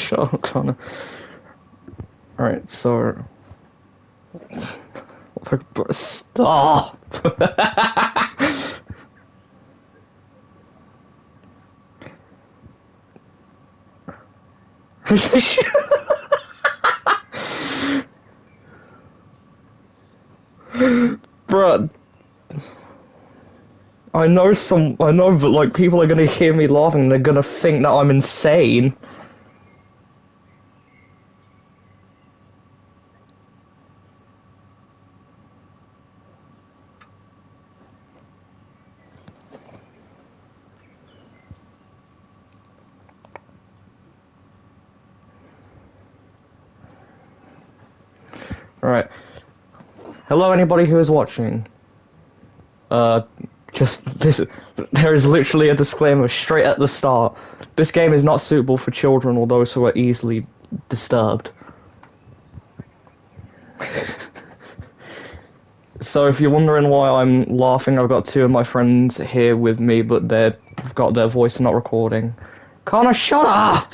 Shut up, Connor. Alright, so... Stop! Bruh. I know, but like people are gonna hear me laughing, they're gonna think that I'm insane. Alright. Hello, anybody who is watching. There is literally a disclaimer straight at the start. This game is not suitable for children or those who are easily disturbed. So if you're wondering why I'm laughing, I've got two of my friends here with me, but they've got their voice not recording. Connor, shut up!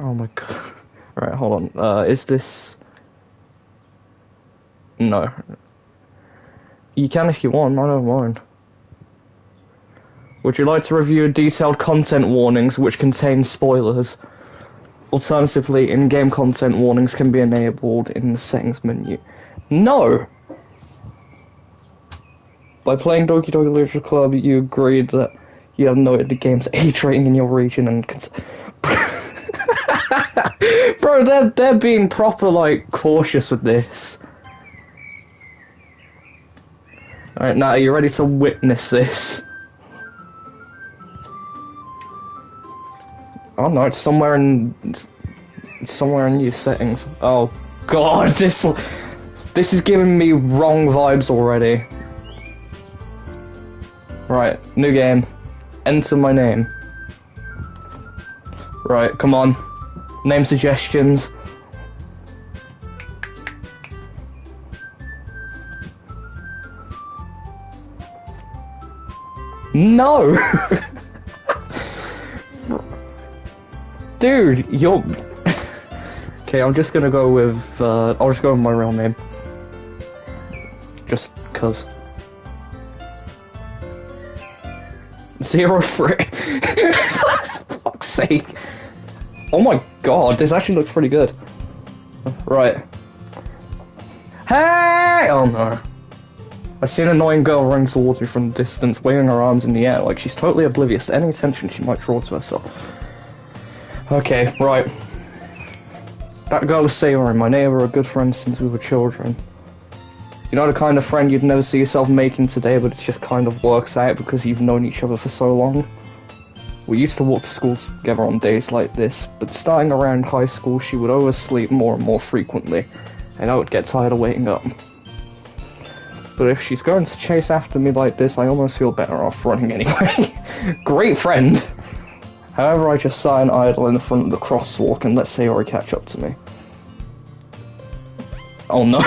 Oh my god. Alright, hold on. Is this... No. You can if you want, I don't mind. Would you like to review detailed content warnings which contain spoilers? Alternatively, in-game content warnings can be enabled in the settings menu. No! By playing Doki Doki Literature Club, you agreed that you have noted the game's age rating in your region and... Bro, they're being proper, like, cautious with this. Alright, now, are you ready to witness this? Oh no, it's somewhere in your settings. Oh god, this is giving me wrong vibes already. Right, new game. Enter my name. Right, come on. Name suggestions. No! Dude, you're... Okay, I'm just gonna go with, I'll just go with my real name. Just cuz. 03. Fuck's sake. Oh my god, this actually looks pretty good. Right. Hey! Oh no. I see an annoying girl running towards me from a distance, waving her arms in the air like she's totally oblivious to any attention she might draw to herself. Okay, right. That girl is Sayori, my neighbor, a good friend since we were children. You know the kind of friend you'd never see yourself making today, but it just kind of works out because you've known each other for so long? We used to walk to school together on days like this, but starting around high school she would oversleep more and more frequently, and I would get tired of waiting up. But if she's going to chase after me like this, I almost feel better off running anyway. Great friend! However, I just sigh and idle in the front of the crosswalk and let Sayori catch up to me. Oh no.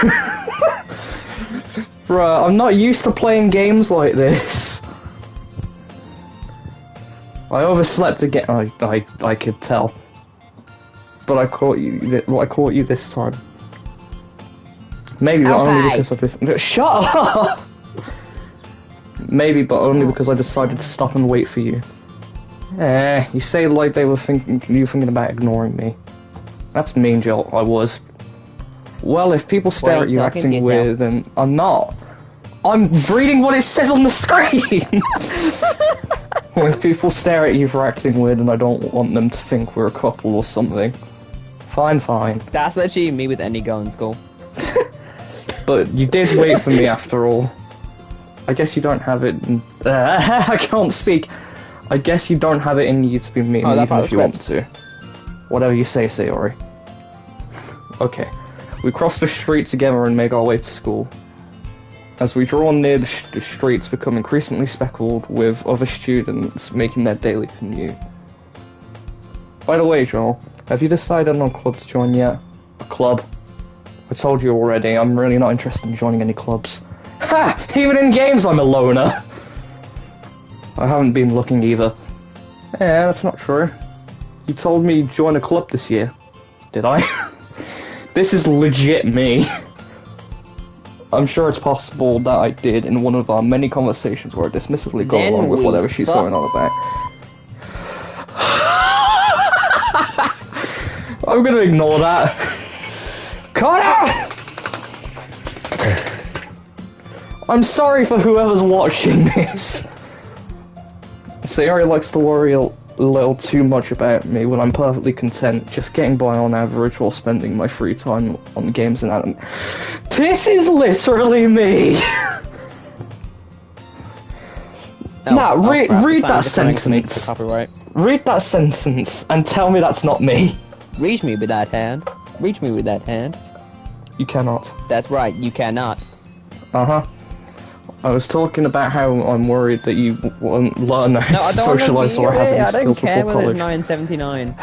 Bruh, I'm not used to playing games like this. I overslept again. I could tell. But I caught you this time. Maybe, but only because of this. Shut up! Maybe, but only because I decided to stop and wait for you. You say like they were thinking about ignoring me. That's mean, Jill. I was. Well, if people stare at you acting weird, then I'm not. I'm reading what it says on the screen! When people stare at you for acting weird, and I don't want them to think we're a couple or something. Fine, fine. That's literally me with any girl in school. But you did wait for me after all. I guess you don't have it in... I can't speak. I guess you don't have it in you to be mean even if you want to. Whatever you say, Sayori. Okay. We cross the street together and make our way to school. As we draw near, the streets become increasingly speckled with other students making their daily commute. By the way, Joel, have you decided on a club to join yet? A club? I told you already, I'm really not interested in joining any clubs. Ha! Even in games I'm a loner! I haven't been looking either. Yeah, that's not true. You told me join a club this year. Did I? This is legit me. I'm sure it's possible that I did in one of our many conversations where I dismissively go along with whatever she's going on about. I'm gonna ignore that. Connor! I'm sorry for whoever's watching this. Sayori likes to worry a little too much about me when I'm perfectly content just getting by on average while spending my free time on games and anime. This is literally me! Now, read that sentence. Read that sentence and tell me that's not me. Reach me with that hand. Reach me with that hand. You cannot. That's right, you cannot. Uh-huh. I was talking about how I'm worried that you won't learn how to socialise or have any skills before college. I don't care whether it's 979.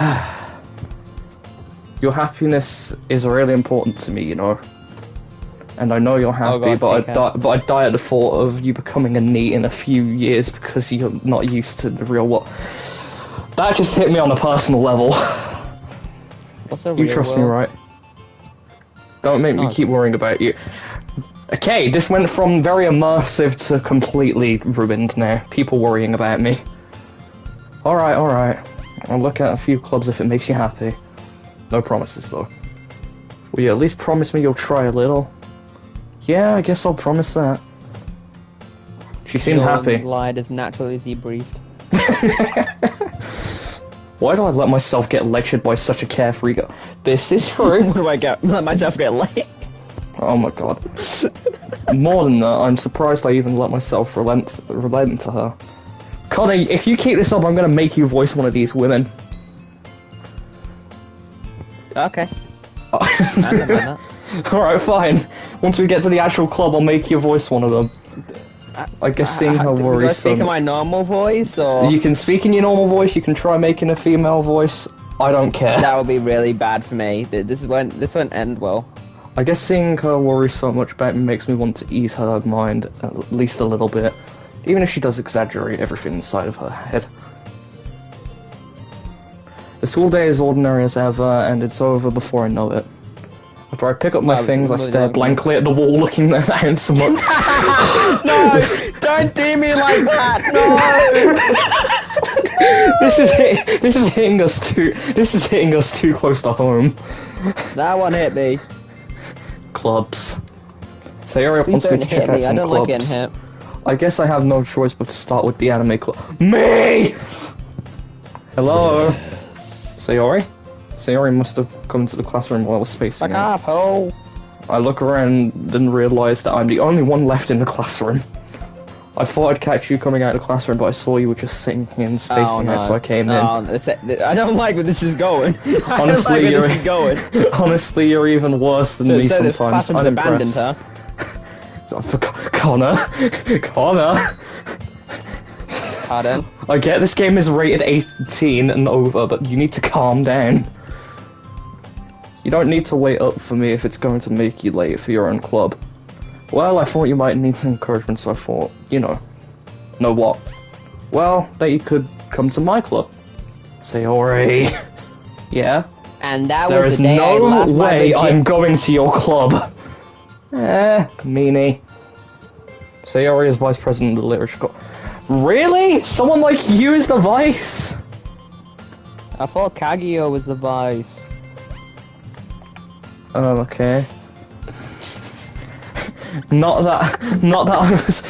Your happiness is really important to me, you know. And I know you're happy, but I die at the thought of you becoming a NEET in a few years because you're not used to the real world. That just hit me on a personal level. What's a real You trust world? me, right? Don't make me keep worrying about you. Okay, this went from very immersive to completely ruined now. People worrying about me. Alright, alright. I'll look at a few clubs if it makes you happy. No promises, though. Will you at least promise me you'll try a little? Yeah, I guess I'll promise that. She seems happy. Lied as naturally as he breathed. Why do I let myself get lectured by such a carefree guy? This is true. What do I get? Let myself get laid? Oh my god. More than that, I'm surprised I even let myself relent to her. Connor, if you keep this up, I'm gonna make you voice one of these women. Okay. I don't mind that. Alright, fine. Once we get to the actual club, I'll make you voice one of them. I guess seeing her Do I worrisome. speak in my normal voice, or...? You can speak in your normal voice, you can try making a female voice. I don't care. That would be really bad for me. This won't end well. I guess seeing her worry so much about me makes me want to ease her mind at least a little bit. Even if she does exaggerate everything inside of her head. The school day is ordinary as ever, and it's over before I know it. After I pick up my things, I stare blankly at the wall, looking down so much. No! Don't do me like that! No! This is hitting us too close to home. That one hit me. Clubs. Sayori Please wants me don't to check hit out me. I some don't like getting clubs. hit. I guess I have no choice but to start with the anime club. Me! Hello? Sayori? Sayori must have come to the classroom while I was spacing Fuck out. off, hole! I look around and realise that I'm the only one left in the classroom. I thought I'd catch you coming out of the classroom, but I saw you were just sitting here and spacing out, so I came in. I don't like where this is going. Honestly, this is going. Honestly, you're even worse than me so sometimes. This classroom's I'm abandoned, impressed. huh? Connor. Pardon? I get this game is rated 18 and over, but you need to calm down. You don't need to wait up for me if it's going to make you late for your own club. Well, I thought you might need some encouragement, so I thought, you know. Know what? Well, that you could come to my club. Sayori. Yeah? And that There was is the day I no lost my way legit- I'm going to your club. Meanie. Sayori is vice president of the literature club. Really? Someone like you is the vice? I thought Kaguya was the vice. Oh, okay. Not that I was...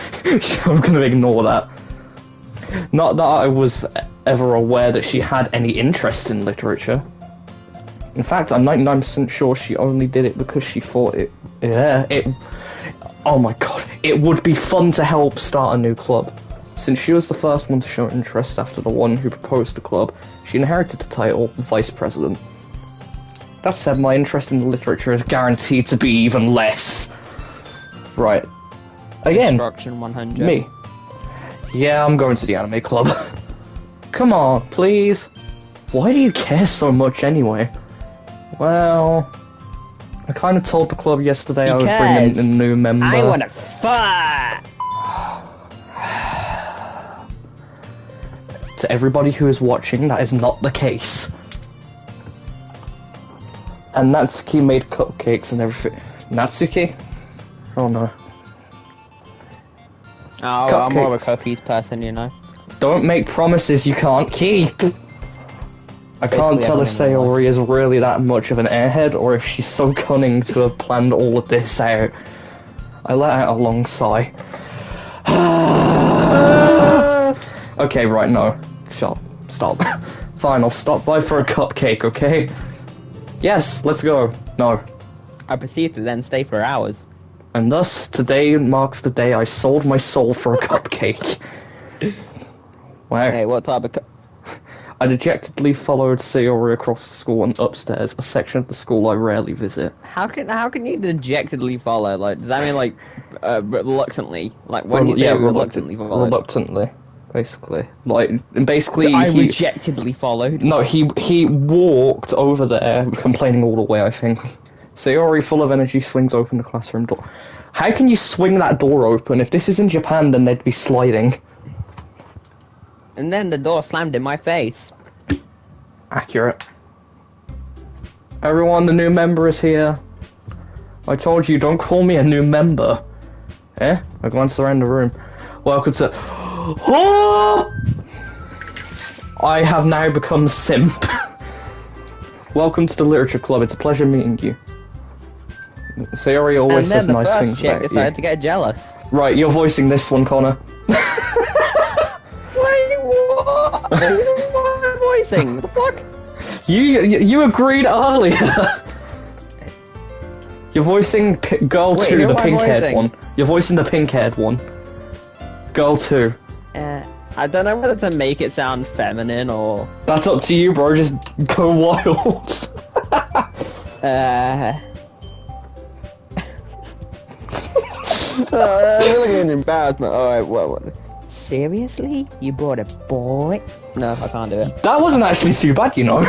I'm gonna ignore that. Not that I was ever aware that she had any interest in literature. In fact, I'm 99% sure she only did it because she thought oh my god, it would be fun to help start a new club. Since she was the first one to show interest after the one who proposed the club, she inherited the title Vice President. That said, my interest in literature is guaranteed to be even less. Right. Again, Destruction 100. me. Yeah, I'm going to the anime club. Come on, please. Why do you care so much anyway? Well, I kind of told the club yesterday I would bring in a new member. I wanna fuck! to everybody who is watching, that is not the case. And Natsuki made cupcakes and everything. Natsuki? Oh no. Oh, Cupcakes. I'm more of a cookies person, you know. Don't make promises you can't keep! I can't tell if Sayori is really that much of an airhead, or if she's so cunning to have planned all of this out. I let out a long sigh. Okay, right, no. Stop. Fine, I'll stop by for a cupcake, okay? Yes, let's go. No. I proceed to then stay for hours. And thus, today marks the day I sold my soul for a cupcake. Wow. Hey, what type of I dejectedly followed Sayori across the school and upstairs, a section of the school I rarely visit. How can you dejectedly follow? Like, does that mean like reluctantly? Like, when you say reluctantly follow? Reluctantly, basically. Like, basically, So I rejectedly followed. No, he walked over there, complaining all the way. I think. Sayori, full of energy, swings open the classroom door. How can you swing that door open? If this is in Japan, then they'd be sliding. And then the door slammed in my face. Accurate. Everyone, the new member is here. I told you, don't call me a new member. Eh? I glanced around the room. Welcome to... Oh! I have now become simp. Welcome to the literature club. It's a pleasure meeting you. Sayori always says nice things about you. And then the first chick decided to get jealous. Right, you're voicing this one, Connor. What am I voicing? What the fuck? You agreed earlier. You're voicing girl 2, the pink-haired one. You're voicing the pink-haired one. Girl 2. I don't know whether to make it sound feminine or... That's up to you, bro. Just go wild. I'm really an embarrassment. Alright, what? Seriously? You brought a boy? No, I can't do it. That wasn't actually too bad, you know.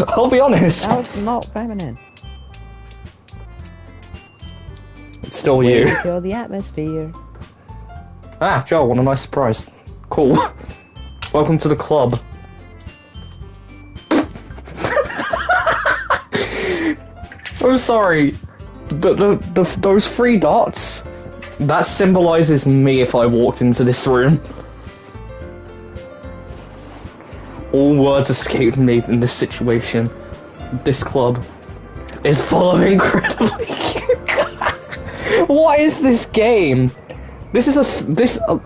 I'll be honest. That was not feminine. It's still you. Kill the atmosphere. Ah, Joe, what a nice surprise. Cool. Welcome to the club. I'm sorry. Those 3 dots, that symbolizes me if I walked into this room. All words escaped me in this situation. This club is full of incredibly cute guys. What is this game? This is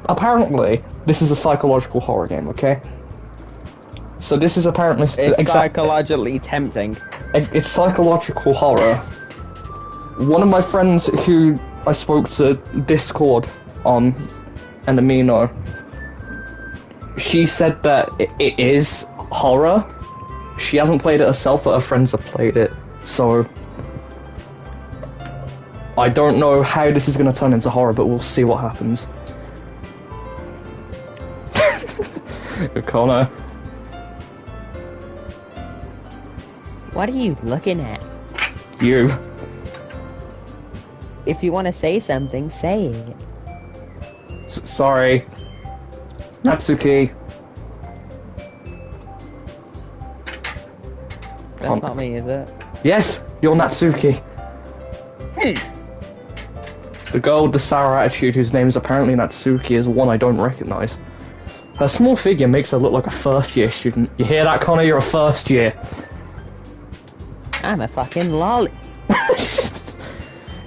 apparently this is a psychological horror game, okay? So this is apparently it's psychologically tempting. It's psychological horror. One of my friends who I spoke to Discord on, and Amino, she said that it is horror. She hasn't played it herself, but her friends have played it, so I don't know how this is going to turn into horror, but we'll see what happens. Connor. What are you looking at? You. If you want to say something, say it. Sorry. Natsuki. That's not me, is it? Yes, you're Natsuki. The girl with the sour attitude, whose name is apparently Natsuki, is one I don't recognize. Her small figure makes her look like a first-year student. You hear that, Connor? You're a first year. I'm a fucking lolly.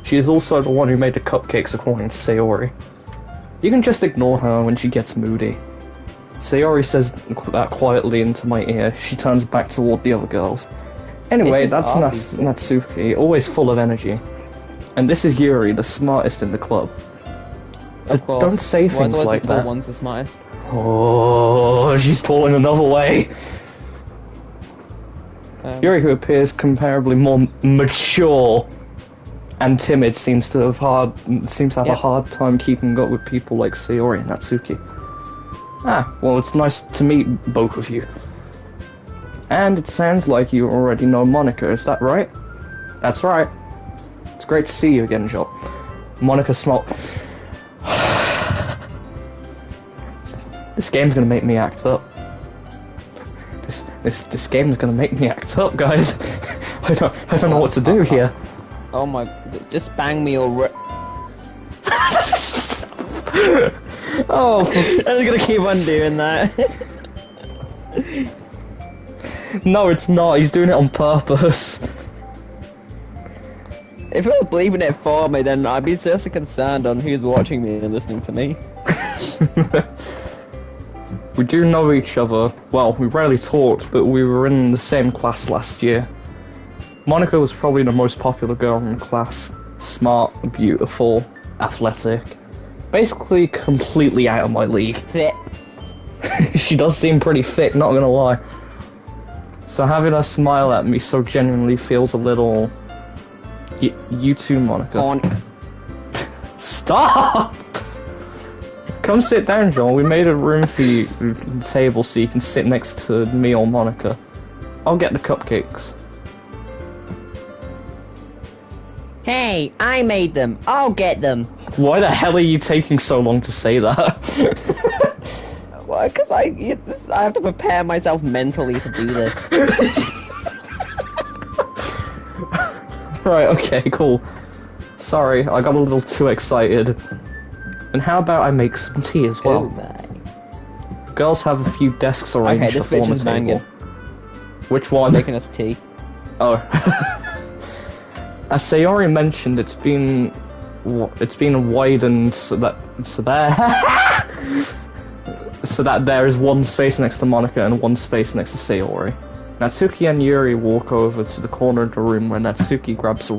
She is also the one who made the cupcakes, according to Sayori. You can just ignore her when she gets moody. Sayori says that quietly into my ear. She turns back toward the other girls. Anyway, that's Natsuki, always full of energy. And this is Yuri, the smartest in the club. Of course. Don't say things like the that. tall one's the smartest? Oh, she's tall in another way. Yuri, who appears comparably more mature and timid, seems to have a hard time keeping up with people like Sayori and Natsuki. Ah, well, it's nice to meet both of you. And it sounds like you already know Monica, is that right? That's right. It's great to see you again, Joel. Monica smiled. This game's gonna make me act up. This game is gonna make me act up, guys. I don't know what to do here. Oh my, just bang me or Oh, I was gonna keep on doing that. no, it's not. He's doing it on purpose. If he was leaving it for me, then I'd be seriously concerned on who's watching me and listening to me. We do know each other. Well, we rarely talked, but we were in the same class last year. Monica was probably the most popular girl in the class. Smart, beautiful, athletic. Basically, completely out of my league. Fit. She does seem pretty fit, not gonna lie. So having her smile at me so genuinely feels a little... You too, Monica. On. Stop! Come sit down, Joel. We made a room for you, table, so you can sit next to me or Monica. I'll get the cupcakes. Hey, I made them. I'll get them. Why the hell are you taking so long to say that? Well, because I have to prepare myself mentally to do this. Right, okay, cool. Sorry, I got a little too excited. And how about I make some tea as well? Girls have a few desks arranged okay, this up on bitch the is table. banging. Which one? Making us tea. Oh. As Sayori mentioned, it's been widened so that there is one space next to Monica and one space next to Sayori. Natsuki and Yuri walk over to the corner of the room where Natsuki grabs a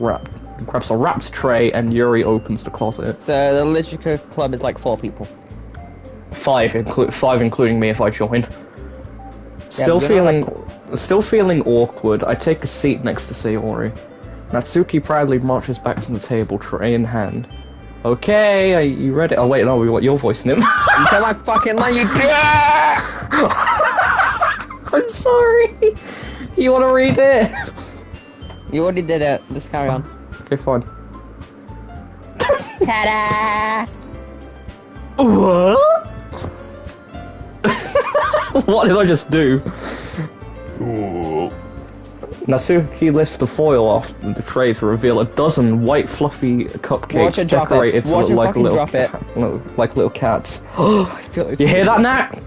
wrapped tray and Yuri opens the closet. So the literature club is like 4 people. 5 including me if I join. Still Yeah, feeling awkward, I take a seat next to Sayori. Natsuki proudly marches back to the table, tray in hand. Okay, you ready? Oh wait, no, we want your voice, Nim. You tell my fucking line, you I'm sorry. You want to read it? You already did it. Just carry on. Okay, fine. Ta-da! What? What did I just do? Natsuki lifts the foil off the tray to reveal a dozen white fluffy cupcakes decorated to look like little cats. I feel like You hear that, Nat?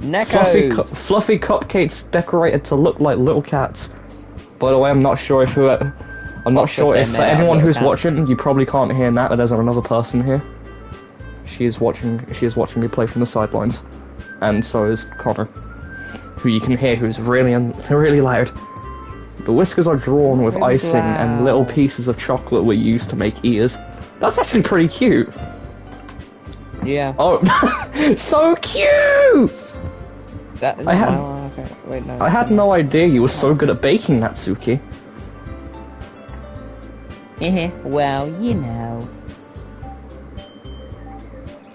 Neckos! Fluffy cupcakes decorated to look like little cats. By the way, I'm not sure if for anyone who's watching, you probably can't hear Nat, but there's another person here. She is watching me play from the sidelines, and so is Connor, who you can hear, who's really loud. The whiskers are drawn with icing, and little pieces of chocolate were used to make ears. That's actually pretty cute. Yeah. Oh, so cute! I had no idea you were so good at baking, Natsuki. Well, you know.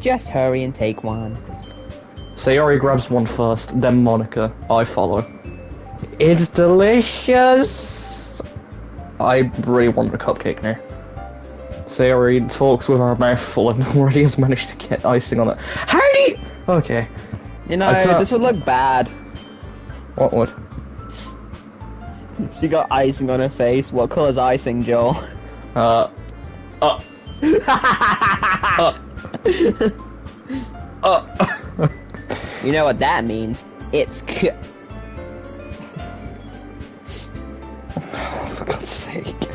Just hurry and take one. Sayori grabs one first, then Monica. I follow. It's delicious! I really want a cupcake now. Sayori talks with her mouth full and already has managed to get icing on it. How do you... Okay. You know, this would look bad. What would? She got icing on her face. What colour's icing, Joel? You know what that means? It's Oh, for God's sake.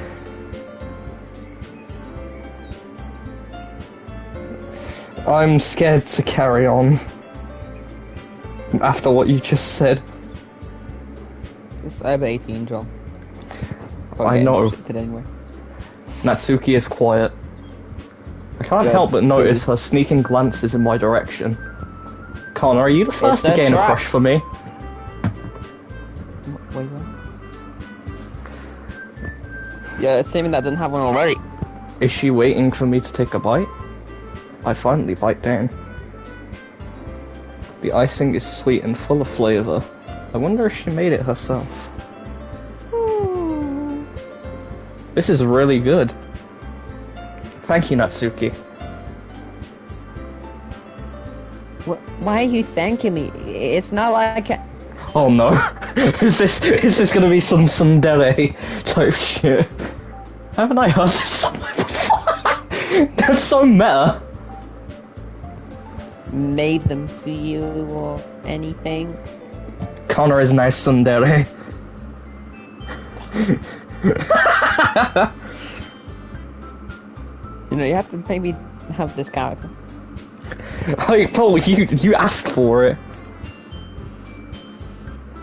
I'm scared to carry on. After what you just said. It's over 18, Joel. I know. Anyway. Natsuki is quiet. I can't help but notice her sneaking glances in my direction. Connor, are you the first to gain a crush for me? Wait, what? Yeah, assuming that didn't have one already. Is she waiting for me to take a bite? I finally bite down. The icing is sweet and full of flavour. I wonder if she made it herself. This is really good. Thank you, Natsuki. Why are you thanking me? It's not like Oh no. is this gonna be some tsundere type shit? Haven't I heard this somewhere before? That's so meta. made them for you or anything. Connor is nice tsundere. You know, you have to maybe have this character. Like, Paul, you asked for it.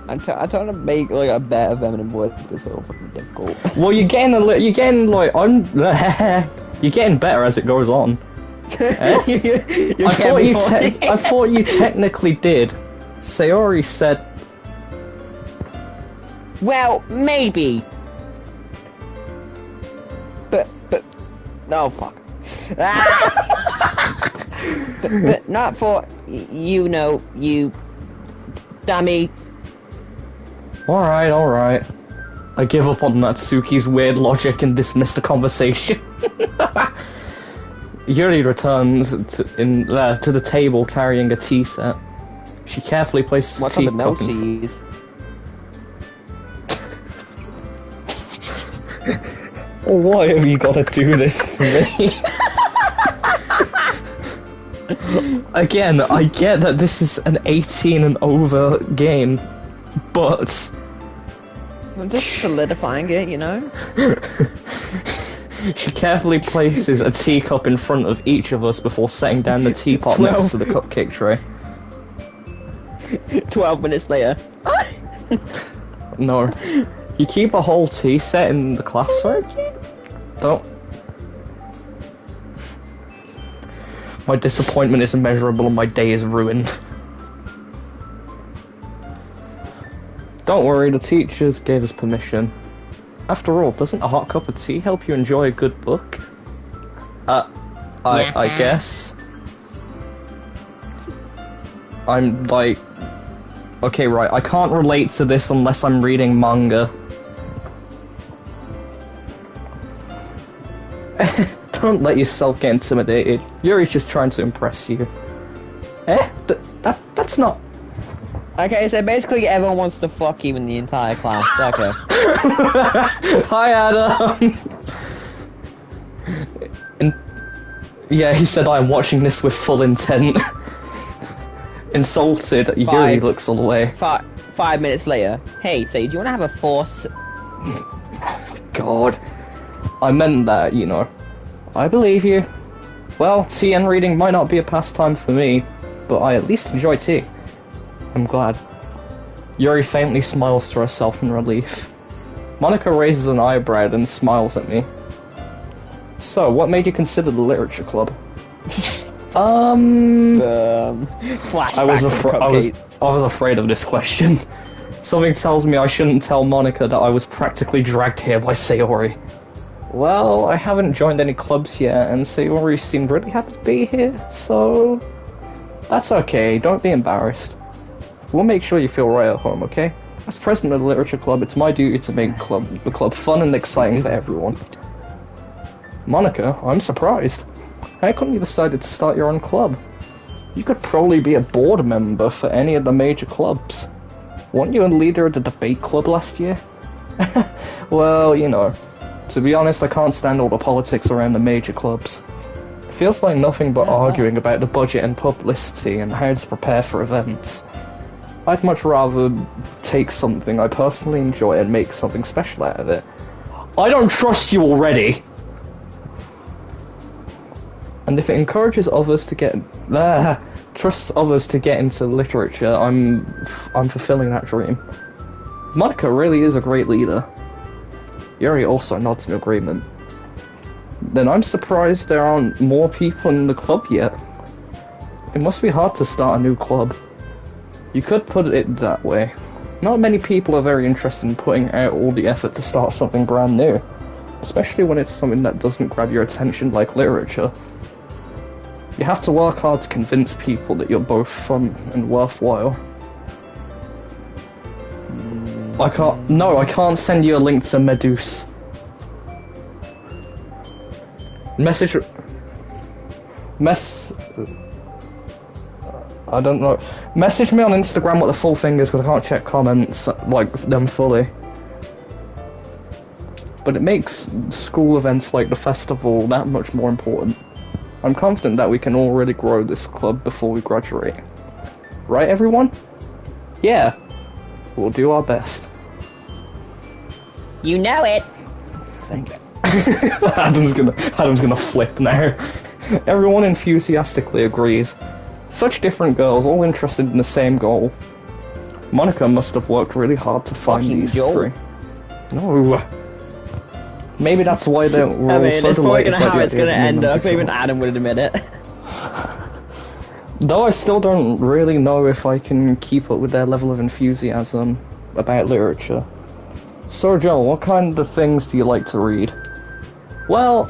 I'm trying to make like a better feminine voice, but it's so fucking difficult. Well, you're getting you're getting better as it goes on. I thought you technically did. Sayori said. Well, maybe. But no, fuck. but not for you know you dummy. Alright. I give up on Natsuki's weird logic and dismiss the conversation. Yuri returns to the table carrying a tea set. She carefully places What's a on the milk teacup she use? Why have you got to do this to me? Again, I get that this is an 18 and over game, but I'm just solidifying it, you know? she carefully places a teacup in front of each of us before setting down the teapot next to the cupcake tray. 12 minutes later. No. You keep a whole tea set in the classroom? Don't. My disappointment is immeasurable and my day is ruined. Don't worry, the teachers gave us permission. After all, doesn't a hot cup of tea help you enjoy a good book? I guess. I'm like... Okay, right, I can't relate to this unless I'm reading manga. Don't let yourself get intimidated. Yuri's just trying to impress you. That's not... Okay, so basically everyone wants to fuck you in the entire class. Okay. Hi, Adam! Yeah, he said I'm watching this with full intent. Insulted, Yuri looks all the way. 5 minutes later. Hey, so do you want to have a force? God. I meant that, you know. I believe you. Well, tea and reading might not be a pastime for me, but I at least enjoy tea. I'm glad. Yuri faintly smiles to herself in relief. Monica raises an eyebrow and smiles at me. So, what made you consider the literature club? I was afraid of this question. Something tells me I shouldn't tell Monica that I was practically dragged here by Sayori. Well, I haven't joined any clubs yet, and Sayori seemed really happy to be here, so... That's okay, don't be embarrassed. We'll make sure you feel right at home, okay? As president of the literature club, it's my duty to make the club fun and exciting for everyone. Monica, I'm surprised. How come you decided to start your own club? You could probably be a board member for any of the major clubs. Weren't you a leader of the debate club last year? Well, you know, to be honest, I can't stand all the politics around the major clubs. It feels like nothing but arguing about the budget and publicity and how to prepare for events. I'd much rather take something I personally enjoy and make something special out of it. I don't trust you already! And if it encourages others to get trusts others to get into literature, I'm fulfilling that dream. Monica really is a great leader. Yuri also nods in agreement. Then I'm surprised there aren't more people in the club yet. It must be hard to start a new club. You could put it that way. Not many people are very interested in putting out all the effort to start something brand new, especially when it's something that doesn't grab your attention like literature. You have to work hard to convince people that you're both fun and worthwhile. I can't send you a link to Meduse. I don't know. Message me on Instagram what the full thing is, because I can't check comments, like, them fully. But it makes school events like the festival that much more important. I'm confident that we can all really grow this club before we graduate. Right, everyone? Yeah. We'll do our best. You know it! Thank you. Adam's gonna flip now. Everyone enthusiastically agrees. Such different girls, all interested in the same goal. Monica must have worked really hard to find these three. No. Maybe that's why they were all so delighted by the idea. I mean, it's probably how it's gonna end up, even Adam would admit it. Though I still don't really know if I can keep up with their level of enthusiasm about literature. So Joel, what kind of things do you like to read? Well,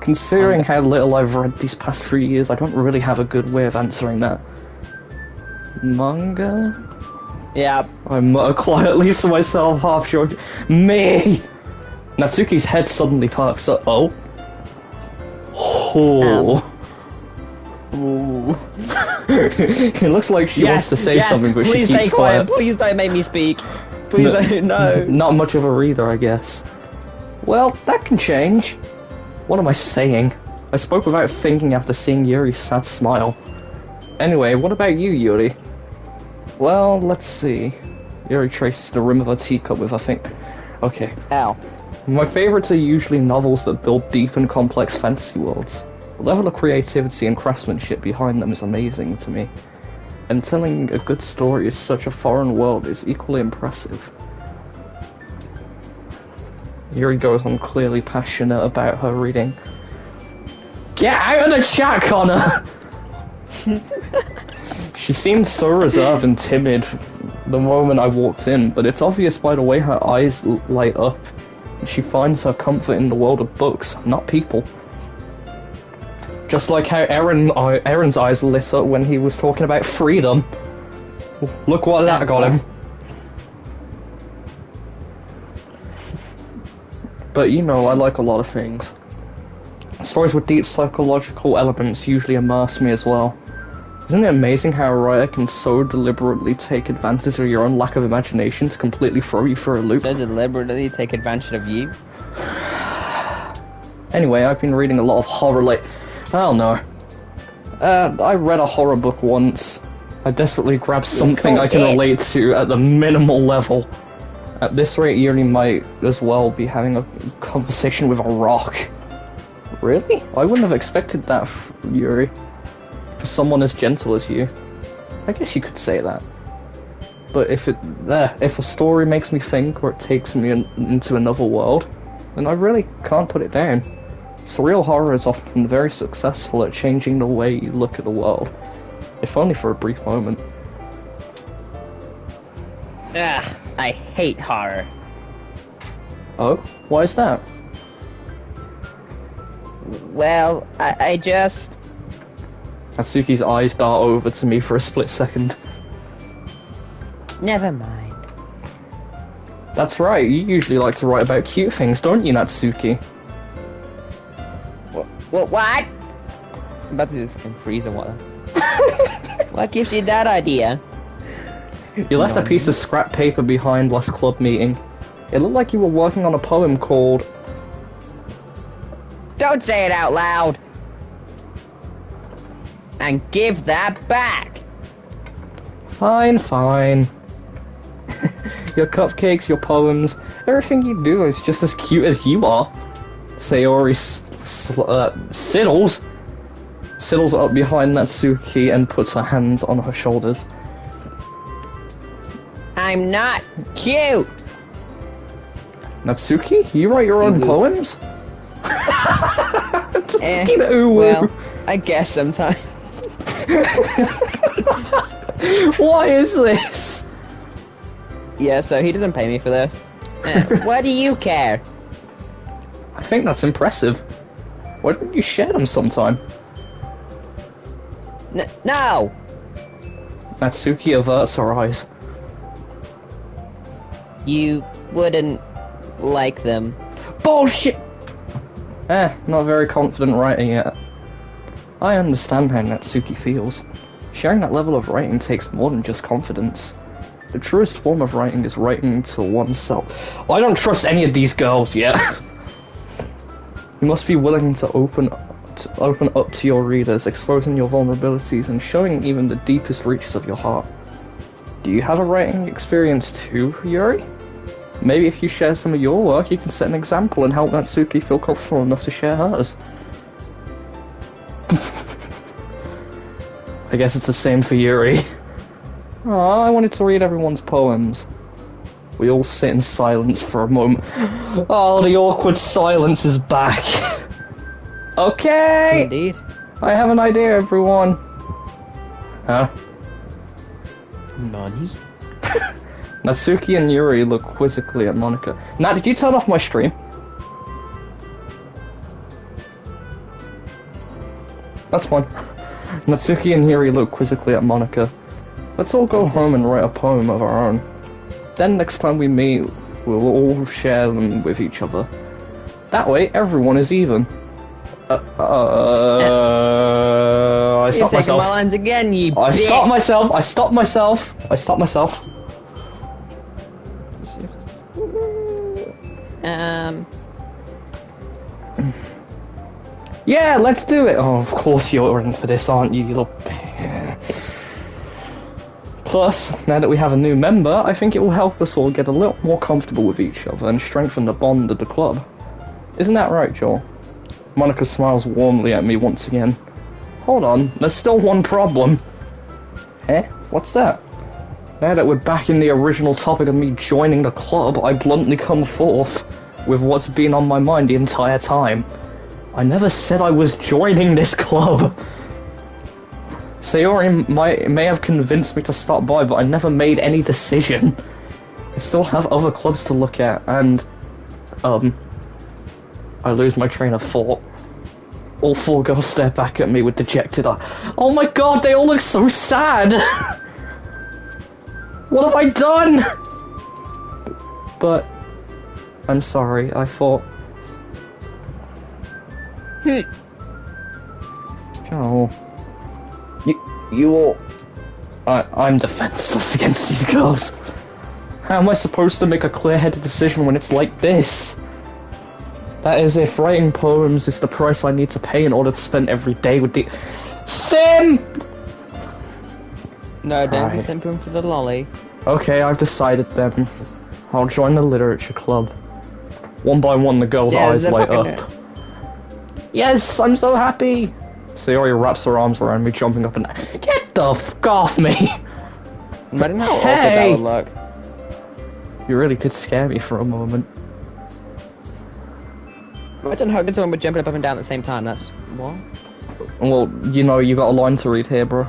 considering how little I've read these past 3 years, I don't really have a good way of answering that. Manga? Yeah. I mutter quietly to myself, half sure. Me! Natsuki's head suddenly perks up. Oh. Oh. Ooh. It looks like she wants to say something, but she keeps quiet. Please don't make me speak. Please don't. No. Not much of a reader, I guess. Well, that can change. What am I saying? I spoke without thinking after seeing Yuri's sad smile. Anyway, what about you, Yuri? Well, let's see. Yuri traces the rim of her teacup with her finger. Okay. Ow. My favourites are usually novels that build deep and complex fantasy worlds. The level of creativity and craftsmanship behind them is amazing to me. And telling a good story in such a foreign world is equally impressive. Yuri goes on clearly passionate about her reading. Get out of the chat, Connor! She seemed so reserved and timid the moment I walked in, but it's obvious by the way her eyes light up. She finds her comfort in the world of books, not people. Just like how Aaron's eyes lit up when he was talking about freedom. Look what that got him. But you know, I like a lot of things. Stories with deep psychological elements usually immerse me as well. Isn't it amazing how a writer can so deliberately take advantage of your own lack of imagination to completely throw you for a loop? So deliberately take advantage of you? Anyway, I've been reading a lot of horror I don't know. I read a horror book once. I desperately grabbed something I can relate to at the minimal level. At this rate, Yuri might as well be having a conversation with a rock. Really? I wouldn't have expected that, Yuri. For someone as gentle as you. I guess you could say that. But if a story makes me think, or it takes me into another world, then I really can't put it down. Surreal horror is often very successful at changing the way you look at the world, if only for a brief moment. Ugh, I hate horror. Oh? Why is that? Well, I just... Atsuki's eyes dart over to me for a split second. Never mind. That's right, you usually like to write about cute things, don't you, Natsuki? What? I'm about to do fucking freeze or what? What gives you that idea? You left a piece of scrap paper behind last club meeting. It looked like you were working on a poem called... Don't say it out loud! And give that back! Fine, fine. Your cupcakes, your poems, everything you do is just as cute as you are. Sayori sidles up behind Natsuki and puts her hands on her shoulders. I'm not cute! Natsuki, you write your own poems? Well, I guess sometimes. What is this? Yeah, so he doesn't pay me for this. Why do you care? I think that's impressive. Why don't you share them sometime? No! Natsuki averts her eyes. You wouldn't like them. Bullshit! Not very confident writing yet. I understand how Natsuki feels. Sharing that level of writing takes more than just confidence. The truest form of writing is writing to oneself. I don't trust any of these girls yet. You must be willing to open up to your readers, exposing your vulnerabilities and showing even the deepest reaches of your heart. Do you have a writing experience too, Yuri? Maybe if you share some of your work, you can set an example and help Natsuki feel comfortable enough to share hers. I guess it's the same for Yuri. Aw, I wanted to read everyone's poems. We all sit in silence for a moment. Oh, the awkward silence is back. Okay! Indeed. I have an idea, everyone. Huh? Money? Natsuki and Yuri look quizzically at Monika. Nat, did you turn off my stream? That's fine. Natsuki and Yuri look quizzically at Monika. Let's all go home and write a poem of our own. Then next time we meet, we'll all share them with each other. That way, everyone is even. I stopped myself. My lines again, you I bitch. stopped myself. I stopped myself. I stopped myself. Yeah, let's do it. Oh, of course you're in for this, aren't you, you little... Plus, now that we have a new member, I think it will help us all get a little more comfortable with each other and strengthen the bond of the club. Isn't that right, Joel? Monika smiles warmly at me once again. Hold on, there's still one problem. Eh? What's that? Now that we're back in the original topic of me joining the club, I bluntly come forth with what's been on my mind the entire time. I never said I was joining this club. Sayori may have convinced me to stop by, but I never made any decision. I still have other clubs to look at, and, I lose my train of thought. All four girls stare back at me with dejected eyes. Oh my god, they all look so sad! What have I done? But, I'm sorry, I thought... Oh... You all... I'm defenseless against these girls. How am I supposed to make a clear-headed decision when it's like this? That is, if writing poems is the price I need to pay in order to spend every day with the... Simp! No, don't be Right. simping for the lolly. Okay, I've decided then. I'll join the literature club. One by one, the girls' eyes they're light fucking up. Yes, I'm so happy! Sayori wraps her arms around me, jumping up and... Get the f*** off me! Imagine how awkward Hey! that would look. You really did scare me for a moment. Imagine hugging someone but jumping up and down at the same time, that's... what? Well, you know, you got a line to read here, bro.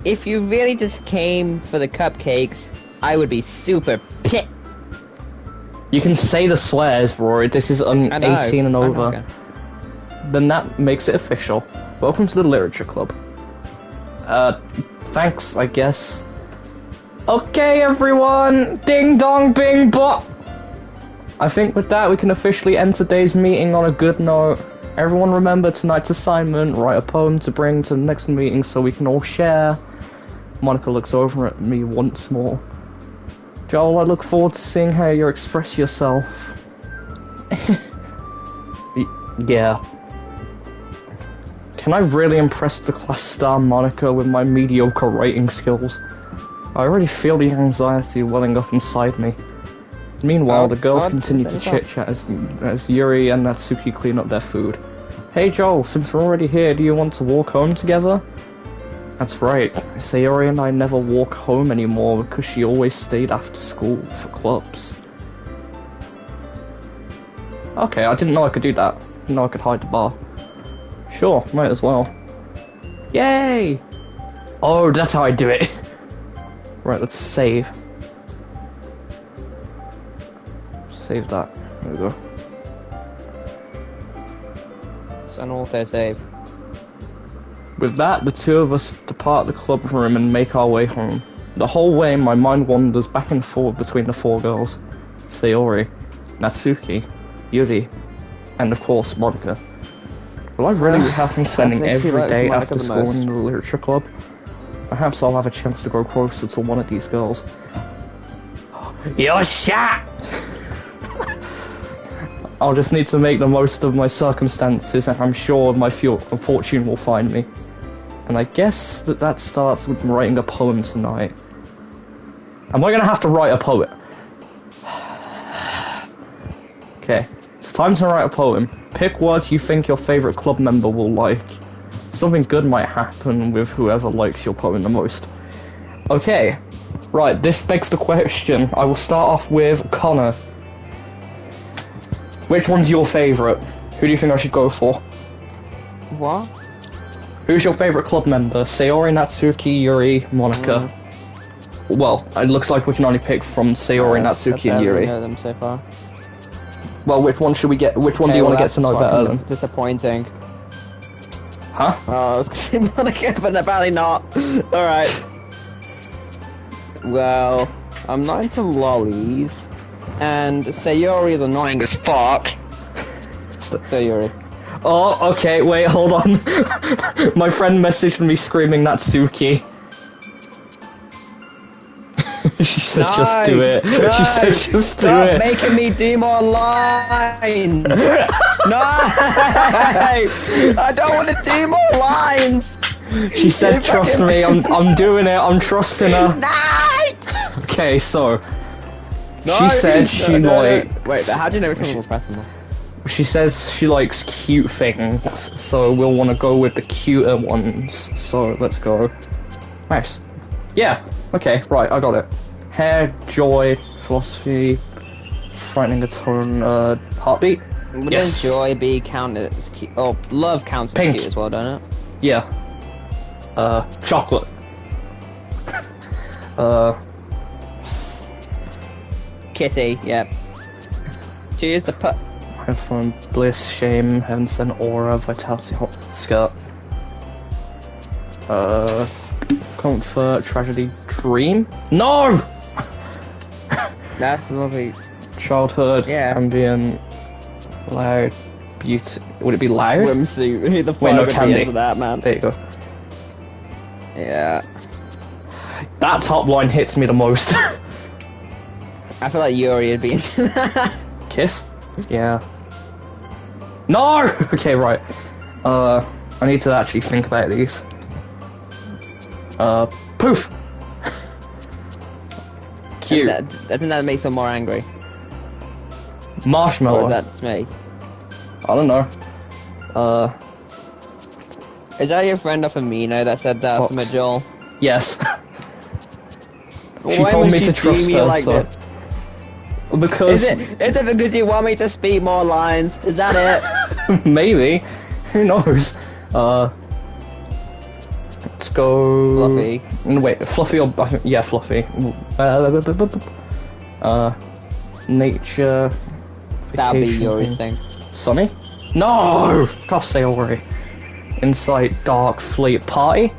If you really just came for the cupcakes, I would be super pit. You can say the swears, Rory. This is 18 and over. Okay. Then that makes it official. Welcome to the literature club. Thanks, I guess. Okay, everyone! Ding dong bing bop! I think with that we can officially end today's meeting on a good note. Everyone remember tonight's assignment, write a poem to bring to the next meeting so we can all share. Monika looks over at me once more. Joel, I look forward to seeing how you express yourself. Yeah. Can I really impress the class star Monika with my mediocre writing skills? I already feel the anxiety welling up inside me. Meanwhile, the girls continue to chit-chat as Yuri and Natsuki clean up their food. Hey Joel, since we're already here, do you want to walk home together? That's right, Sayori and I never walk home anymore because she always stayed after school for clubs. Okay, I didn't know I could do that. I didn't know I could hide the bar. Sure, might as well. Yay! Oh, that's how I do it. Right, let's save. Save that. There we go. It's an auto-save. With that, the two of us depart the club room and make our way home. The whole way, my mind wanders back and forth between the four girls. Sayori, Natsuki, Yuri, and of course, Monika. Will I really have been spending think he every likes day Monica after the school most. in the literature club? Perhaps I'll have a chance to grow closer to one of these girls. You're shot! I'll just need to make the most of my circumstances, and I'm sure my fortune will find me. And I guess that starts with writing a poem tonight. Am I gonna have to write a poem? Okay, it's time to write a poem. Pick words you think your favourite club member will like. Something good might happen with whoever likes your poem the most. Okay, right, this begs the question. I will start off with Connor. Which one's your favourite? Who do you think I should go for? What? Who's your favourite club member? Sayori, Natsuki, Yuri, Monica. Well, it looks like we can only pick from Sayori, Natsuki, and Yuri. I know them so far. Well, which one should we get? Which one do you want to get to know better then? Disappointing. Huh? Oh, I was gonna say Monica, but apparently not. Alright. Well, I'm not into lollies, and Sayori is annoying as fuck. Sayori. Oh, okay, wait, hold on. My friend messaged me screaming Natsuki. She said No, just do it. No, she said just do stop it. making me do more lines. No! I don't want to do more lines. She said trust me, I'm doing it, I'm trusting her. No! Okay, so No, she said she likes. Wait, but how do you know which one we're pressing? She says she likes cute things, so we'll want to go with the cuter ones. So let's go. Nice. Yeah. Okay. Right. I got it. Hair, joy, philosophy, frightening a tone, heartbeat. Wouldn't Yes. joy be counted as cute? Oh, love counts as Pink. cute as well, don't it? Yeah. Chocolate. Kitty. Yep. Choose the put. Fun, bliss, shame, heaven sent aura, vitality, hot skirt. Comfort, tragedy, dream? No! That's lovely. Childhood, Yeah. ambient, loud, beauty. Would it be loud? Swimsuit. Who the fuck Wait, no, would be candy. into that, man? There you go. Yeah. That top line hits me the most. I feel like Yuri would be into that. Kiss? Yeah. No! Okay, right. I need to actually think about these. Poof! Cute. I think that makes them more angry. Marshmallow. Or that's me. I don't know. Is that your friend off Amino that said that, Fox. Joel? Yes. She Why told would me she to do trust me her, like so... this? Because... Is it because you want me to speak more lines? Is that it? Maybe. Who knows? Let's go... Fluffy. Wait, Fluffy or... yeah, Fluffy. Nature... That'll be vacation Yuri's thing. Sunny? No! Can't say already. Insight, dark, fleet, party?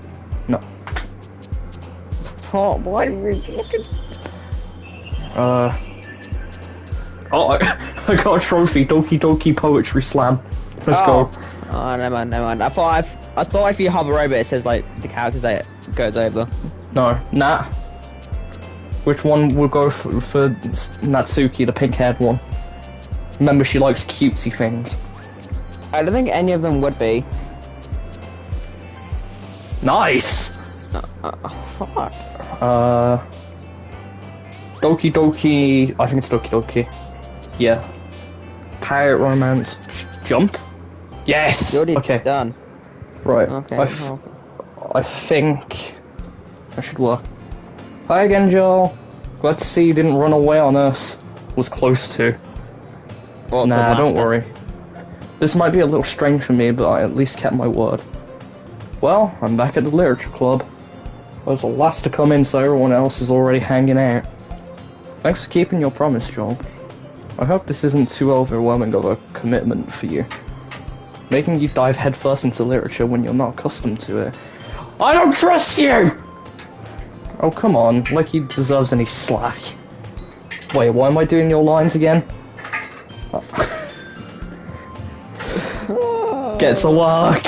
No. Oh, why are you looking? Oh, I got a trophy. Doki Doki Poetry Slam. Let's go. Oh, never mind. I thought if you hover over it says like the characters that it goes over. No, Nat. Which one will go for Natsuki, the pink-haired one? Remember, she likes cutesy things. I don't think any of them would be. Nice! Fuck. Doki Doki... I think it's Doki Doki. Yeah. Pirate Romance... Jump? Yes! You're already okay. done. Right. Okay. I think... I should work. Hi again, Joel. Glad to see you didn't run away on us. Was close to. Well, Nah, don't worry. This might be a little strange for me, but I at least kept my word. Well, I'm back at the literature club. I was the last to come in, so everyone else is already hanging out. Thanks for keeping your promise, Joel. I hope this isn't too overwhelming of a commitment for you. Making you dive headfirst into literature when you're not accustomed to it. I don't trust you! Oh, come on, like he deserves any slack. Wait, why am I doing your lines again? Get to work.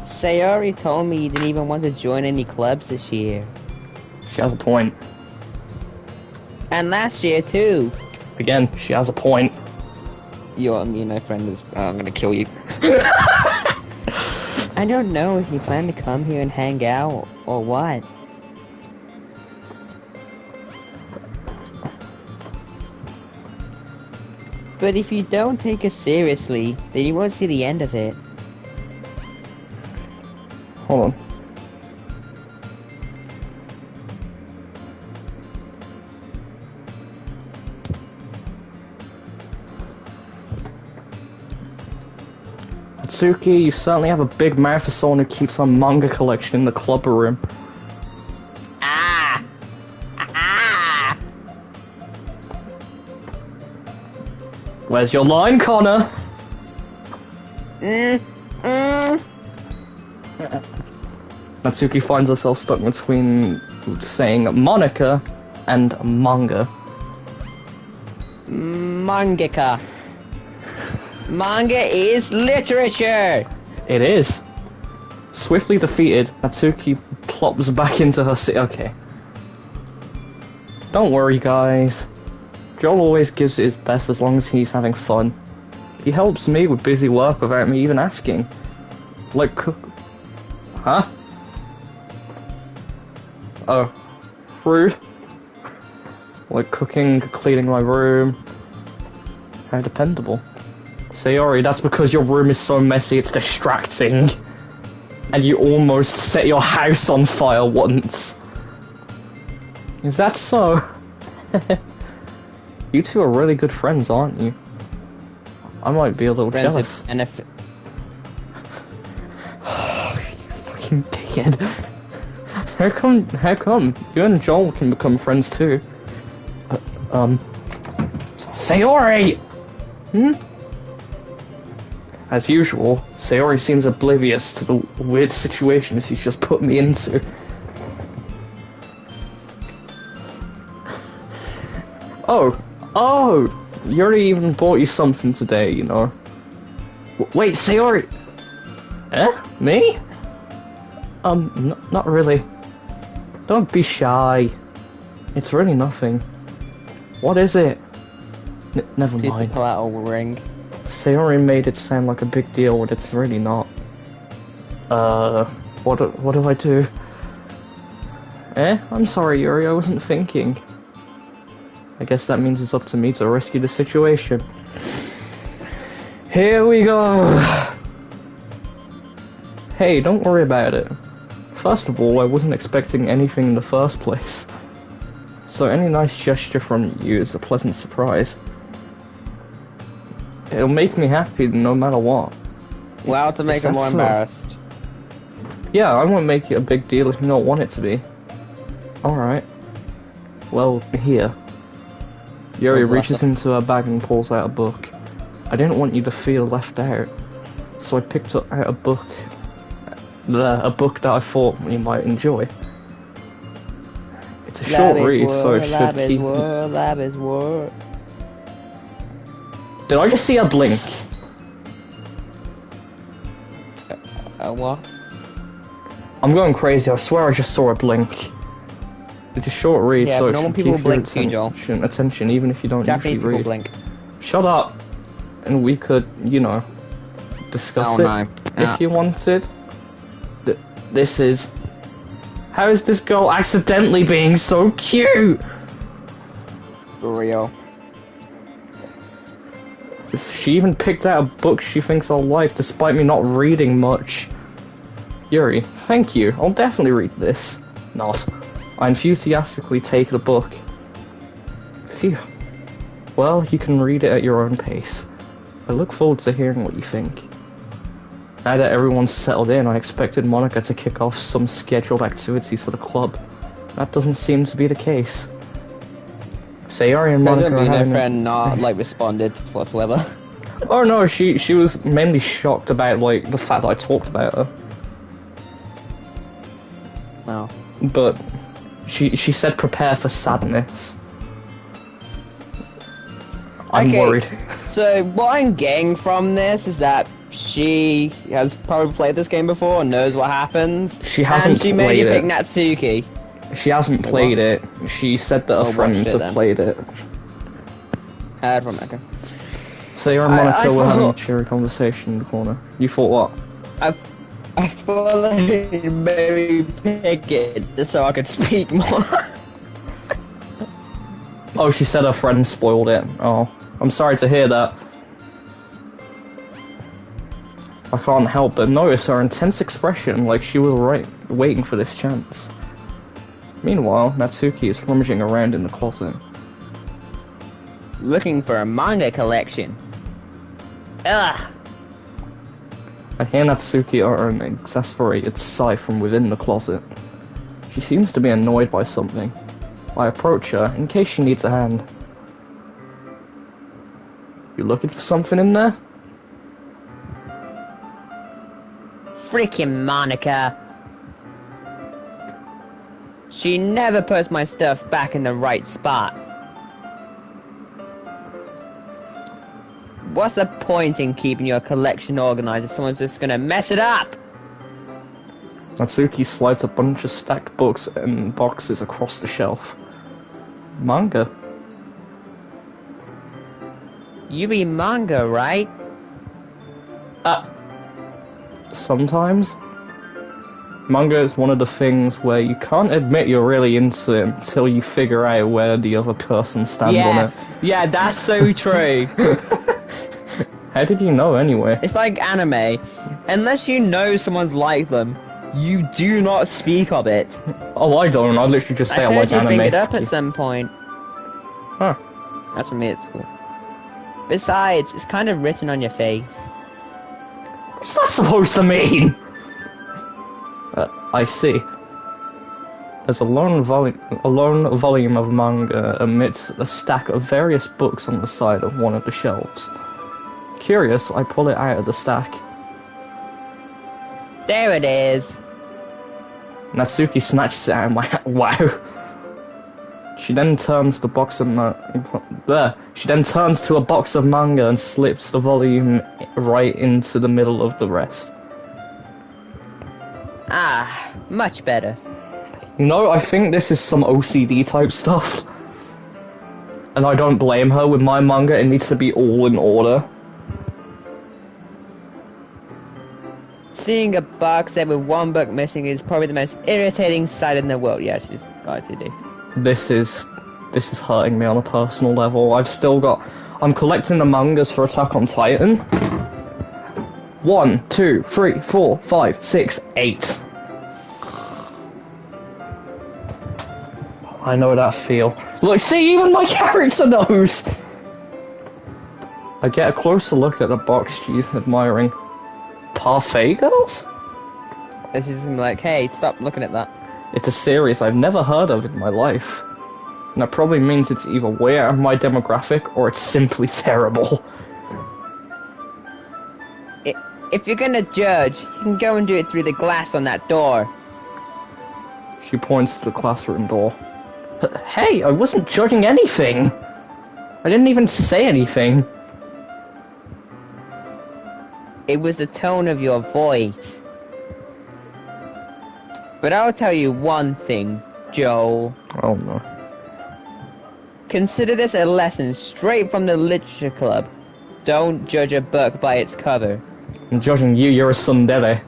Sayori told me you didn't even want to join any clubs this year. She has a point. And last year too. Again, she has a point. My friend is. I'm gonna kill you. I don't know if you plan to come here and hang out or what. But if you don't take us seriously, then you won't see the end of it. Hold on. Atsuki, you certainly have a big mouth for someone who keeps a manga collection in the club room. Ah! Ah! Where's your line, Connor? Natsuki finds herself stuck between saying Monica and manga. Mangaka. Manga is literature! It is. Swiftly defeated, Natsuki plops back into her seat. Okay. Don't worry, guys. Joel always gives it his best as long as he's having fun. He helps me with busy work without me even asking. Like Huh? Oh. Rude. Like cooking, cleaning my room. How dependable. Sayori, that's because your room is so messy it's distracting. And you almost set your house on fire once. Is that so? You two are really good friends, aren't you? I might be a little jealous. And if... You fucking dickhead. How come? You and Joel can become friends too. Sayori! As usual, Sayori seems oblivious to the weird situations he's just put me into. Oh! Yuri even bought you something today, you know. Wait, Sayori! Me? Not really. Don't be shy. It's really nothing. What is it? Never mind. Please pull out a ring. Sayori made it sound like a big deal when it's really not. What do I do? I'm sorry, Yuri, I wasn't thinking. I guess that means it's up to me to rescue the situation. Here we go! Hey, don't worry about it. First of all, I wasn't expecting anything in the first place. So any nice gesture from you is a pleasant surprise. It'll make me happy no matter what. Well, to make him more embarrassed. Yeah, I won't make it a big deal if you don't want it to be. Alright. Well, here. Yuri reaches into her bag and pulls out a book. I didn't want you to feel left out, so I picked out a book. A book that I thought you might enjoy. It's a short read, so it should keep... Lab is war. Did I just see a blink? What? I'm going crazy, I swear I just saw a blink. It's a short read, yeah, so it normal should people keep blink your attention, even if you don't Japanese usually read. blink. Shut up! And we could, you know, discuss it if you wanted. This is... How is this girl accidentally being so cute? For real. She even picked out a book she thinks I'll like, despite me not reading much. Yuri, thank you. I'll definitely read this. Not. I enthusiastically take the book. Phew. Well, you can read it at your own pace. I look forward to hearing what you think. Now that everyone's settled in, I expected Monica to kick off some scheduled activities for the club. That doesn't seem to be the case. Sayori and Monica are having... friend not, responded whatsoever. Oh no, she was mainly shocked about, the fact that I talked about her. Oh. But she said prepare for sadness. I'm worried. So what I'm getting from this is that she has probably played this game before and knows what happens. She hasn't and she made you played pick it. Natsuki. She hasn't played it. She said that her Or friends watched it have then. played it. Heard from Mecca. So you and I Monica were having a thought- cheery conversation in the corner. You thought what? I thought like maybe pick it just so I could speak more. Oh, she said her friend spoiled it. Oh, I'm sorry to hear that. I can't help but notice her intense expression, like she was waiting for this chance. Meanwhile, Natsuki is rummaging around in the closet. Looking for a manga collection. Ugh. I hear Natsuki utter an exasperated sigh from within the closet. She seems to be annoyed by something. I approach her in case she needs a hand. You looking for something in there? Freaking Monica. She never puts my stuff back in the right spot. What's the point in keeping your collection organized if someone's just gonna mess it up? Natsuki slides a bunch of stacked books and boxes across the shelf. Manga? You read manga, right? Sometimes. Manga is one of the things where you can't admit you're really into it until you figure out where the other person stands on it. Yeah, that's so true. How did you know anyway? It's like anime. Unless you know someone's like them, you do not speak of it. Oh, I don't. I literally just say I, I heard like you anime. bring it up at some point. Huh. That's for me at school. Besides, it's kind of written on your face. What's that supposed to mean? I see. There's a lone volume of manga amidst a stack of various books on the side of one of the shelves. Curious, I pull it out of the stack. There it is. Natsuki snatches it out of my hand. Wow. She then turns the box of She then turns to a box of manga and slips the volume right into the middle of the rest. Ah, much better. You know, I think this is some OCD type stuff. And I don't blame her. With my manga, it needs to be all in order. Seeing a box set with one book missing is probably the most irritating sight in the world. Yeah, she's OCD. This is hurting me on a personal level. I'm collecting the mangas for Attack on Titan. 1, 2, 3, 4, 5, 6, 8. I know that feel. Look, see, even my character knows! I get a closer look at the box she's admiring. Parfait Girls? This is like, hey, stop looking at that. It's a series I've never heard of in my life. And that probably means it's either way out of my demographic or it's simply terrible. If you're gonna judge, you can go and do it through the glass on that door. She points to the classroom door. But hey, I wasn't judging anything! I didn't even say anything. It was the tone of your voice. But I'll tell you one thing, Joel. Oh no. Consider this a lesson straight from the literature club. Don't judge a book by its cover. I'm judging you, you're a tsundere.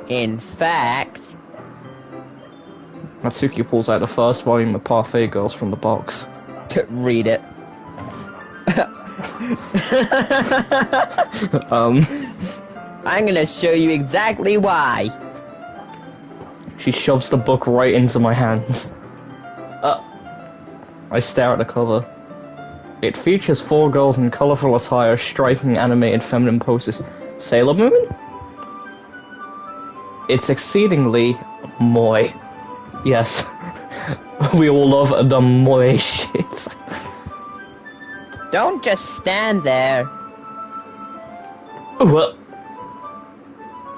In fact... Natsuki pulls out the first volume of Parfait Girls from the box. to read it. I'm gonna show you exactly why. She shoves the book right into my hands. I stare at the cover. It features 4 girls in colourful attire striking animated feminine poses. Sailor Moon? It's exceedingly moe. Yes. We all love the moe shit. Don't just stand there. What?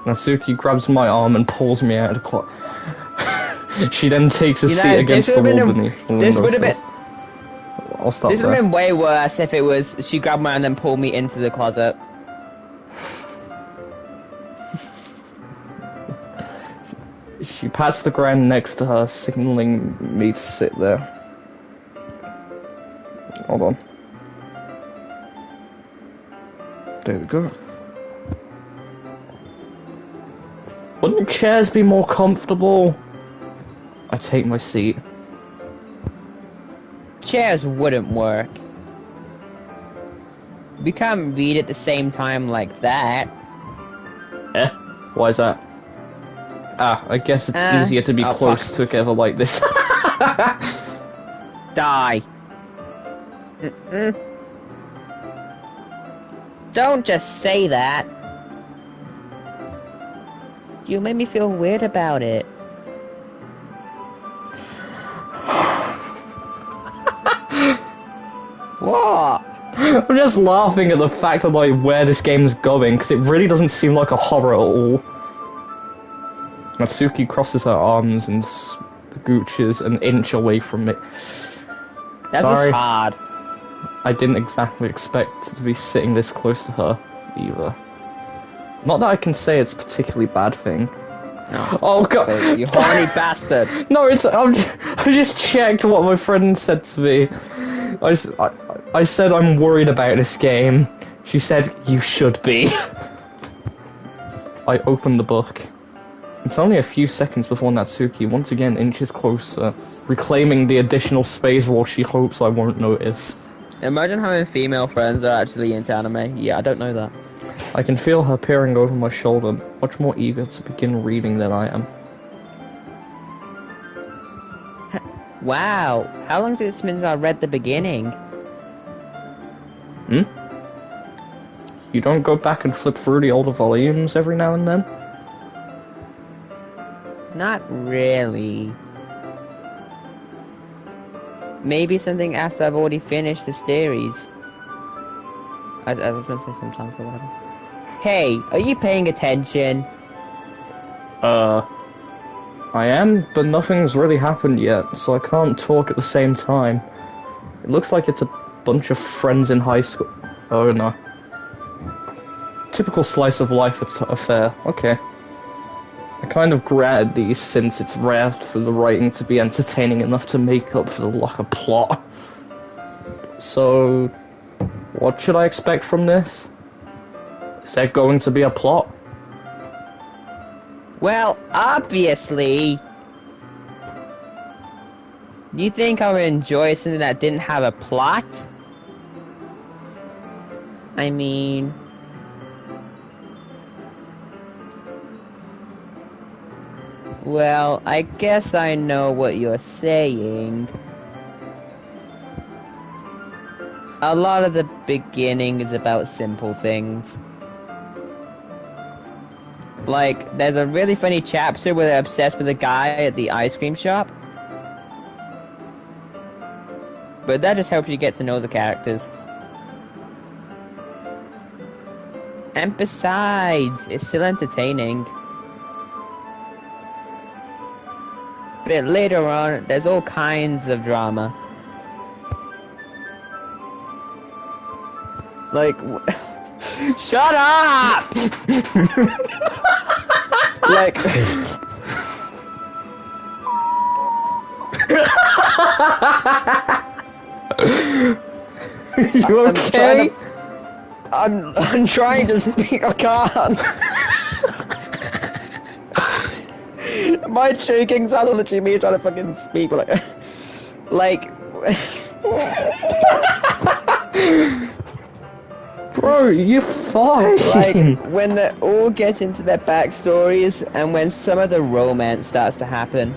Natsuki grabs my arm and pulls me out of the closet. She then takes a seat against the wall beneath the window. This would have been... I'll stop This would there. have been way worse if it was she grabbed my arm and then pulled me into the closet. She pats the ground next to her, signaling me to sit there. Hold on. There we go. Wouldn't chairs be more comfortable? I take my seat. Chairs wouldn't work. We can't read at the same time like that. Eh? Why is that? Ah, I guess it's easier to be close together like this. Die. Don't just say that. You made me feel weird about it. What? I'm just laughing at the fact of like where this game's going, because it really doesn't seem like a horror at all. Natsuki crosses her arms and scooches an inch away from me. That Sorry, was hard. I didn't exactly expect to be sitting this close to her, either. Not that I can say it's a particularly bad thing. No, oh god! So, you horny bastard! No, it's I just checked what my friend said to me. I said I'm worried about this game. She said you should be. I opened the book. It's only a few seconds before Natsuki once again inches closer, reclaiming the additional space while she hopes I won't notice. Imagine having female friends that are actually into anime. Yeah, I don't know that. I can feel her peering over my shoulder, much more eager to begin reading than I am. Wow, how long has it been since I read the beginning? Hmm? You don't go back and flip through the older volumes every now and then? Not really. Maybe something after I've already finished the series. I was gonna say sometime or whatever. Hey, are you paying attention? I am, but nothing's really happened yet, so I can't talk at the same time. It looks like it's a bunch of friends in high school. Oh no. Typical slice of life affair. Okay. I kind of granted these since it's rare for the writing to be entertaining enough to make up for the lack of plot. So, what should I expect from this? Is there going to be a plot? Well, obviously. You think I would enjoy something that didn't have a plot? I mean... Well, I guess I know what you're saying. A lot of the beginning is about simple things. Like, there's a really funny chapter where they're obsessed with a guy at the ice cream shop. But that just helps you get to know the characters. And besides, it's still entertaining. But later on, there's all kinds of drama. Like, shut up! Like, you okay? I'm trying to speak. I can't. My choking sounds literally me trying to fucking speak, but like, bro, you're fine. Like, when they all get into their backstories, and when some of the romance starts to happen,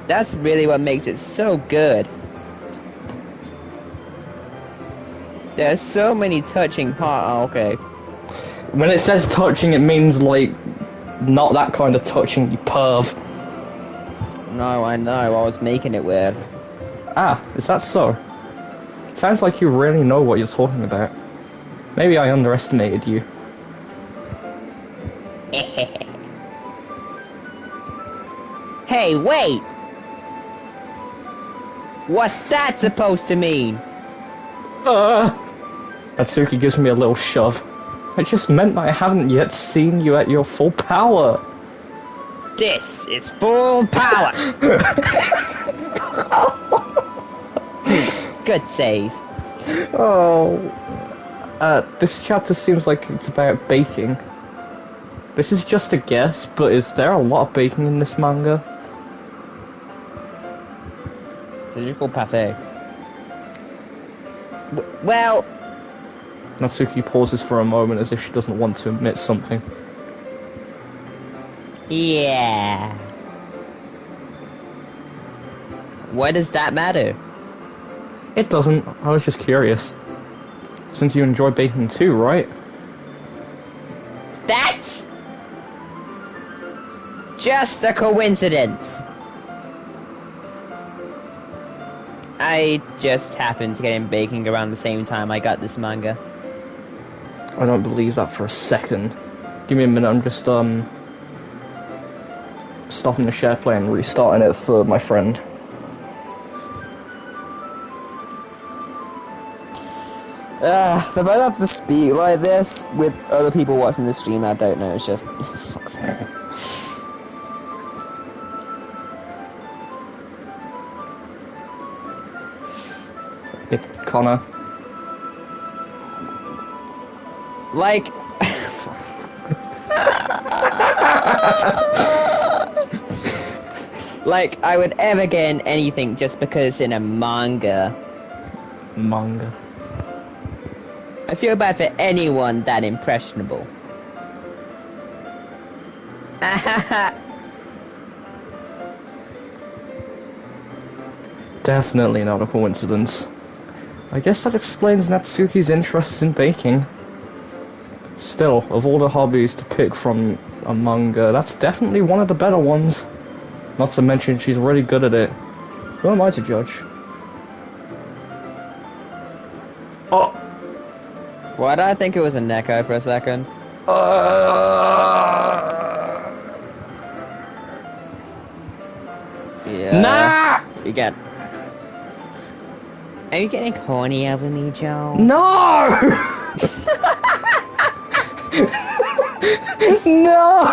that's really what makes it so good. There's so many touching parts. Oh, okay. When it says touching, it means like not that kind of touching, you perv. No, I know. I was making it weird. Ah, is that so? It sounds like you really know what you're talking about. Maybe I underestimated you. Hey, wait! What's that supposed to mean? Natsuki gives me a little shove. I just meant that I haven't yet seen you at your full power. This is full power! Good save. Oh. This chapter seems like it's about baking. This is just a guess, but is there a lot of baking in this manga? It's a little parfait. Well... Natsuki pauses for a moment as if she doesn't want to admit something. Yeah. Why does that matter? It doesn't. I was just curious. Since you enjoy baking too, right? That's just a coincidence. I just happened to get in baking around the same time I got this manga. I don't believe that for a second. Give me a minute, I'm just stopping the share play and restarting it for my friend. The fact I have to speak like this with other people watching the stream I don't know, it's just... fuck's sake. Hey, Connor. Like... like, I would ever get in anything just because it's in a manga. Manga. I feel bad for anyone that impressionable. Definitely not a coincidence. I guess that explains Natsuki's interest in baking. Still, of all the hobbies to pick from a manga, that's definitely one of the better ones. Not to mention she's really good at it. Who am I to judge? Oh! Why did I think it was a Neko for a second? Yeah. Nah! You get... Are you getting horny over me, Joe? No! No!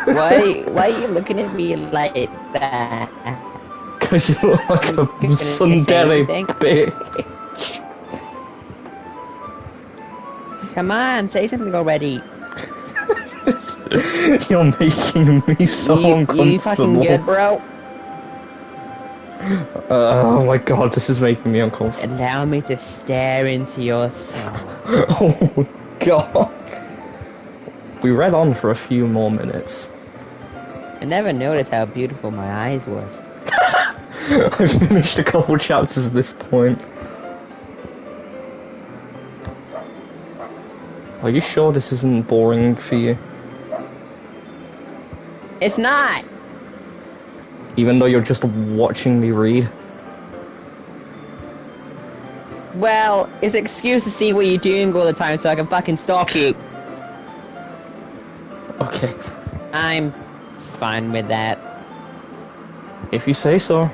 Why are you looking at me like that? Because you look like a tsundere bitch. Come on, say something already. You're making me so uncomfortable. You fucking good, bro? Oh my god, this is making me uncomfortable. Allow me to stare into your soul. Oh god. We read on for a few more minutes. I never noticed how beautiful my eyes was. I've finished a couple chapters at this point. Are you sure this isn't boring for you? It's not! Even though you're just watching me read? Well, it's an excuse to see what you're doing all the time so I can fucking stalk you. Okay. I'm fine with that. If you say so.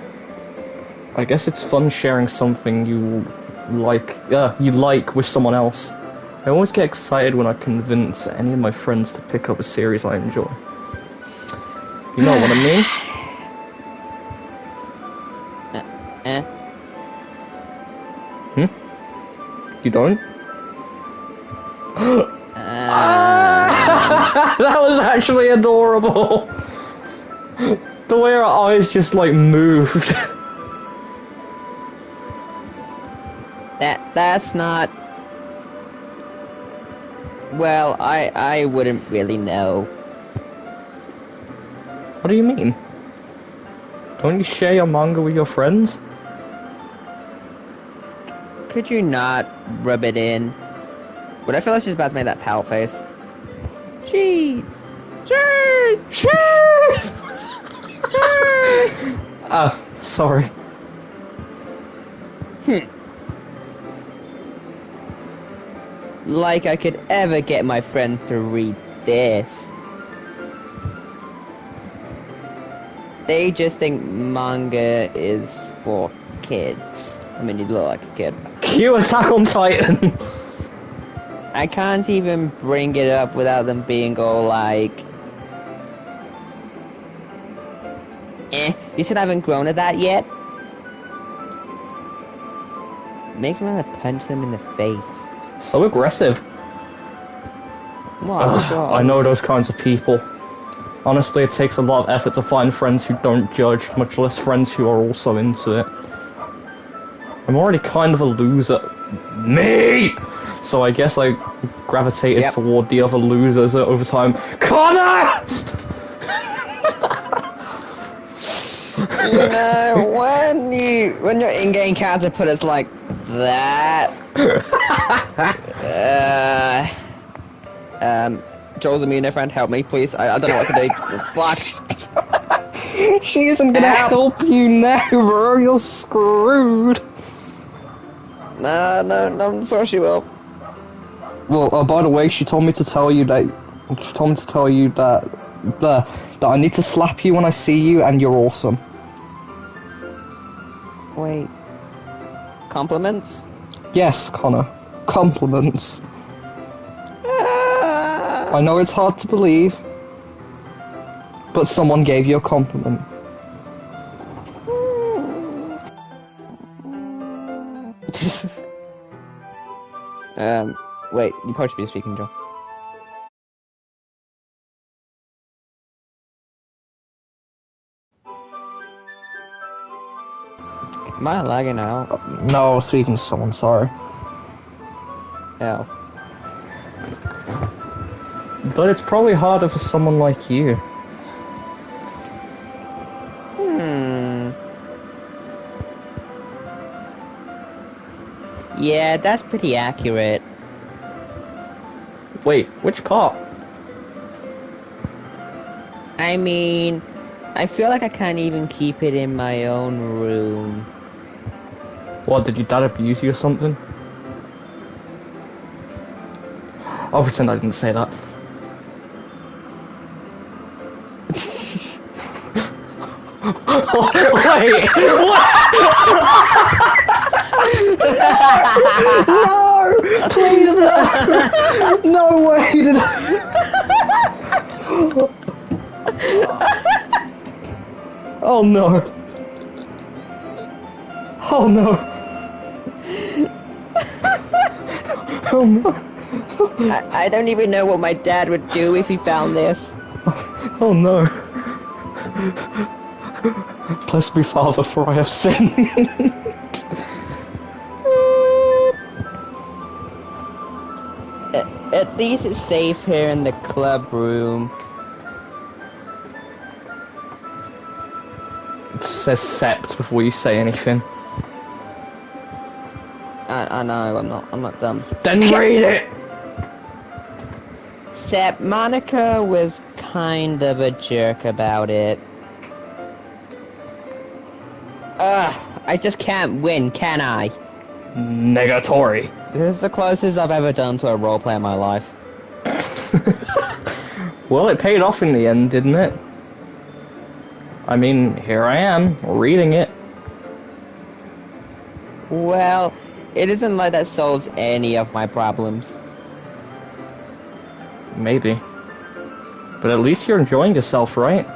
I guess it's fun sharing something you like with someone else. I always get excited when I convince any of my friends to pick up a series I enjoy. You know what I mean? You don't? That was actually adorable! The way her eyes just like moved. That's not... Well, I wouldn't really know. What do you mean? Don't you share your manga with your friends? Could you not rub it in? But I feel like she's about to make that pout face. Cheese! Cheese! Cheese! Ah, sorry. Like I could ever get my friends to read this. They just think manga is for kids. I mean, you look like a kid. Cue Attack on Titan! I can't even bring it up without them being all like, you still haven't grown to that yet? Makes me want to punch them in the face. So aggressive. What? What's wrong? I know those kinds of people. Honestly, it takes a lot of effort to find friends who don't judge, much less friends who are also into it. I'm already kind of a loser. Me! So I guess I gravitated toward the other losers over time. Connor! You know, when your in-game character put us like that, Joel's Amino friend, help me, please. I don't know what to do. Fuck. She isn't gonna help you now, bro. You're screwed. No, I'm sure she will. Well, by the way, she told me to tell you that. She told me to tell you that I need to slap you when I see you, and you're awesome. Wait. Compliments? Yes, Connor. Compliments. I know it's hard to believe, but someone gave you a compliment. Wait, you probably should be speaking, Joe. Am I lagging out? No, I was speaking to someone, sorry. Oh. But it's probably harder for someone like you. Yeah, that's pretty accurate. Wait, which part? I mean, I feel like I can't even keep it in my own room. What, did your dad abuse you or something? I'll pretend I didn't say that. Wait! What? No! Please no! No way did I... Oh no. Oh no. Oh no. I don't even know what my dad would do if he found this. Oh no. Bless me, Father, for I have sinned. At least it's safe here in the club room. It says sept before you say anything. I know, I'm not dumb. Then read it! Except Monica was kind of a jerk about it. Ugh, I just can't win, can I? Negatory. This is the closest I've ever done to a roleplay in my life. Well, it paid off in the end, didn't it? I mean, here I am, reading it. Well, it isn't like that solves any of my problems. Maybe. But at least you're enjoying yourself, right?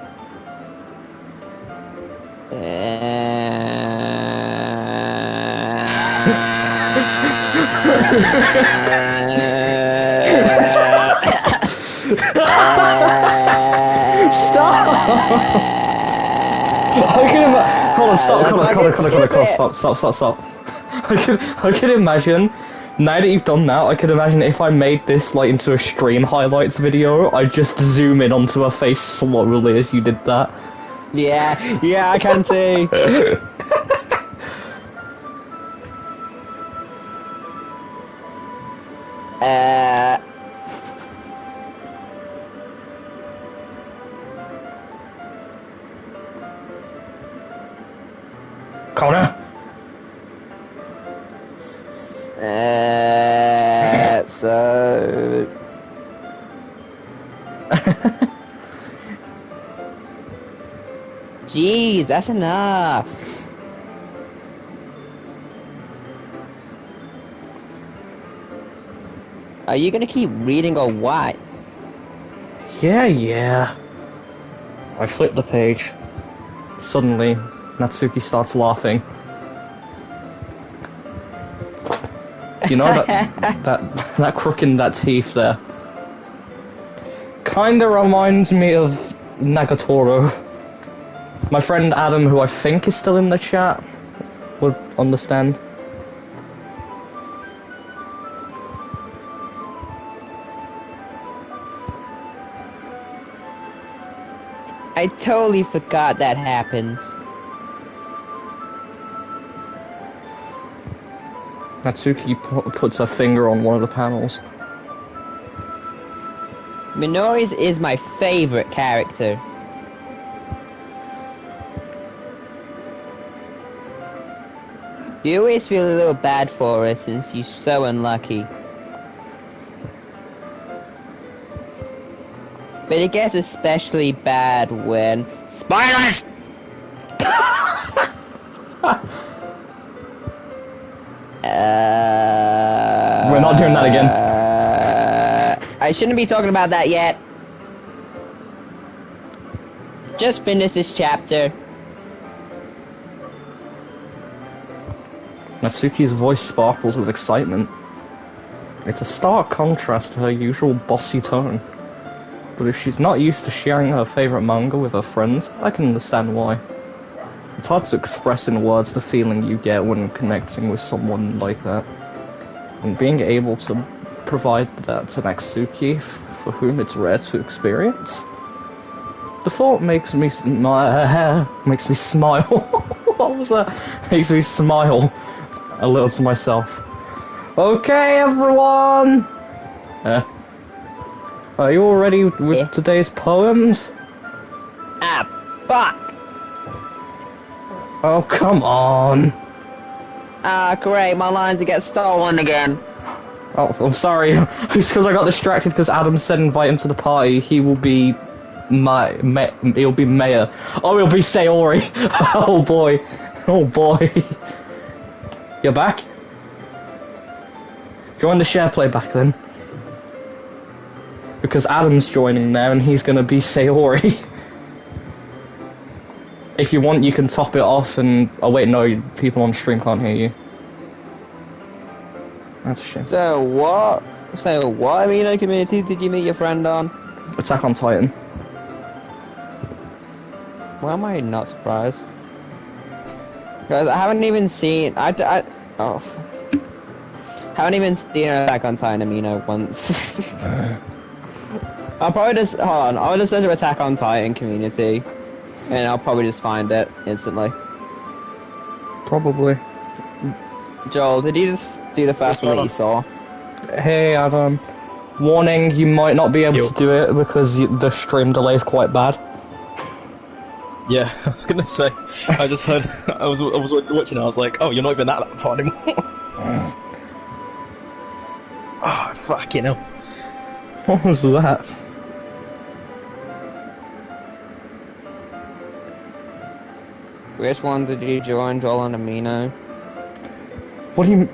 Stop! Hold on, stop, stop. I could imagine, now that you've done that, I could imagine if I made this, like, into a stream highlights video, I'd just zoom in onto her face slowly as you did that. Yeah, I can see. Connor? So... Jeez, that's enough. Are you gonna keep reading or what? Yeah. I flip the page. Suddenly, Natsuki starts laughing. You know that crook in that teeth there? Kinda reminds me of Nagatoro. My friend Adam, who I think is still in the chat, would understand. I totally forgot that happens. Natsuki puts her finger on one of the panels. Minori's is my favorite character. You always feel a little bad for her since she's so unlucky. But it gets especially bad when... SPOILERS! We're not doing that again. I shouldn't be talking about that yet. Just finish this chapter. Natsuki's voice sparkles with excitement. It's a stark contrast to her usual bossy tone. But if she's not used to sharing her favourite manga with her friends, I can understand why. It's hard to express in words the feeling you get when connecting with someone like that. And being able to provide that to Natsuki, for whom it's rare to experience, the thought makes me smile. What was that? Makes me smile a little to myself. Okay, everyone! Are you all ready with today's poems? Ah, fuck! Oh, come on! Ah, great, my lines get stolen again. Oh, I'm sorry. It's because I got distracted because Adam said invite him to the party. He will be he'll be mayor. Oh, he'll be Sayori. Oh boy. Oh boy. You're back? Join the share playback then. Because Adam's joining now and he's gonna be Sayori. If you want, you can top it off and... Oh wait, no, people on stream can't hear you. That's a shame. So what Amino community did you meet your friend on? Attack on Titan. Why am I not surprised? Because I haven't even seen... haven't even seen Attack on Titan Amino once. I'll probably just... Hold on, I'll just search Attack on Titan community. And I'll probably just find it instantly. Probably. Joel, did you just do the first one that you saw? Hey Adam. Warning, you might not be able to do it because the stream delay is quite bad. Yeah, I was gonna say. I just heard. I was watching. I was like, "Oh, you're not even that far anymore." Oh, fucking hell! What was that? Which one did you join, Joel and Amino? What do you...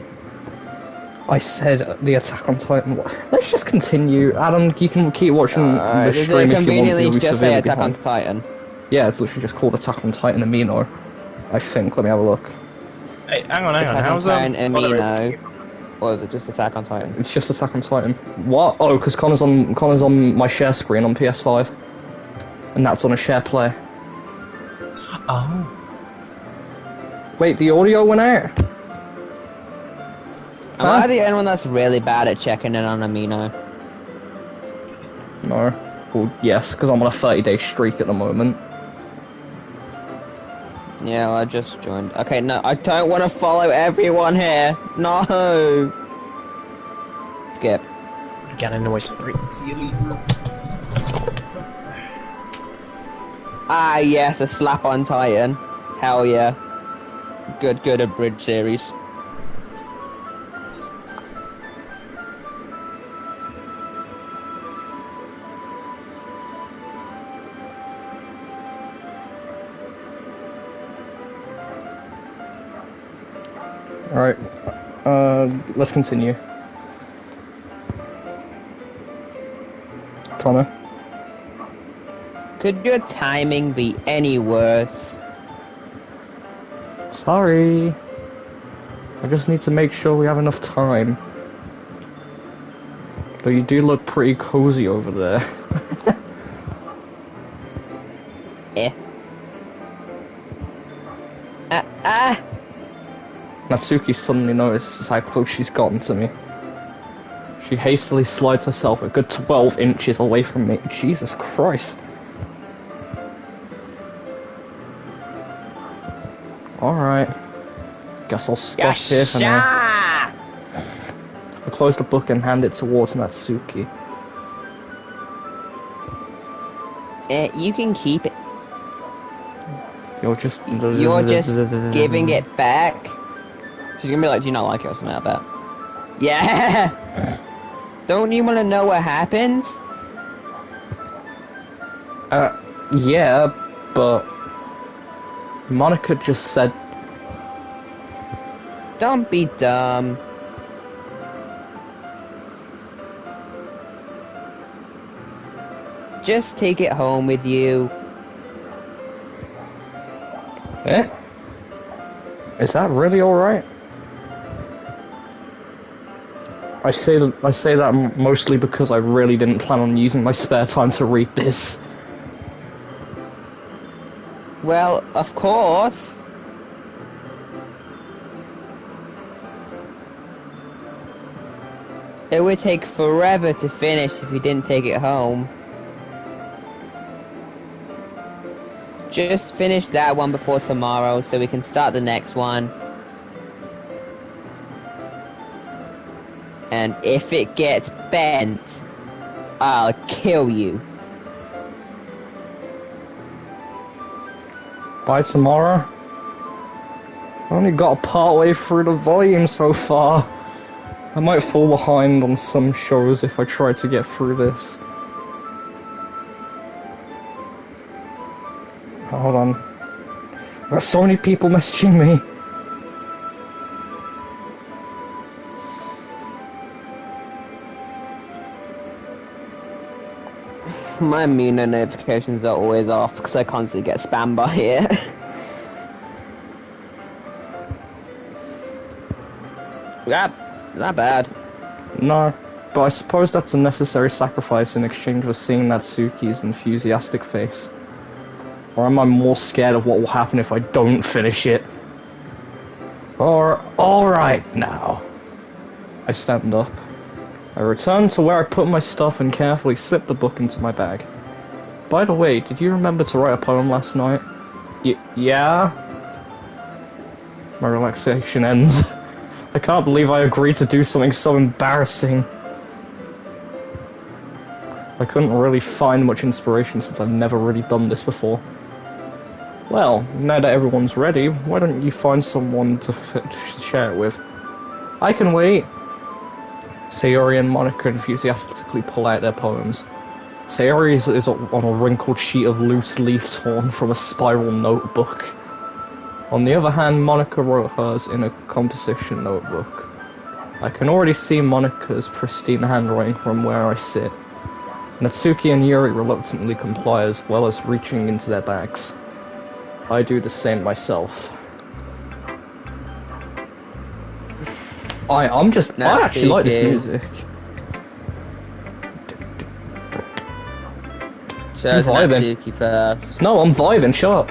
I said the Attack on Titan. Let's just continue. Adam, you can keep watching the stream if you want to. Just say Attack on Titan. Yeah, it's literally just called Attack on Titan Amino. I think. Let me have a look. Hey, hang on. How's Amino? Or is it just Attack on Titan? It's just Attack on Titan. What? Oh, because Connor's on my share screen on PS5, and that's on a share play. Oh. Wait, the audio went out? Am I the only one that's really bad at checking in on Amino? No. Well, yes, because I'm on a 30-day streak at the moment. Yeah, well, I just joined. Okay, no, I don't want to follow everyone here. No. Skip. Get into my screen. Ah, yes, a slap on Titan. Hell yeah. Good abridged series. Alright, let's continue. Connor. Could your timing be any worse? Sorry. I just need to make sure we have enough time. But you do look pretty cozy over there. Eh. Ah! Natsuki suddenly notices how close she's gotten to me. She hastily slides herself a good 12 inches away from me. Jesus Christ. Alright. Guess I'll stop here for now. I close the book and hand it towards Natsuki. You can keep it. You're just giving it back. She's gonna be like, do you not like it or something like that? Yeah! Don't you wanna know what happens? Yeah, but Monica just said... Don't be dumb. Just take it home with you. Eh? Is that really alright? I say that mostly because I really didn't plan on using my spare time to read this. Well, of course. It would take forever to finish if you didn't take it home. Just finish that one before tomorrow so we can start the next one. And if it gets bent, I'll kill you. By tomorrow? I only got part way through the volume so far. I might fall behind on some shows if I try to get through this. Hold on. There's so many people messaging me. My Mina notifications are always off because I constantly get spammed by it. Not bad. No, but I suppose that's a necessary sacrifice in exchange for seeing Natsuki's enthusiastic face. Or am I more scared of what will happen if I don't finish it? Or, alright now. I stand up. I return to where I put my stuff and carefully slip the book into my bag. By the way, did you remember to write a poem last night? Yeah? My relaxation ends. I can't believe I agreed to do something so embarrassing. I couldn't really find much inspiration since I've never really done this before. Well, now that everyone's ready, why don't you find someone to share it with? I can wait. Sayori and Monica enthusiastically pull out their poems. Sayori is on a wrinkled sheet of loose leaf torn from a spiral notebook. On the other hand, Monica wrote hers in a composition notebook. I can already see Monica's pristine handwriting from where I sit. Natsuki and Yuri reluctantly comply as well as reaching into their bags. I do the same myself. I actually like this music. So I'm vibing. Natsuki first. No, I'm vibing, shut up.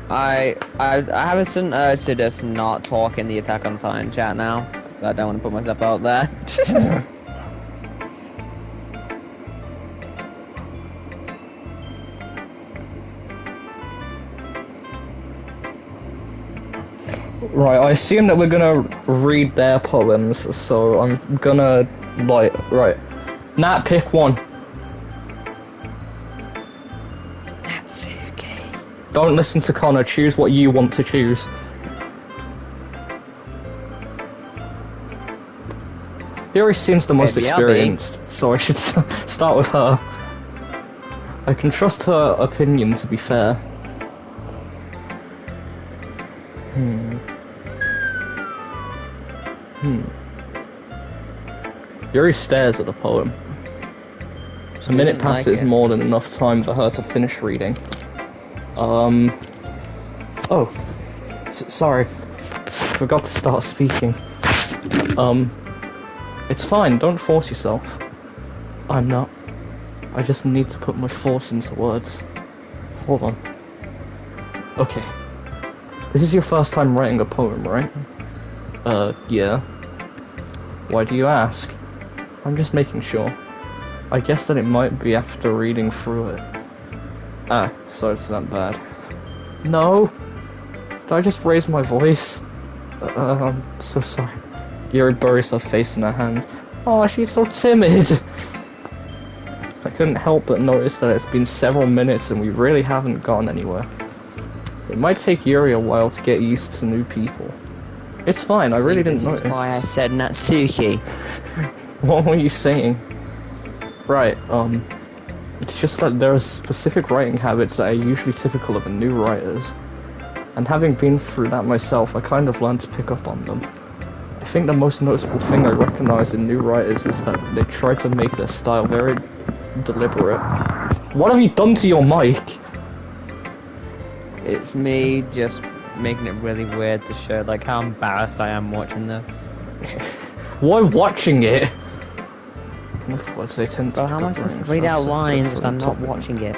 I have a sudden urge to just not talk in the Attack on Titan chat now. 'Cause I don't want to put myself out there. Right, I assume that we're gonna read their poems, so I'm gonna, right. Nat, pick one. Natsuki. Don't listen to Connor, choose what you want to choose. Yuri seems the most Maybe experienced, so I should start with her. I can trust her opinion, to be fair. Yuri stares at the poem. A minute passes is more than enough time for her to finish reading. Oh. Sorry. Forgot to start speaking. It's fine, don't force yourself. I'm not. I just need to put my force into words. Hold on. Okay. This is your first time writing a poem, right? Yeah. Why do you ask? I'm just making sure. I guess that it might be after reading through it. Ah, so it's that bad. No! Did I just raise my voice? I'm so sorry. Yuri buries her face in her hands. Oh, she's so timid! I couldn't help but notice that it's been several minutes and we really haven't gone anywhere. It might take Yuri a while to get used to new people. It's fine, I really didn't notice. This is why I said Natsuki. What were you saying? Right, it's just that there are specific writing habits that are usually typical of new writers. And having been through that myself, I kind of learned to pick up on them. I think the most noticeable thing I recognize in new writers is that they try to make their style very deliberate. What have you done to your mic? It's me just making it really weird to show like how embarrassed I am watching this. Why watching it? They tend to how am I supposed to read out lines if I'm not watching it?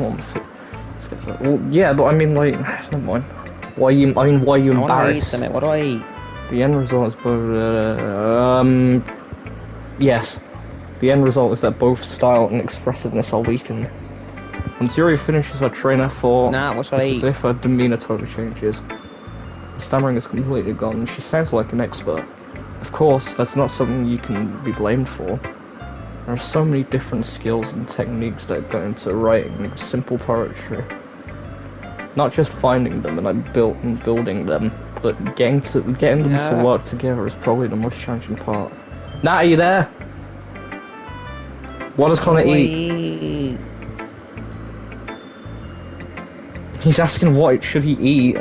Well, yeah, but I mean, like, never mind. Why are you embarrassed? What do I eat? The end result is both, yes. The end result is that both style and expressiveness are weakened. Once Yuri finishes her train of thought, it's as if her demeanor totally changes. The stammering is completely gone, and she sounds like an expert. Of course, that's not something you can be blamed for. There are so many different skills and techniques that go into writing simple poetry. Not just finding them and building them, but getting them to work together is probably the most challenging part. Nat, are you there? What does Connor eat? He's asking what should he eat.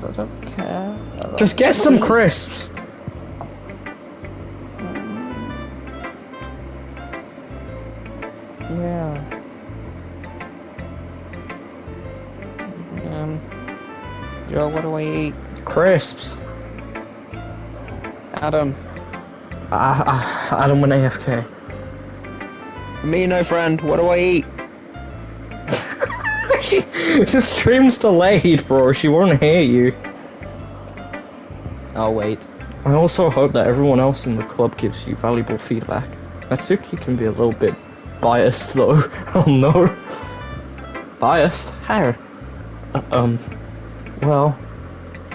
I don't care. Just get some crisps. Yeah. Joe, what do I eat? Crisps. Adam. Adam went AFK. Me, no friend. What do I eat? The stream's delayed, bro. She won't hear you. I'll wait. I also hope that everyone else in the club gives you valuable feedback. Natsuki can be a little bit biased, though. Oh no. Biased? How? Well,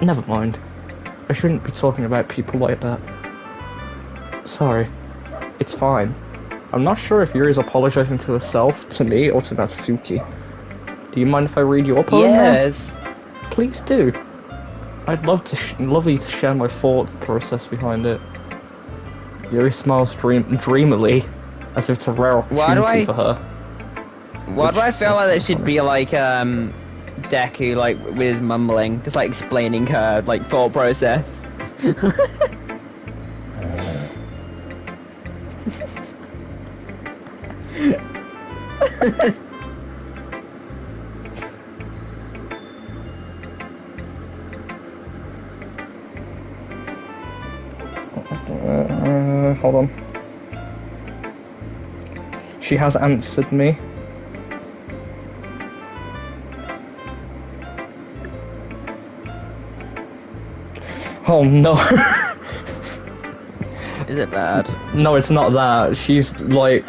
never mind. I shouldn't be talking about people like that. Sorry. It's fine. I'm not sure if Yuri's apologizing to herself, to me, or to Natsuki. Do you mind if I read your poem? Yes. Please do. I'd love you to share my thought process behind it. Yuri smiles dreamily, as if it's a rare opportunity for her. Why do I feel like it should be like Deku, like with his mumbling, just like explaining her like thought process? Hold on. She has answered me. Oh no. Is it bad? No, it's not that. She's like...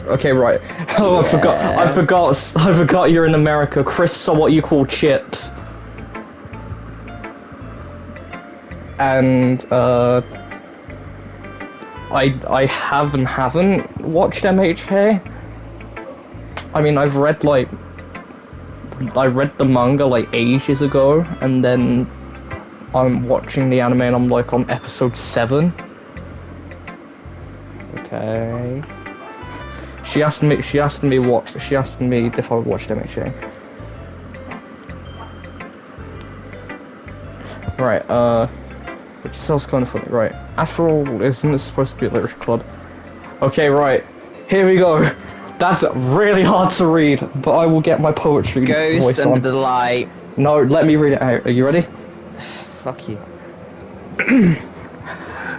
Okay, right. Oh, yeah. I forgot you're in America. Crisps are what you call chips. And, I haven't watched MHA. I mean, I read the manga, like, ages ago, and then I'm watching the anime and I'm, like, on episode 7. Okay. She asked me if I watched MHA. Right, which sounds kind of funny, right. After all, isn't this supposed to be a literature club? Okay, right, here we go. That's really hard to read, but I will get my poetry Ghost voice under on. the light. No, let me read it out. Are you ready? Fuck you.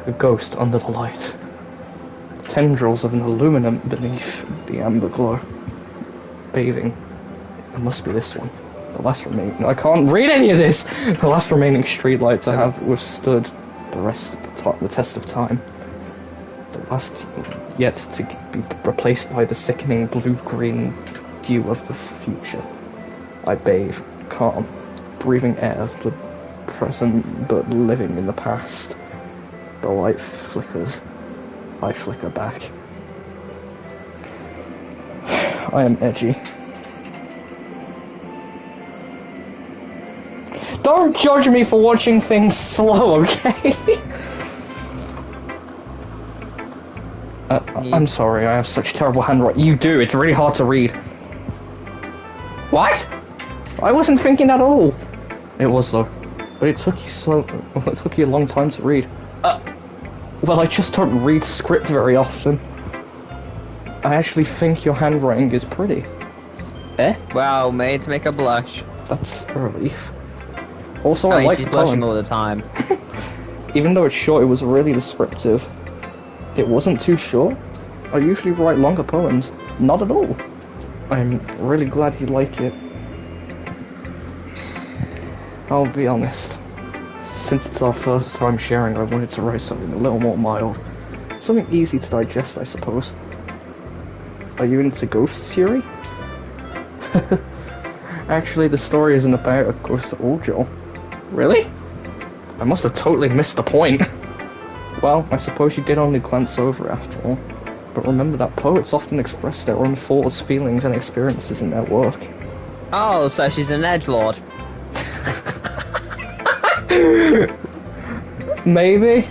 A ghost under the light. Tendrils of an aluminum beneath the amber glow. Bathing. It must be this one. The last remaining. I can't read any of this! The last remaining streetlights I have withstood the test of time. The last yet to be replaced by the sickening blue-green dew of the future. I bathe, calm, breathing air of the present but living in the past. The light flickers. I flicker back. I am edgy. Don't judge me for watching things slow, okay? I'm sorry, I have such terrible handwriting. You do, it's really hard to read. What? I wasn't thinking at all. It was though. But it took you a long time to read. Well, I just don't read script very often. I actually think your handwriting is pretty. Eh? Wow, made to make her blush. That's a relief. Also, I mean, like she's the blushing poem. all the time. Even though it's short, it was really descriptive. It wasn't too short. I usually write longer poems. Not at all. I'm really glad you like it. I'll be honest. Since it's our first time sharing, I wanted to write something a little more mild. Something easy to digest, I suppose. Are you into ghost theory? Actually, the story isn't about a ghost at all, Joel. Really? I must have totally missed the point. Well, I suppose you did only glance over after all. But remember that poets often express their own thoughts, feelings, and experiences in their work. Oh, so she's an edgelord. Maybe.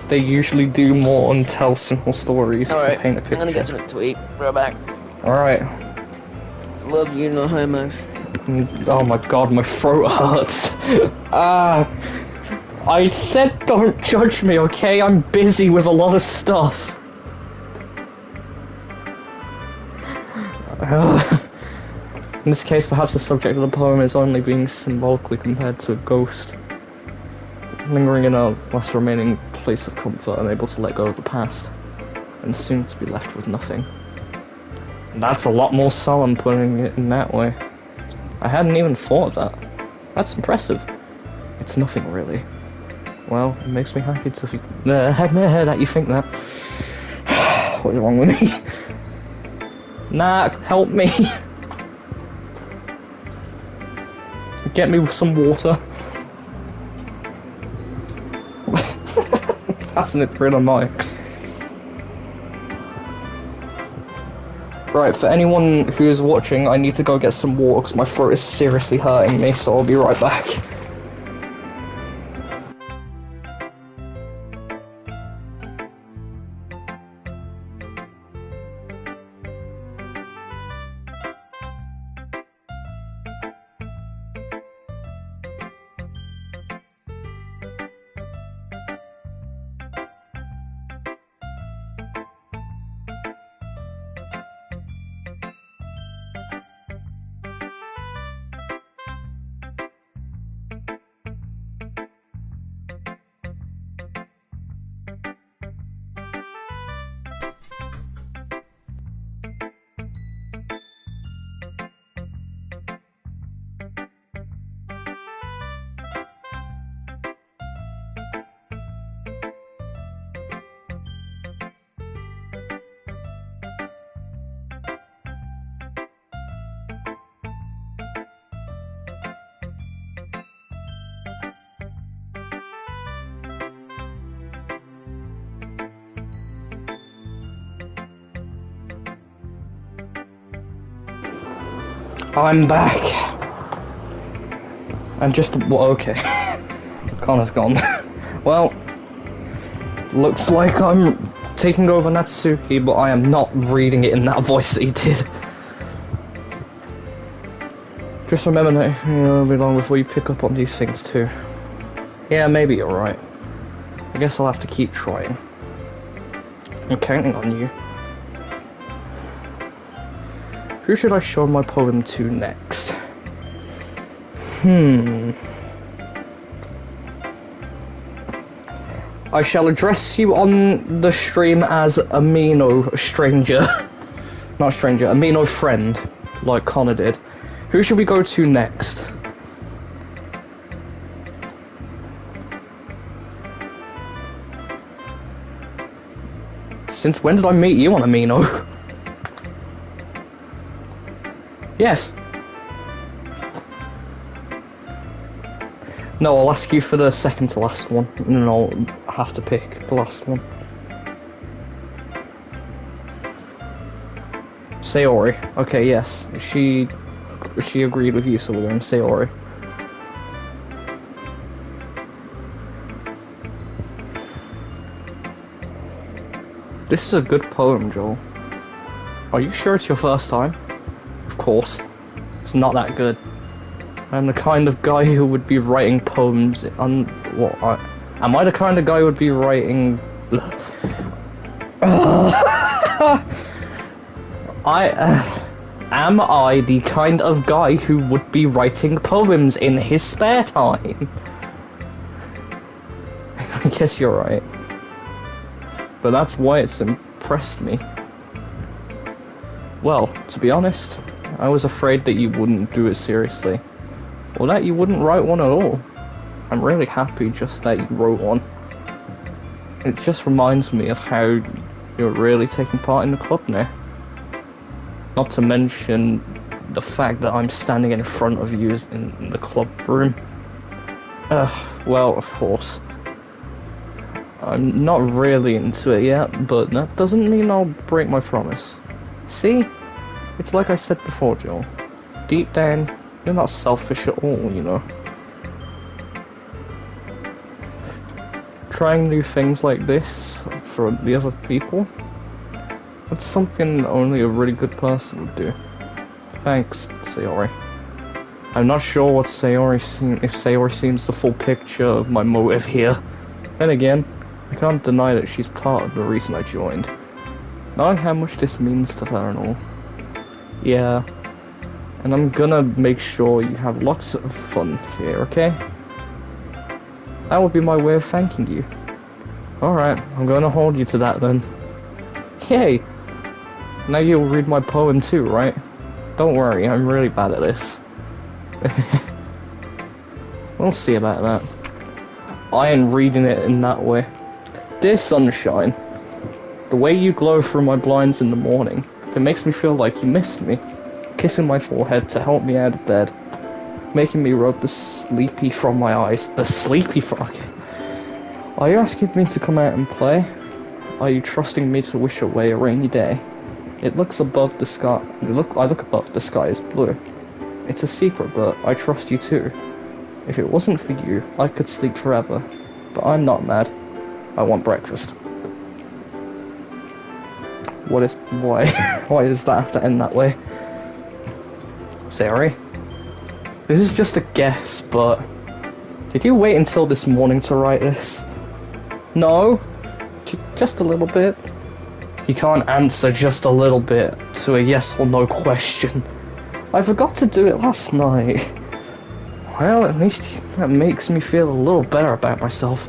They usually do more and tell simple stories Alright, to paint a picture. I'm gonna get something to eat. Right back. Alright. Love you, no homo. Oh my god, my throat hurts. I said don't judge me, okay? I'm busy with a lot of stuff. In this case, perhaps the subject of the poem is only being symbolically compared to a ghost. Lingering in a last remaining place of comfort, unable to let go of the past, and soon to be left with nothing. That's a lot more solemn putting it in that way. I hadn't even thought of that. That's impressive. It's nothing really. Well, it makes me happy to that you think that. What is wrong with me? Nah, help me. Get me some water. Passing it through the mic. Right, for anyone who is watching, I need to go get some water because my throat is seriously hurting me, so I'll be right back. I'm back. And just well, okay. Connor's gone. Well, looks like I'm taking over Natsuki, but I am not reading it in that voice that he did. Just remember that it'll be long before you pick up on these things too. Yeah, maybe you're right. I guess I'll have to keep trying. I'm counting on you. Who should I show my poem to next? I shall address you on the stream as Amino Stranger. Not stranger, Amino Friend, like Connor did. Who should we go to next? Since when did I meet you on Amino? Yes. No, I'll ask you for the second to last one, and then I'll have to pick the last one. Sayori. Okay, yes. She agreed with you, so we're going Sayori. This is a good poem, Joel. Are you sure it's your first time? Of course. It's not that good. I'm the kind of guy who would be writing poems on... What? Am I the kind of guy who would be writing... Am I the kind of guy who would be writing poems in his spare time? I guess you're right. But that's why it's impressed me. Well, to be honest, I was afraid that you wouldn't do it seriously. Or that you wouldn't write one at all. I'm really happy just that you wrote one. It just reminds me of how you're really taking part in the club now. Not to mention the fact that I'm standing in front of you in the club room. Well, of course. I'm not really into it yet, but that doesn't mean I'll break my promise. See? It's like I said before, Joel. Deep down, you're not selfish at all, you know. Trying new things like this for the other people, that's something only a really good person would do. Thanks, Sayori. I'm not sure what if Sayori seems the full picture of my motive here. Then again, I can't deny that she's part of the reason I joined. Knowing how much this means to her and all. Yeah. And I'm gonna make sure you have lots of fun here, okay? That would be my way of thanking you. Alright, I'm gonna hold you to that then. Yay! Now you'll read my poem too, right? Don't worry, I'm really bad at this. We'll see about that. I ain't reading it in that way. Dear sunshine, the way you glow through my blinds in the morning, it makes me feel like you missed me. Kissing my forehead to help me out of bed, making me rub the sleepy from my eyes. The sleepy from... Okay. Are you asking me to come out and play? Are you trusting me to wish away a rainy day? It looks above the sky. I look above, the sky is blue. It's a secret, but I trust you too. If it wasn't for you, I could sleep forever. But I'm not mad. I want breakfast. Why? Why does that have to end that way? Sayori? This is just a guess, but... Did you wait until this morning to write this? No? Just a little bit. You can't answer just a little bit to a yes or no question. I forgot to do it last night. Well, at least that makes me feel a little better about myself.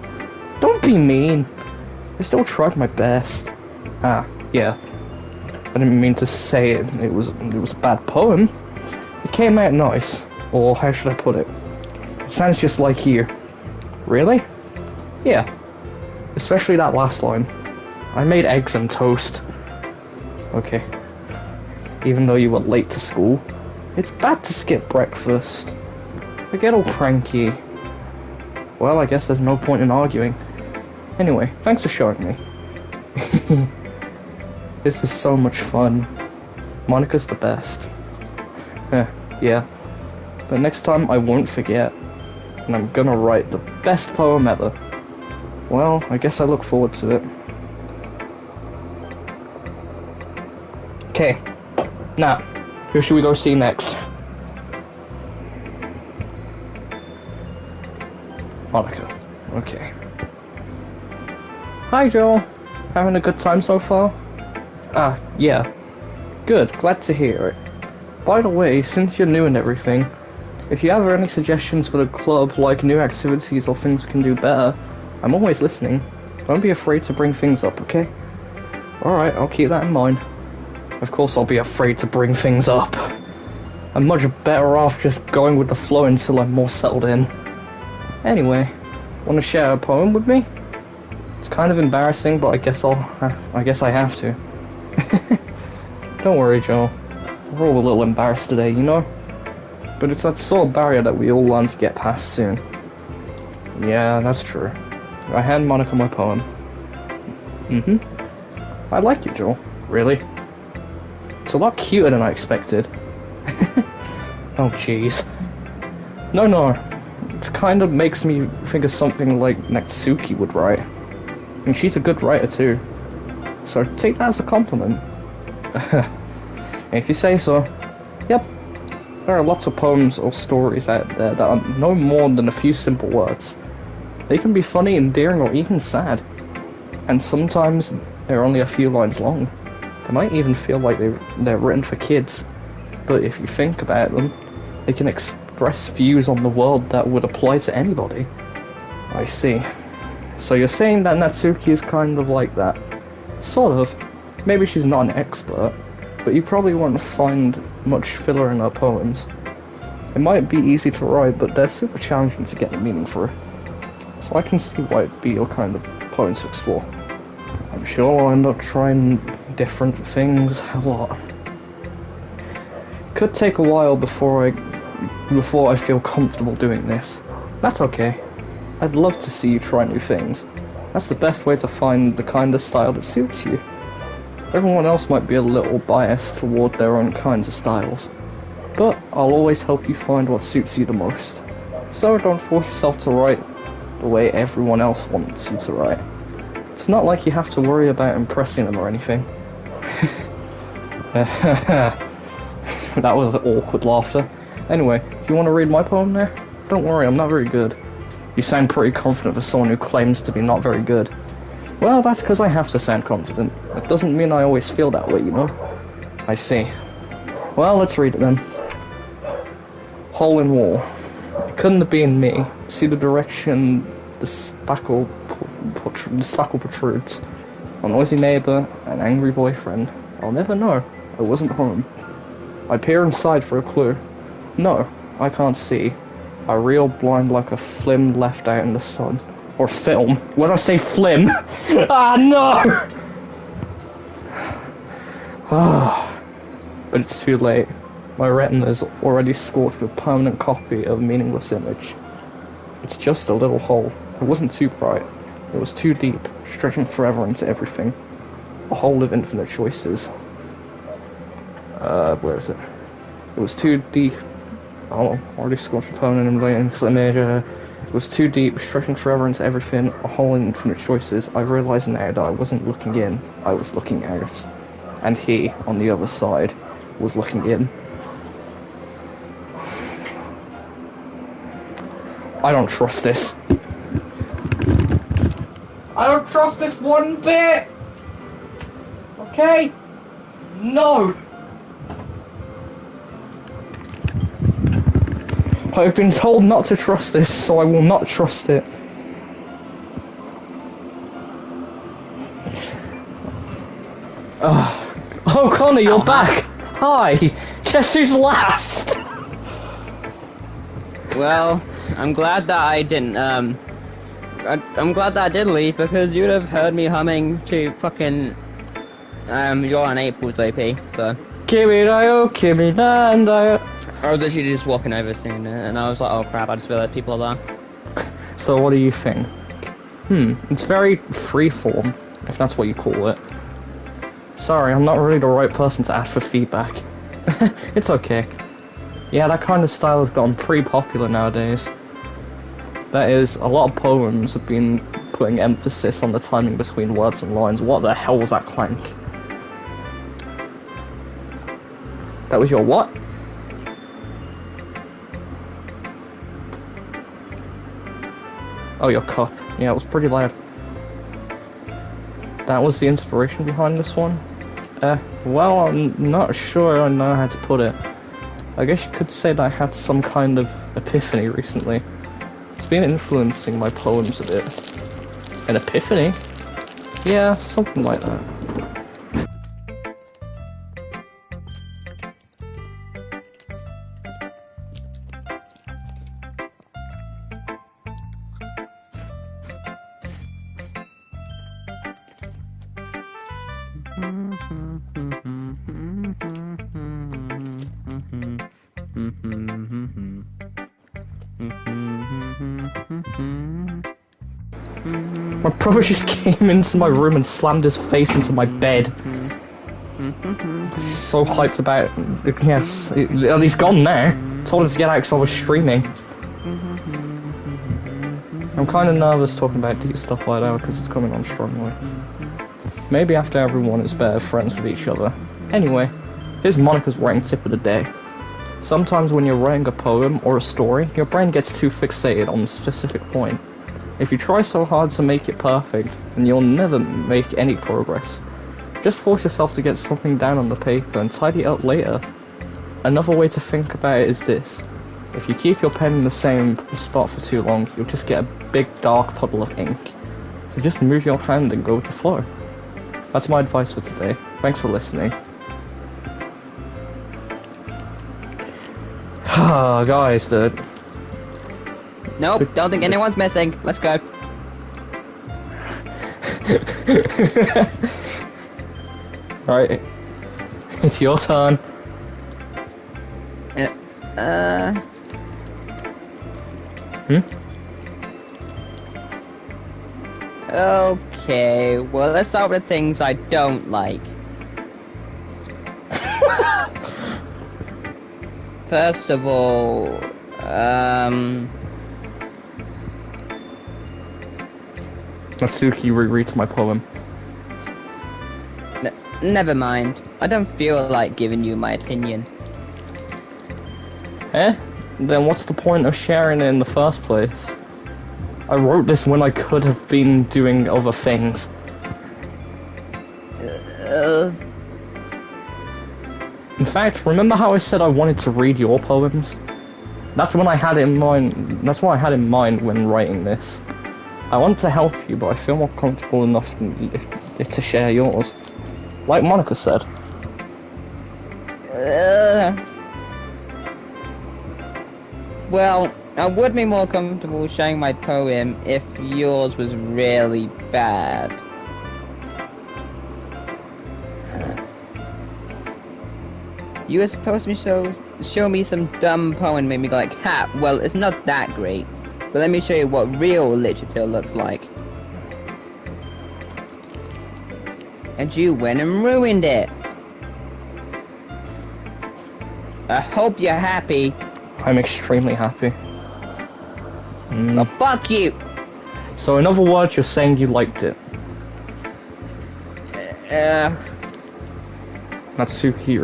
Don't be mean. I still tried my best. Ah, yeah. I didn't mean to say it was a bad poem. It came out nice. Or how should I put it? It sounds just like you. Really? Yeah. Especially that last line. I made eggs and toast. Okay. Even though you were late to school. It's bad to skip breakfast. I get all cranky. Well, I guess there's no point in arguing. Anyway, thanks for showing me. This was so much fun. Monica's the best. Yeah. But next time I won't forget. And I'm gonna write the best poem ever. Well, I guess I look forward to it. Okay. Now, who should we go see next? Monica. Okay. Hi, Joel. Having a good time so far? Ah, yeah. Good, glad to hear it. By the way, since you're new and everything, if you have any suggestions for the club, like new activities or things we can do better, I'm always listening. Don't be afraid to bring things up, okay? Alright, I'll keep that in mind. Of course I'll be afraid to bring things up. I'm much better off just going with the flow until I'm more settled in. Anyway, want to share a poem with me? It's kind of embarrassing, but I guess I have to. Don't worry, Joel. We're all a little embarrassed today, you know? But it's that sort of barrier that we all want to get past soon. Yeah, that's true. I hand Monica my poem. I like you, Joel. Really? It's a lot cuter than I expected. Oh, jeez. No. It kind of makes me think of something like Natsuki would write. And she's a good writer too. So take that as a compliment. If you say so. Yep. There are lots of poems or stories out there that are no more than a few simple words. They can be funny, endearing, or even sad. And sometimes they're only a few lines long. They might even feel like they're written for kids. But if you think about them, they can express views on the world that would apply to anybody. I see. So you're saying that Natsuki is kind of like that? Sort of. Maybe she's not an expert, but you probably won't find much filler in her poems. It might be easy to write, but they're super challenging to get the meaning through. So I can see why it'd be your kind of poem to explore. I'm sure I'll end up trying different things a lot. Could take a while before I feel comfortable doing this. That's okay. I'd love to see you try new things. That's the best way to find the kind of style that suits you. Everyone else might be a little biased toward their own kinds of styles, but I'll always help you find what suits you the most. So don't force yourself to write the way everyone else wants you to write. It's not like you have to worry about impressing them or anything. That was awkward laughter. Anyway, do you want to read my poem there? Don't worry, I'm not very good. You sound pretty confident for someone who claims to be not very good. Well, that's because I have to sound confident. It doesn't mean I always feel that way, you know? I see. Well, let's read it then. Hole in wall. It couldn't have been me. See the direction the spackle protrudes. A noisy neighbour, an angry boyfriend. I'll never know. I wasn't home. I peer inside for a clue. No, I can't see. I reel blind like a flim left out in the sun. Or film. When I say flim... Ah, no! But it's too late. My retina's already scorched with a permanent copy of a meaningless image. It's just a little hole. It wasn't too bright. It was too deep, stretching forever into everything. A hole of infinite choices. Where is it? It was too deep. Oh, already scorched with a permanent image. It was too deep, stretching forever into everything. A hole in infinite choices. I realised now that I wasn't looking in. I was looking out. And he, on the other side, was looking in. I don't trust this. I don't trust this one bit! Okay? No! I've been told not to trust this, so I will not trust it. Oh, Connor, you're back! Hi! Guess who's last? Well, I'm glad that I didn't, I'm glad that I did leave, because you'd have heard me humming to fucking, You're on April's OP, so. Kimi Dio, Kimi Nanda. I was literally just walking over soon, and I was like, oh crap, I just realized people are there. So what do you think? It's very freeform, if that's what you call it. Sorry, I'm not really the right person to ask for feedback. It's okay. Yeah, that kind of style has gotten pretty popular nowadays. That is, a lot of poems have been putting emphasis on the timing between words and lines. What the hell was that clank? That was your what? Oh, your cup. Yeah, it was pretty loud. That was the inspiration behind this one? Well, I'm not sure I know how to put it. I guess you could say that I had some kind of epiphany recently. It's been influencing my poems a bit. An epiphany? Yeah, something like that. My brother just came into my room and slammed his face into my bed. He's so hyped about it. Yes, he's gone now. Told us to get out because I was streaming. I'm kind of nervous talking about deep stuff like that because it's coming on strongly. Maybe after everyone is better friends with each other. Anyway, here's Monica's writing tip of the day. Sometimes when you're writing a poem or a story, your brain gets too fixated on a specific point. If you try so hard to make it perfect, then you'll never make any progress. Just force yourself to get something down on the paper and tidy it up later. Another way to think about it is this. If you keep your pen in the same spot for too long, you'll just get a big dark puddle of ink. So just move your hand and go with the flow. That's my advice for today. Thanks for listening. Ah, guys, dude. Nope, don't think anyone's missing. Let's go. Right. It's your turn. Okay, well, let's start with things I don't like. First of all, Natsuki rereads my poem. Never mind. I don't feel like giving you my opinion. Eh? Then what's the point of sharing it in the first place? I wrote this when I could have been doing other things. In fact, remember how I said I wanted to read your poems? That's when I had it in mind. That's what I had in mind when writing this. I want to help you, but I feel more comfortable enough to share yours. Like Monica said. Well, I would be more comfortable sharing my poem if yours was really bad. You were supposed to show me some dumb poem, made me go like, ha, well, it's not that great. But let me show you what real literature looks like. And you went and ruined it. I hope you're happy. I'm extremely happy. Well, fuck you! So in other words, you're saying you liked it. Natsuki's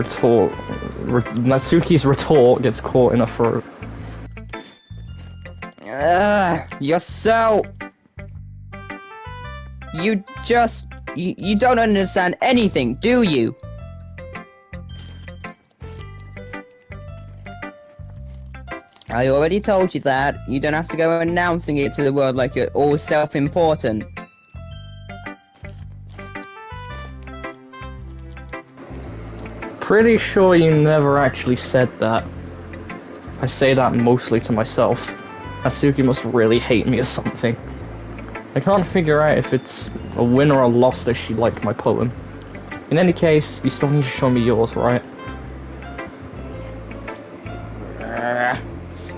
retort gets caught in her throat. You're so... You don't understand anything, do you? I already told you that. You don't have to go announcing it to the world like you're all self-important. Pretty sure you never actually said that. I say that mostly to myself. Natsuki must really hate me or something. I can't figure out if it's a win or a loss that she liked my poem. In any case, you still need to show me yours, right?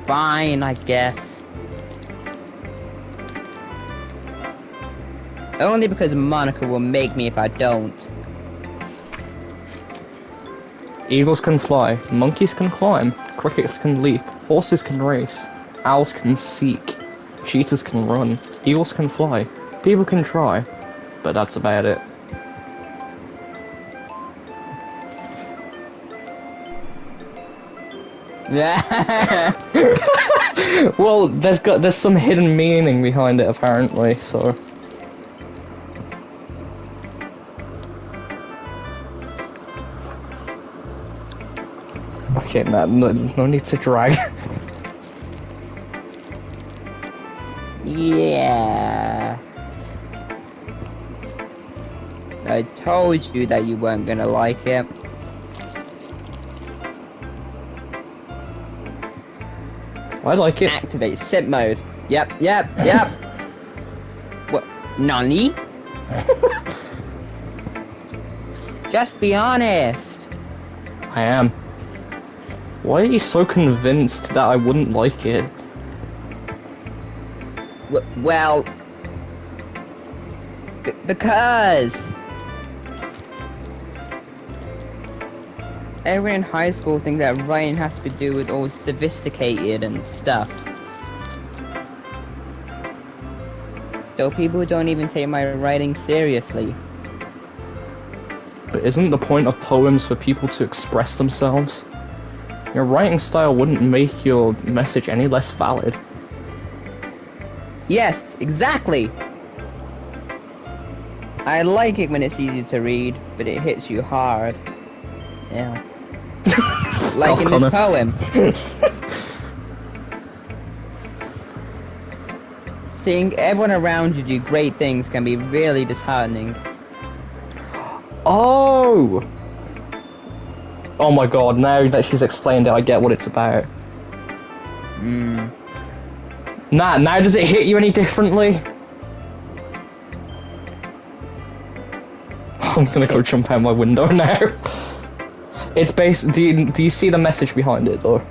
Fine, I guess. Only because Monica will make me if I don't. Eagles can fly, monkeys can climb, crickets can leap, horses can race, owls can seek, cheetahs can run, eagles can fly, people can try, but that's about it. Yeah. Well, there's some hidden meaning behind it apparently, so. Okay, no need to drag. Yeah. I told you that you weren't gonna like it. I like it. Activate SIP mode. Yep. What? Nani? Just be honest. I am. Why are you so convinced that I wouldn't like it? Well, because everyone in high school think that writing has to do with all sophisticated and stuff. So people don't even take my writing seriously. But isn't the point of poems for people to express themselves? Your writing style wouldn't make your message any less valid. Yes, exactly! I like it when it's easy to read, but it hits you hard. Yeah. Like in this poem. Seeing everyone around you do great things can be really disheartening. Oh! Oh my god, now that she's explained it, I get what it's about. Now does it hit you any differently? I'm gonna go jump out my window now. It's based. Do you see the message behind it though?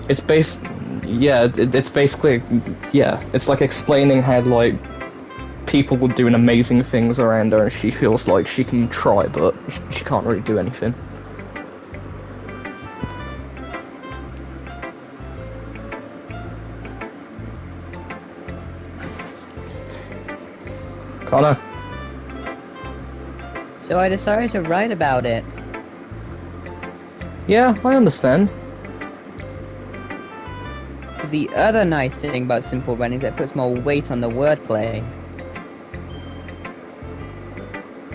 It's based. Yeah, it's basically. Yeah, it's like explaining how like people were doing amazing things around her, and she feels like she can try, but she can't really do anything. Connor. So I decided to write about it. Yeah, I understand. The other nice thing about simple writing is that it puts more weight on the wordplay.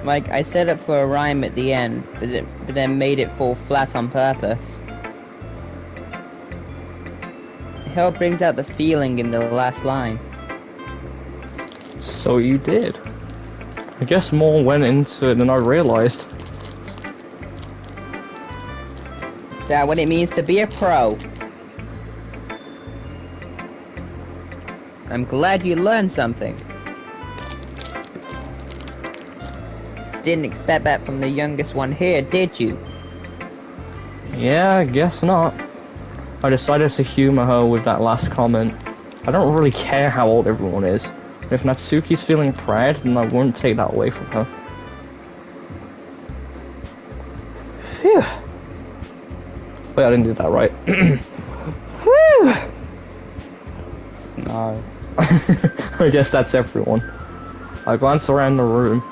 Like, I set up for a rhyme at the end, but then made it fall flat on purpose. It helped brings out the feeling in the last line. So you did. I guess more went into it than I realised. That's what it means to be a pro. I'm glad you learned something. Didn't expect that from the youngest one here, did you? Yeah, I guess not. I decided to humour her with that last comment. I don't really care how old everyone is. If Natsuki's feeling proud, then I won't take that away from her. Phew. Wait, I didn't do that right. Whew. No. I guess that's everyone. I glance around the room.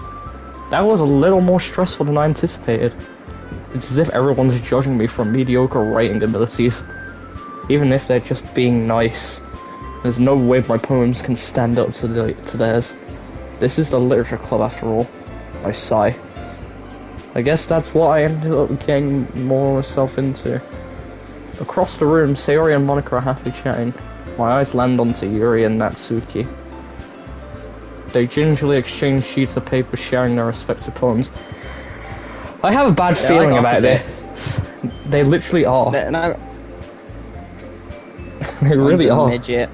That was a little more stressful than I anticipated. It's as if everyone's judging me for mediocre writing abilities. Even if they're just being nice. There's no way my poems can stand up to theirs. This is the literature club after all. I sigh. I guess that's what I ended up getting more myself into. Across the room, Sayori and Monica are happily chatting. My eyes land onto Yuri and Natsuki. They gingerly exchange sheets of paper sharing their respective poems. I have a bad feeling like about this. They literally are. They really are. Midget.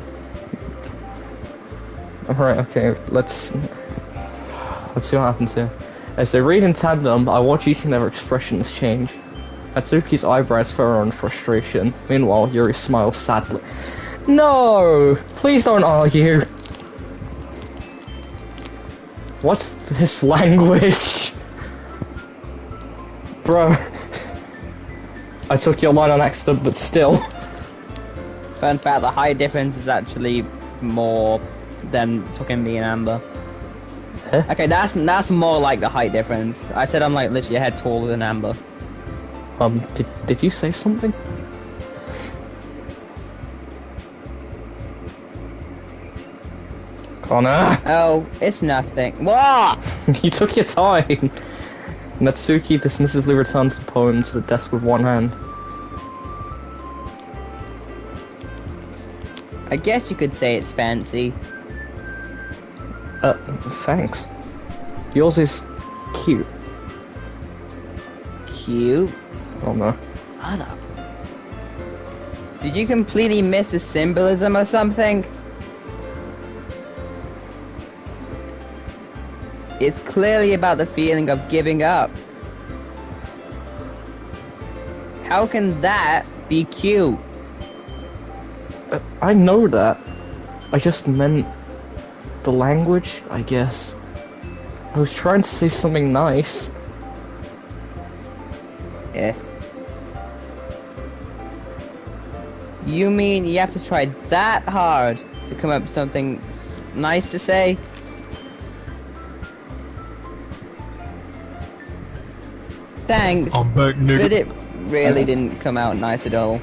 Alright, okay, let's see what happens here. As they read in tandem, I watch each and their expressions change. Natsuki's eyebrows furrow in frustration. Meanwhile, Yuri smiles sadly. No! Please don't argue! What's this language? Bro. I took your line on accident, but still. Fun fact, the height difference is actually more than fucking me and Amber. Huh? Okay, that's more like the height difference. I said I'm like literally a head taller than Amber. Did you say something? Connor! Oh, it's nothing. Whoa! You took your time! Natsuki dismissively returns the poem to the desk with one hand. I guess you could say it's fancy. Thanks. Yours is cute. Cute? Oh no. I don't. Did you completely miss the symbolism or something? It's clearly about the feeling of giving up. How can that be cute? I know that. I just meant the language, I guess. I was trying to say something nice. Yeah. You mean you have to try that hard to come up with something nice to say? Thanks, I'm back, nigga. but it really didn't come out nice at all.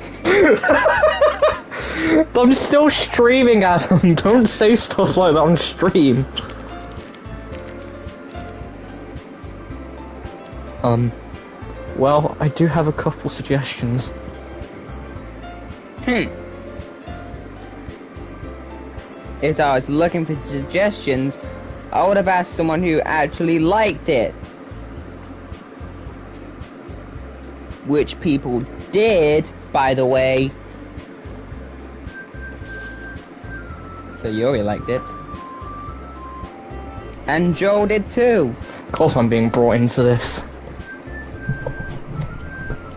I'm still streaming, Adam. Don't say stuff like that on stream. Well, I do have a couple suggestions. If I was looking for suggestions, I would have asked someone who actually liked it. Which people did, by the way. So Yuri liked it. And Joe did too. Of course I'm being brought into this.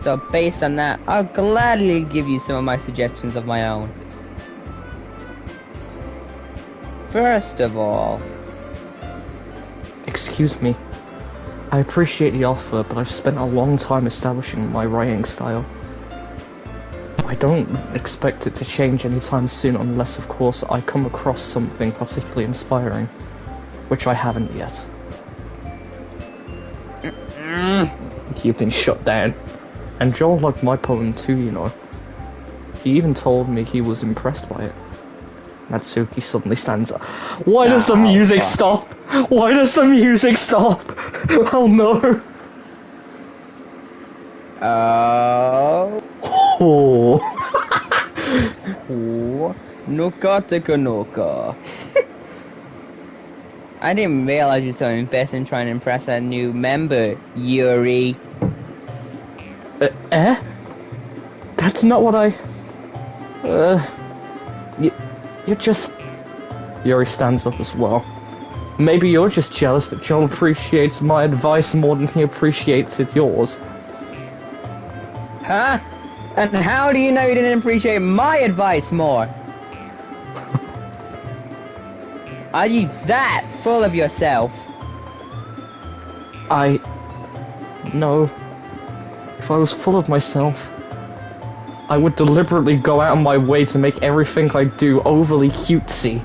So based on that, I'll gladly give you some of my suggestions of my own. First of all... Excuse me. I appreciate the offer, but I've spent a long time establishing my writing style. I don't expect it to change anytime soon unless, of course, I come across something particularly inspiring. Which I haven't yet. You've been shut down. And Joel liked my poem too, you know. He even told me he was impressed by it. Natsuki suddenly stands up. Why does the music stop? Why does the music stop? Oh no. Oh. Nuka Tika Nuka. I didn't realize you were so invested in trying to impress that new member, Yuri. That's not what I... You're just... Yuri stands up as well. Maybe you're just jealous that John appreciates my advice more than he appreciated yours. Huh? And how do you know you didn't appreciate my advice more? Are you that full of yourself? No. If I was full of myself, I would deliberately go out of my way to make everything I do overly cutesy.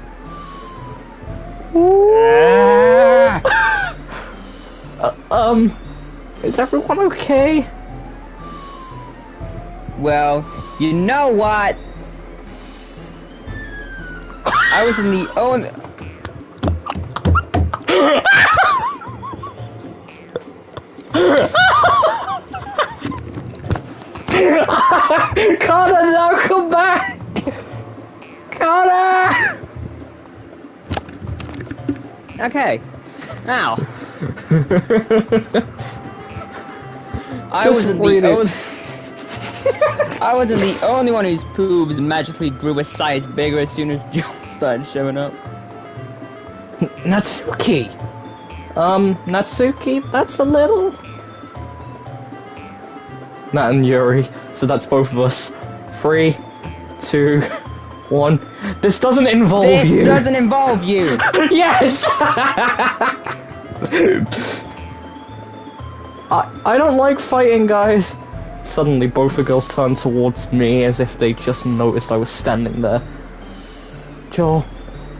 Is everyone okay? Well, you know what? I was in the only... Connor, no, come back! Connor! Okay. Now. I Just wasn't read the it. only... I wasn't the only one whose boobs magically grew a size bigger as soon as Joe started showing up. Natsuki! Natsuki, that's a little... Nat and Yuri, so that's both of us. 3, 2, 1. This doesn't involve you! This doesn't involve you! Yes! I don't like fighting, guys. Suddenly, both the girls turned towards me as if they just noticed I was standing there. Joel,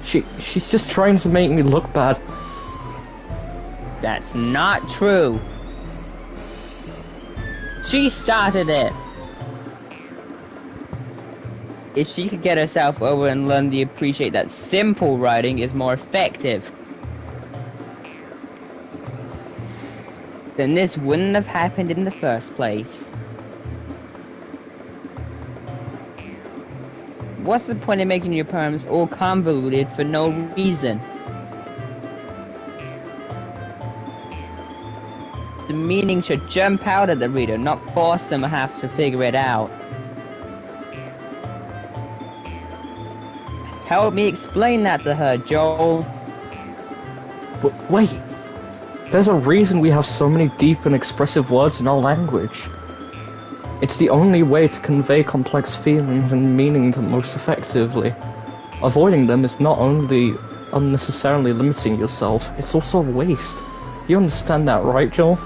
she's just trying to make me look bad. That's not true. She started it. If she could get herself over and learn to appreciate that simple writing is more effective, then this wouldn't have happened in the first place. What's the point of making your poems all convoluted for no reason? The meaning should jump out at the reader, not force them to have to figure it out. Help me explain that to her, Joel. But wait, there's a reason we have so many deep and expressive words in our language. It's the only way to convey complex feelings and meaning the most effectively. Avoiding them is not only unnecessarily limiting yourself, it's also a waste. You understand that, right, Joel?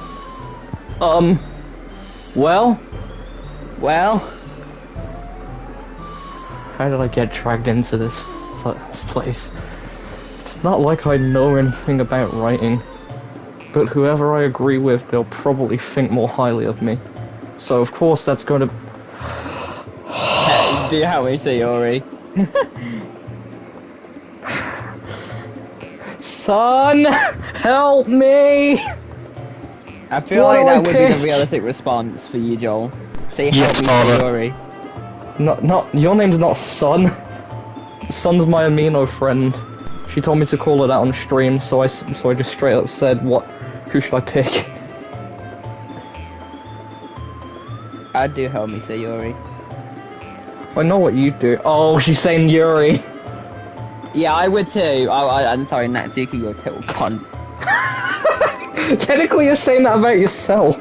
Well? How did I get dragged into this place? It's not like I know anything about writing, but whoever I agree with, they'll probably think more highly of me. So of course that's going to... Do you help me, Sayori? Son, help me! I feel like that would be the realistic response for you, Joel. Say help me, Sayori. Not your name's not Son. Son's my amino friend. She told me to call it out on stream, so I just straight up said, who should I pick? I'd do help me, Sayori. I know what you do. Oh, she's saying Yuri. Yeah, I would too. I'm sorry, Natsuki, you're a total cunt. Technically, you're saying that about yourself.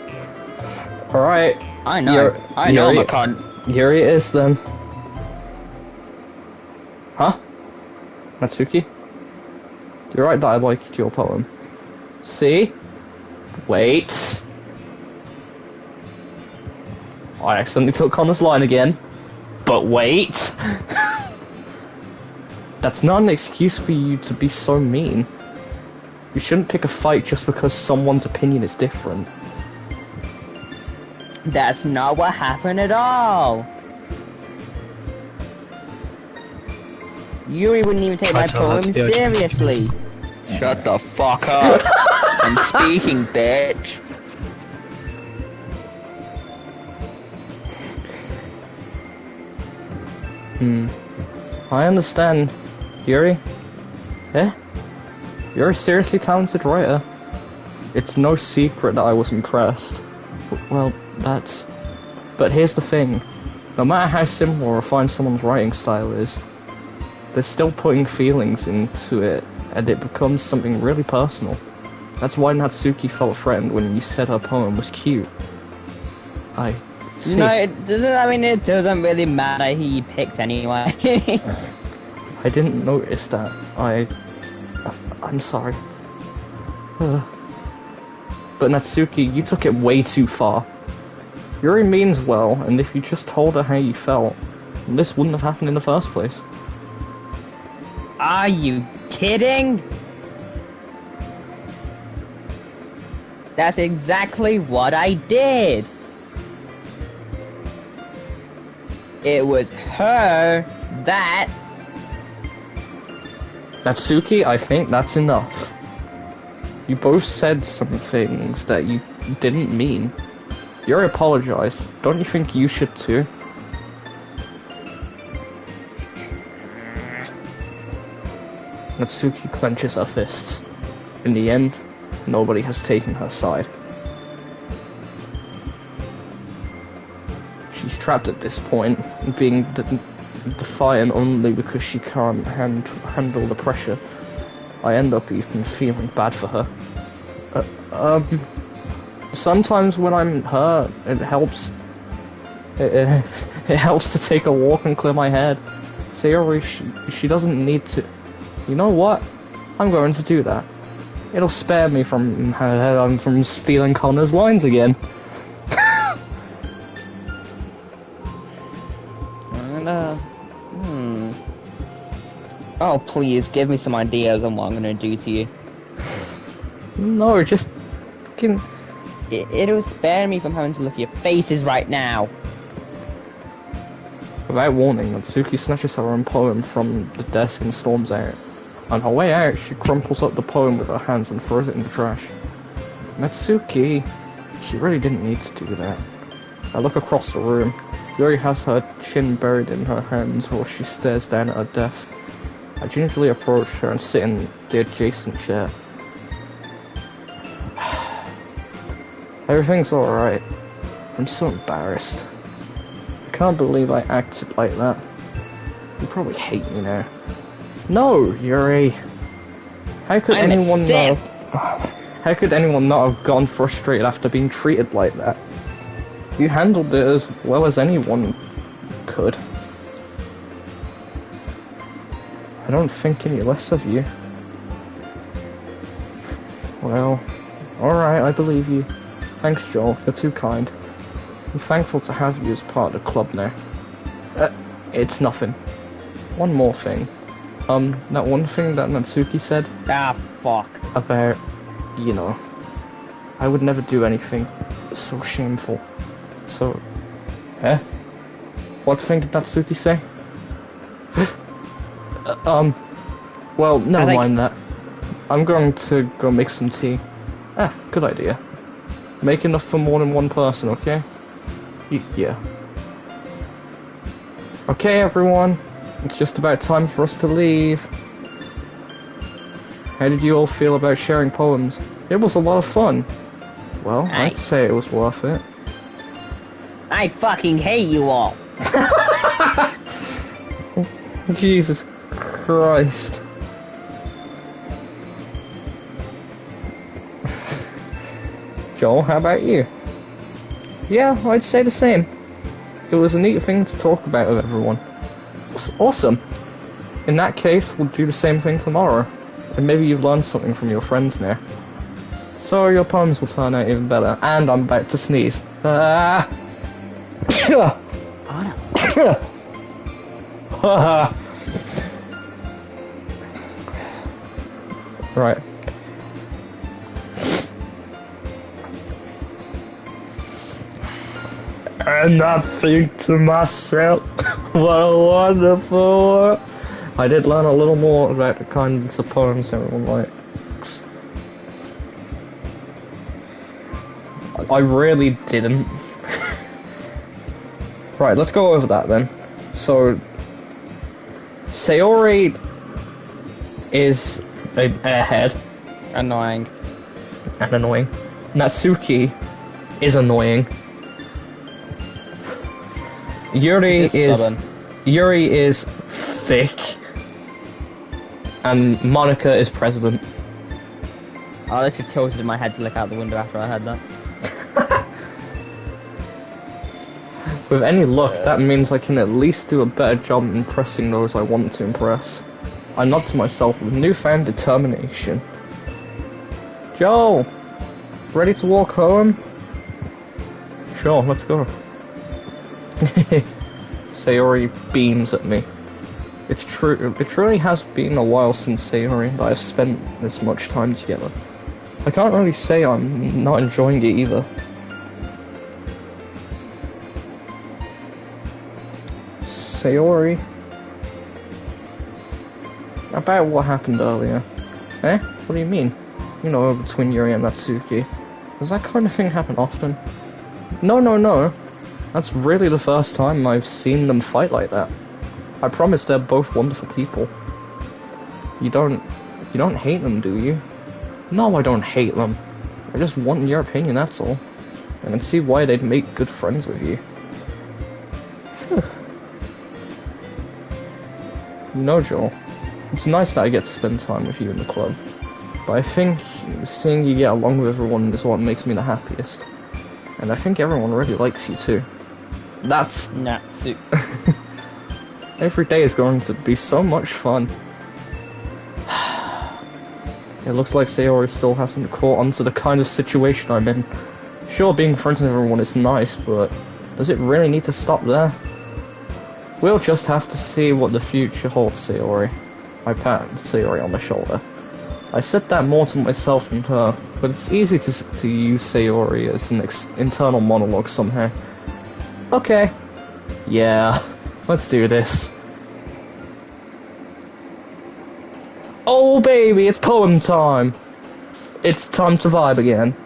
Alright. I know. I know I'm a cunt. Yuri it is then. Huh? Natsuki? You're right that I liked your poem. See? Wait. I accidentally took Connor's line again. But wait. That's not an excuse for you to be so mean. You shouldn't pick a fight just because someone's opinion is different. That's not what happened at all. Yuri wouldn't even take my poem seriously. Shut the fuck up. I'm speaking, bitch. I understand, Yuri. Eh? You're a seriously talented writer. It's no secret that I was impressed. Well, but here's the thing. No matter how similar or refined someone's writing style is, they're still putting feelings into it, and it becomes something really personal. That's why Natsuki felt threatened when you said her poem was cute. I see. No, it doesn't really matter who you picked anyway. I didn't notice that. I'm sorry. But Natsuki, you took it way too far. Yuri means well, and if you just told her how you felt, this wouldn't have happened in the first place. Are you kidding? That's exactly what I did. It was her that... Natsuki, I think that's enough. You both said some things that you didn't mean. Yuri apologized. Don't you think you should too? Natsuki clenches her fists. In the end, nobody has taken her side. She's trapped at this point, being defiant only because she can't handle the pressure. I end up even feeling bad for her. Sometimes when I'm hurt, it helps. It helps to take a walk and clear my head. Sayori, she doesn't need to. You know what? I'm going to do that. It'll spare me from stealing Connor's lines again. Oh, please, give me some ideas on what I'm gonna do to you. No, just... fucking... It'll spare me from having to look at your faces right now. Without warning, Natsuki snatches her own poem from the desk and storms out. On her way out, she crumples up the poem with her hands and throws it in the trash. Natsuki! She really didn't need to do that. I look across the room. Yuri has her chin buried in her hands while she stares down at her desk. I gingerly approach her and sit in the adjacent chair. Everything's alright. I'm so embarrassed. I can't believe I acted like that. You probably hate me now. No, Yuri. How could anyone not have... How could anyone not have gotten frustrated after being treated like that? You handled it as well as anyone could. I don't think any less of you. Well, alright, I believe you. Thanks, Joel. You're too kind. I'm thankful to have you as part of the club now. It's nothing. One more thing. That one thing that Natsuki said... Ah, fuck. About, you know... I would never do anything so shameful. So... Eh? What thing did Natsuki say? Well, never mind that. I'm going to go make some tea. Ah, good idea. Make enough for more than one person, okay? Yeah. Okay, everyone. It's just about time for us to leave. How did you all feel about sharing poems? It was a lot of fun. Well, I'd say it was worth it. I fucking hate you all. Jesus Christ. Joel, how about you? Yeah, I'd say the same. It was a neat thing to talk about with everyone. Awesome. In that case, we'll do the same thing tomorrow. And maybe you've learned something from your friends now. So your poems will turn out even better. And I'm about to sneeze. Ah! Right. And I think to myself, what a wonderful world. I did learn a little more about the kinds of poems everyone likes. I really didn't. Right, let's go over that then. So, Sayori is a airhead. Annoying. And annoying. Natsuki is annoying. Yuri is thick. And Monica is president. I literally tilted my head to look out the window after I heard that. With any luck, that means I can at least do a better job impressing those I want to impress. I nod to myself with newfound determination. Joel! Ready to walk home? Sure, let's go. Sayori beams at me. It's true, it truly has been a while since Sayori and I have spent this much time together. I can't really say I'm not enjoying it either. Sayori? About what happened earlier. Eh? What do you mean? You know, between Yuri and Natsuki. Does that kind of thing happen often? No. That's really the first time I've seen them fight like that. I promise they're both wonderful people. You don't hate them, do you? No, I don't hate them. I just want your opinion, that's all. I can see why they'd make good friends with you. You know, Joel, it's nice that I get to spend time with you in the club. But I think seeing you get along with everyone is what makes me the happiest. And I think everyone really likes you too. That's... Natsu. Every day is going to be so much fun. It looks like Sayori still hasn't caught on to the kind of situation I'm in. Sure, being friends with everyone is nice, but does it really need to stop there? We'll just have to see what the future holds, Sayori. I pat Sayori on the shoulder. I said that more to myself than her, but it's easy to use Sayori as an internal monologue somehow. Okay. Yeah, let's do this. Oh baby, it's poem time! It's time to vibe again.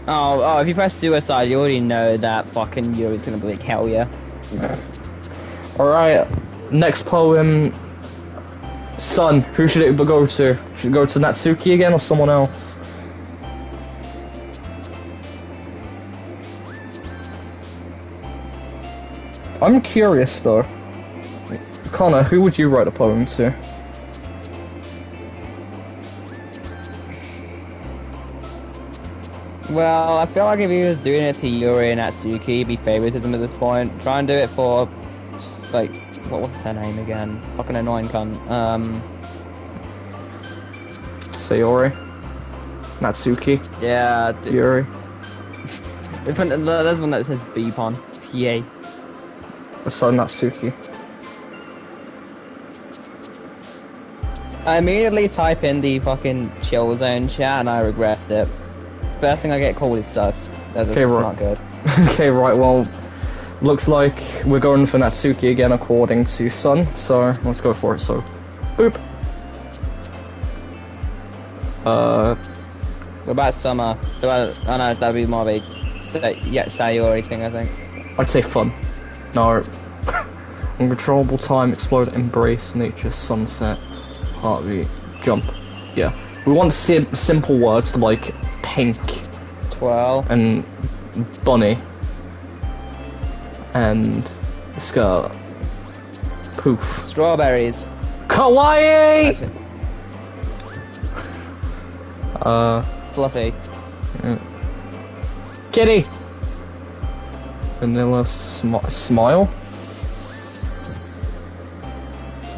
Oh, if you press suicide, you already know that fucking Yuri's gonna be like, hell yeah. Alright, next poem. Sun, who should it go to? Should it go to Natsuki again or someone else? I'm curious though. Connor, who would you write a poem to? Well, I feel like if he was doing it to Yuri and Natsuki, it'd be favoritism at this point. Try and do it for, like, what's her name again? Fucking annoying cunt. Sayori? Natsuki? Yeah. Yuri? There's one that says beep on. Yay. So Natsuki. I immediately type in the fucking chill zone chat and I regret it. First thing I get called is sus. That's not good. Okay, right, well, looks like we're going for Natsuki again according to Sun, so let's go for it, so, boop. What about Summer? Oh no, that'd be more of a Sayori thing, I think. I'd say fun. No. Uncontrollable time, explode, embrace, nature, sunset, heartbeat, jump. Yeah. We want simple words like pink. 12. And bunny. And skirt. Poof. Strawberries. Kawaii! Fluffy. Yeah. Kitty! Vanilla smile?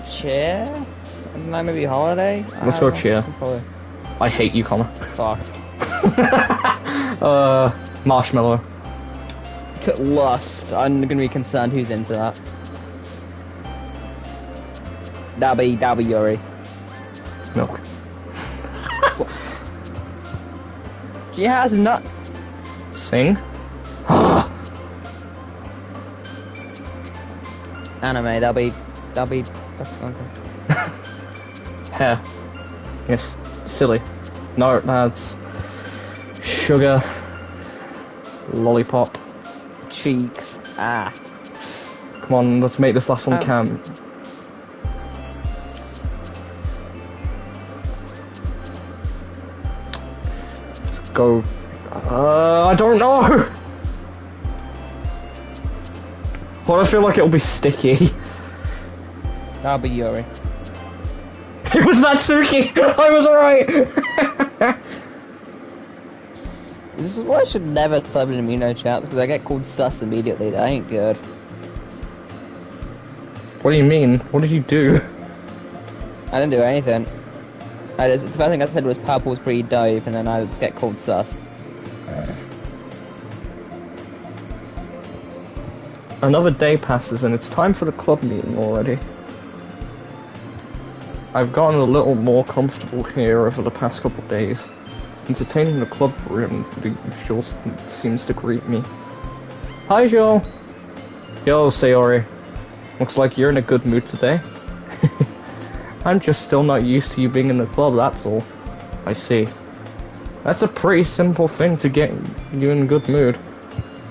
Cheer? No, maybe holiday? Let's go cheer. Probably. I hate you, Connor. Fuck. Marshmallow. Lust. I'm gonna be concerned who's into that. That'll be Yuri. Milk. She has not. Sing? Anime. That'll be. Okay. Hair. Yes. Silly. No, that's sugar. Lollipop. Cheeks. Ah. Come on, let's make this last one count. Let's go. I don't know. Well, I feel like it'll be sticky. That'll be Yuri. It was Natsuki! I was right! This is why I should never type in amino chats, because I get called sus immediately. That ain't good. What do you mean? What did you do? I didn't do anything. The first thing I said was purple was pretty dope, and then I just get called sus. Another day passes and it's time for the club meeting already. I've gotten a little more comfortable here over the past couple of days. Entertaining the club room, the usual seems to greet me. Hi, Joe. Yo, Sayori. Looks like you're in a good mood today. I'm just still not used to you being in the club, that's all. I see. That's a pretty simple thing to get you in a good mood.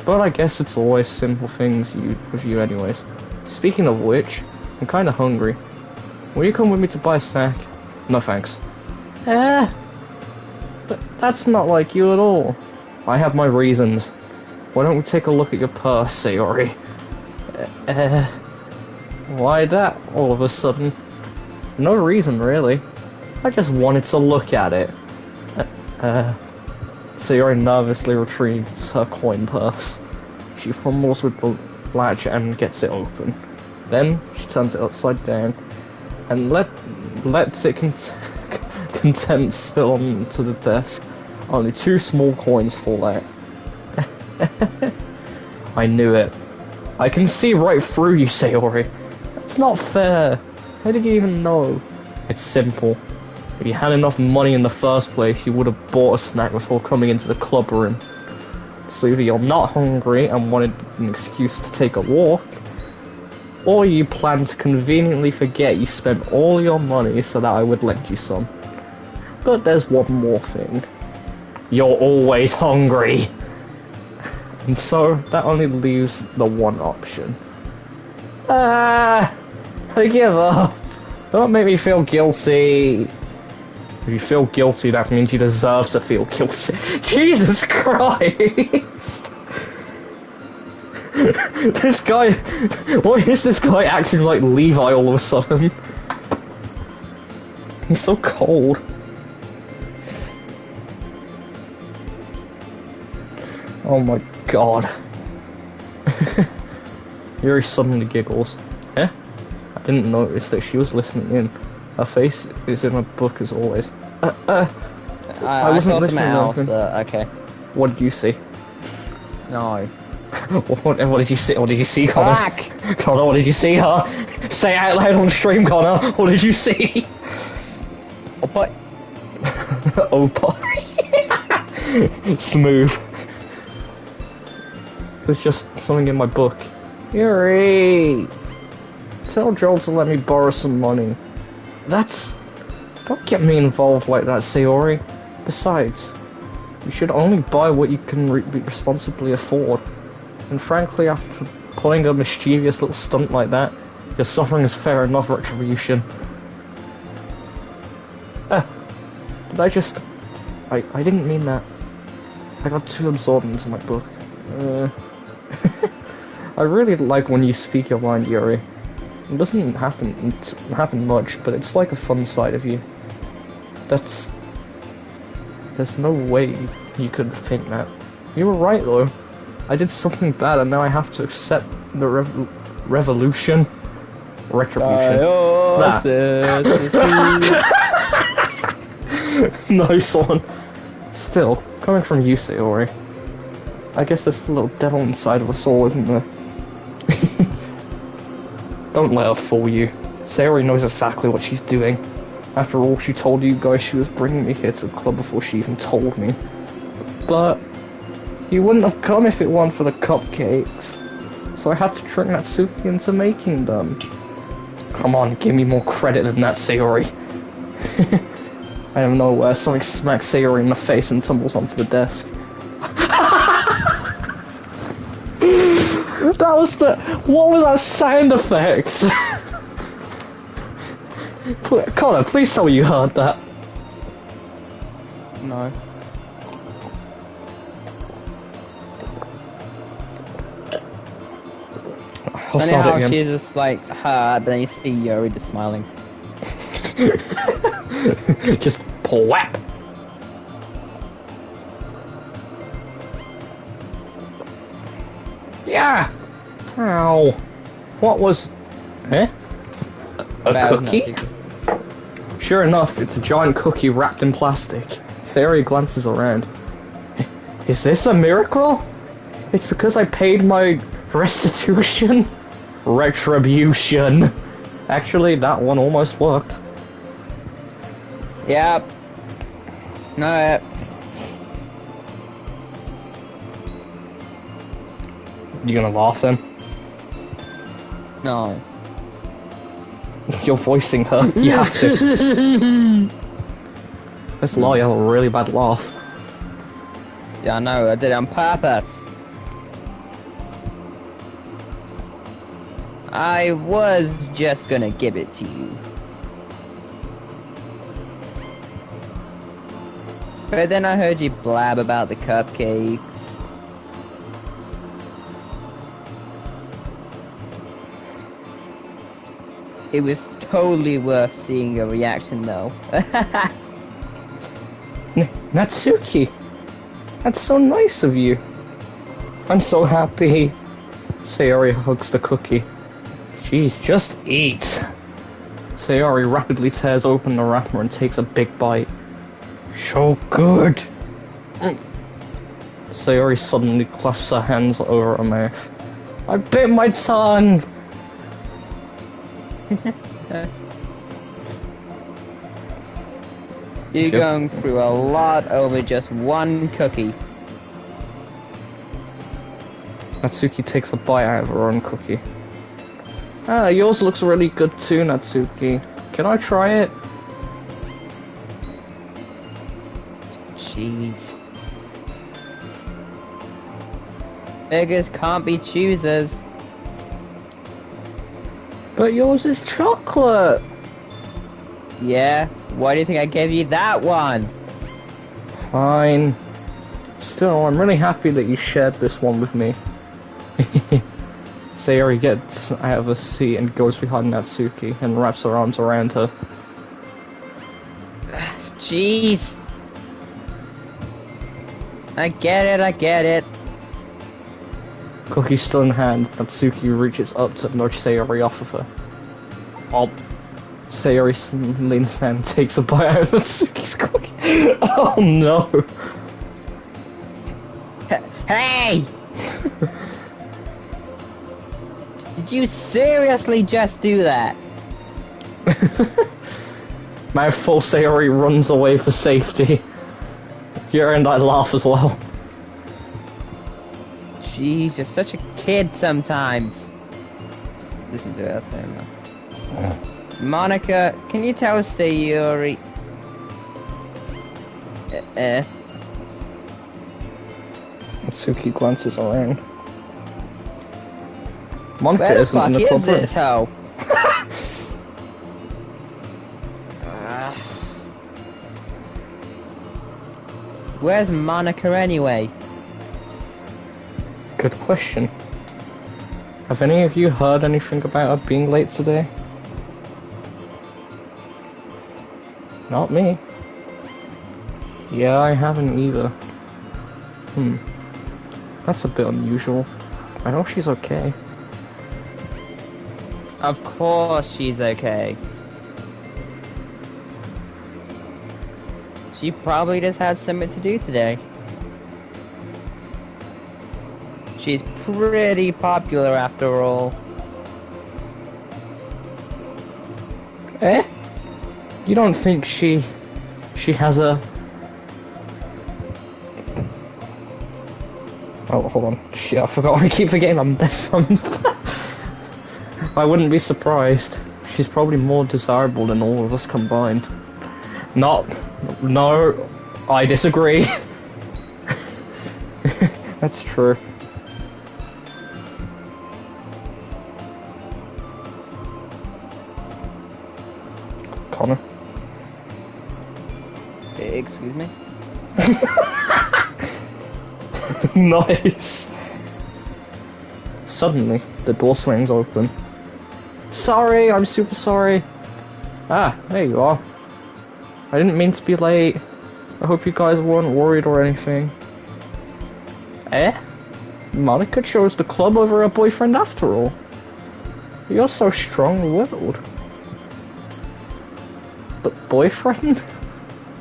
But I guess it's always simple things with you anyways. Speaking of which, I'm kinda hungry. Will you come with me to buy a snack? No thanks. But that's not like you at all. I have my reasons. Why don't we take a look at your purse, Sayori? Why that all of a sudden? No reason really. I just wanted to look at it. Sayori nervously retrieves her coin purse. She fumbles with the latch and gets it open. Then she turns it upside down and lets it contents spill onto the desk. Only 2 small coins fall out. I knew it. I can see right through you, Sayori. That's not fair. How did you even know? It's simple. If you had enough money in the first place, you would have bought a snack before coming into the club room. So either you're not hungry and wanted an excuse to take a walk, or you plan to conveniently forget you spent all your money so that I would lend you some. But there's one more thing. You're always hungry. And so, that only leaves the one option. I give up. Don't make me feel guilty. If you feel guilty, that means you deserve to feel guilty. Jesus Christ! This guy... Why is this guy acting like Levi all of a sudden? He's so cold. Oh my god. Yuri suddenly giggles. Eh? I didn't notice that she was listening in. Her face is in a book as always. I wasn't saw something listening else, to but okay. What did you see? No. What did you see? What did you see, Connor? Fuck! Connor, what did you see, huh? Say it out loud on stream, Connor. What did you see? Oh, but Oh boy. Smooth. There's just something in my book. Yuri! Tell Joel to let me borrow some money. That's... Don't get me involved like that, Sayori. Besides, you should only buy what you can responsibly afford. And frankly, after pulling a mischievous little stunt like that, your suffering is fair enough retribution. Did I just... I didn't mean that. I got too absorbed into my book. I really like when you speak your mind, Yuri. It doesn't happen much, but it's like a fun side of you. There's no way you could think that. You were right though. I did something bad and now I have to accept the retribution. Nice one. Still, coming from you, Sayori, I guess there's a little devil inside of us all, isn't there? Don't let her fool you. Sayori knows exactly what she's doing. After all, she told you guys she was bringing me here to the club before she even told me. But you wouldn't have come if it weren't for the cupcakes. So I had to trick Natsuki into making them. Come on, give me more credit than that, Sayori. Out of nowhere, something smacks Sayori in the face and tumbles onto the desk. That was the... What was that sound effect? Connor, please tell me you heard that. no. I'll Funny start it how again. she's just like her, but then you see Yuri just smiling. Just whap. Yeah. Ow. What was? Eh? A Bad, cookie? Sure enough, it's a giant cookie wrapped in plastic. Sayori glances around. Is this a miracle? It's because I paid my restitution? Retribution. Actually, that one almost worked. Yep. No. You gonna laugh then? No. You're voicing her. You have to. This lie, you have a really bad laugh. Yeah, I know. I did it on purpose. I was just gonna give it to you. But then I heard you blab about the cupcakes. It was totally worth seeing your reaction though. Natsuki! That's so nice of you. I'm so happy. Sayori hugs the cookie. Jeez, just eat. Sayori rapidly tears open the wrapper and takes a big bite. So good. Sayori suddenly clasps her hands over her mouth. I bit my tongue! You're Yep. going through a lot over just one cookie. Natsuki takes a bite out of her own cookie. Ah, yours looks really good too, Natsuki. Can I try it? Jeez. Beggars can't be choosers. But yours is chocolate! Yeah? Why do you think I gave you that one? Fine. Still, I'm really happy that you shared this one with me. Sayori gets out of her seat and goes behind Natsuki and wraps her arms around her. Jeez. I get it. Cookie still in hand, Natsuki reaches up to nudge Sayori off of her. Sayori leans down and takes a bite out of Natsuki's cookie. Oh no! Hey! Did you seriously just do that? Mouthful, Sayori runs away for safety. Here and I laugh as well. Jeez, you're such a kid sometimes. Listen to us saying that. Monica, can you tell Sayori? Natsuki glances around. Monica Where the isn't in fuck the is club room. this hoe? Where's Monica anyway? Good question. Have any of you heard anything about her being late today? Not me. Yeah, I haven't either. That's a bit unusual. I hope she's okay. Of course she's okay. She probably just had something to do today. She's pretty popular after all. Eh? You don't think she has a... Oh, hold on. Shit, I forgot. I keep forgetting I'm this. I wouldn't be surprised. She's probably more desirable than all of us combined. No, I disagree. That's true. Connor. Excuse me? Nice. Suddenly, the door swings open. Sorry, I'm super sorry. Ah, there you are. I didn't mean to be late. I hope you guys weren't worried or anything. Eh? Monica chose the club over her boyfriend after all. You're so strong-willed. But boyfriend?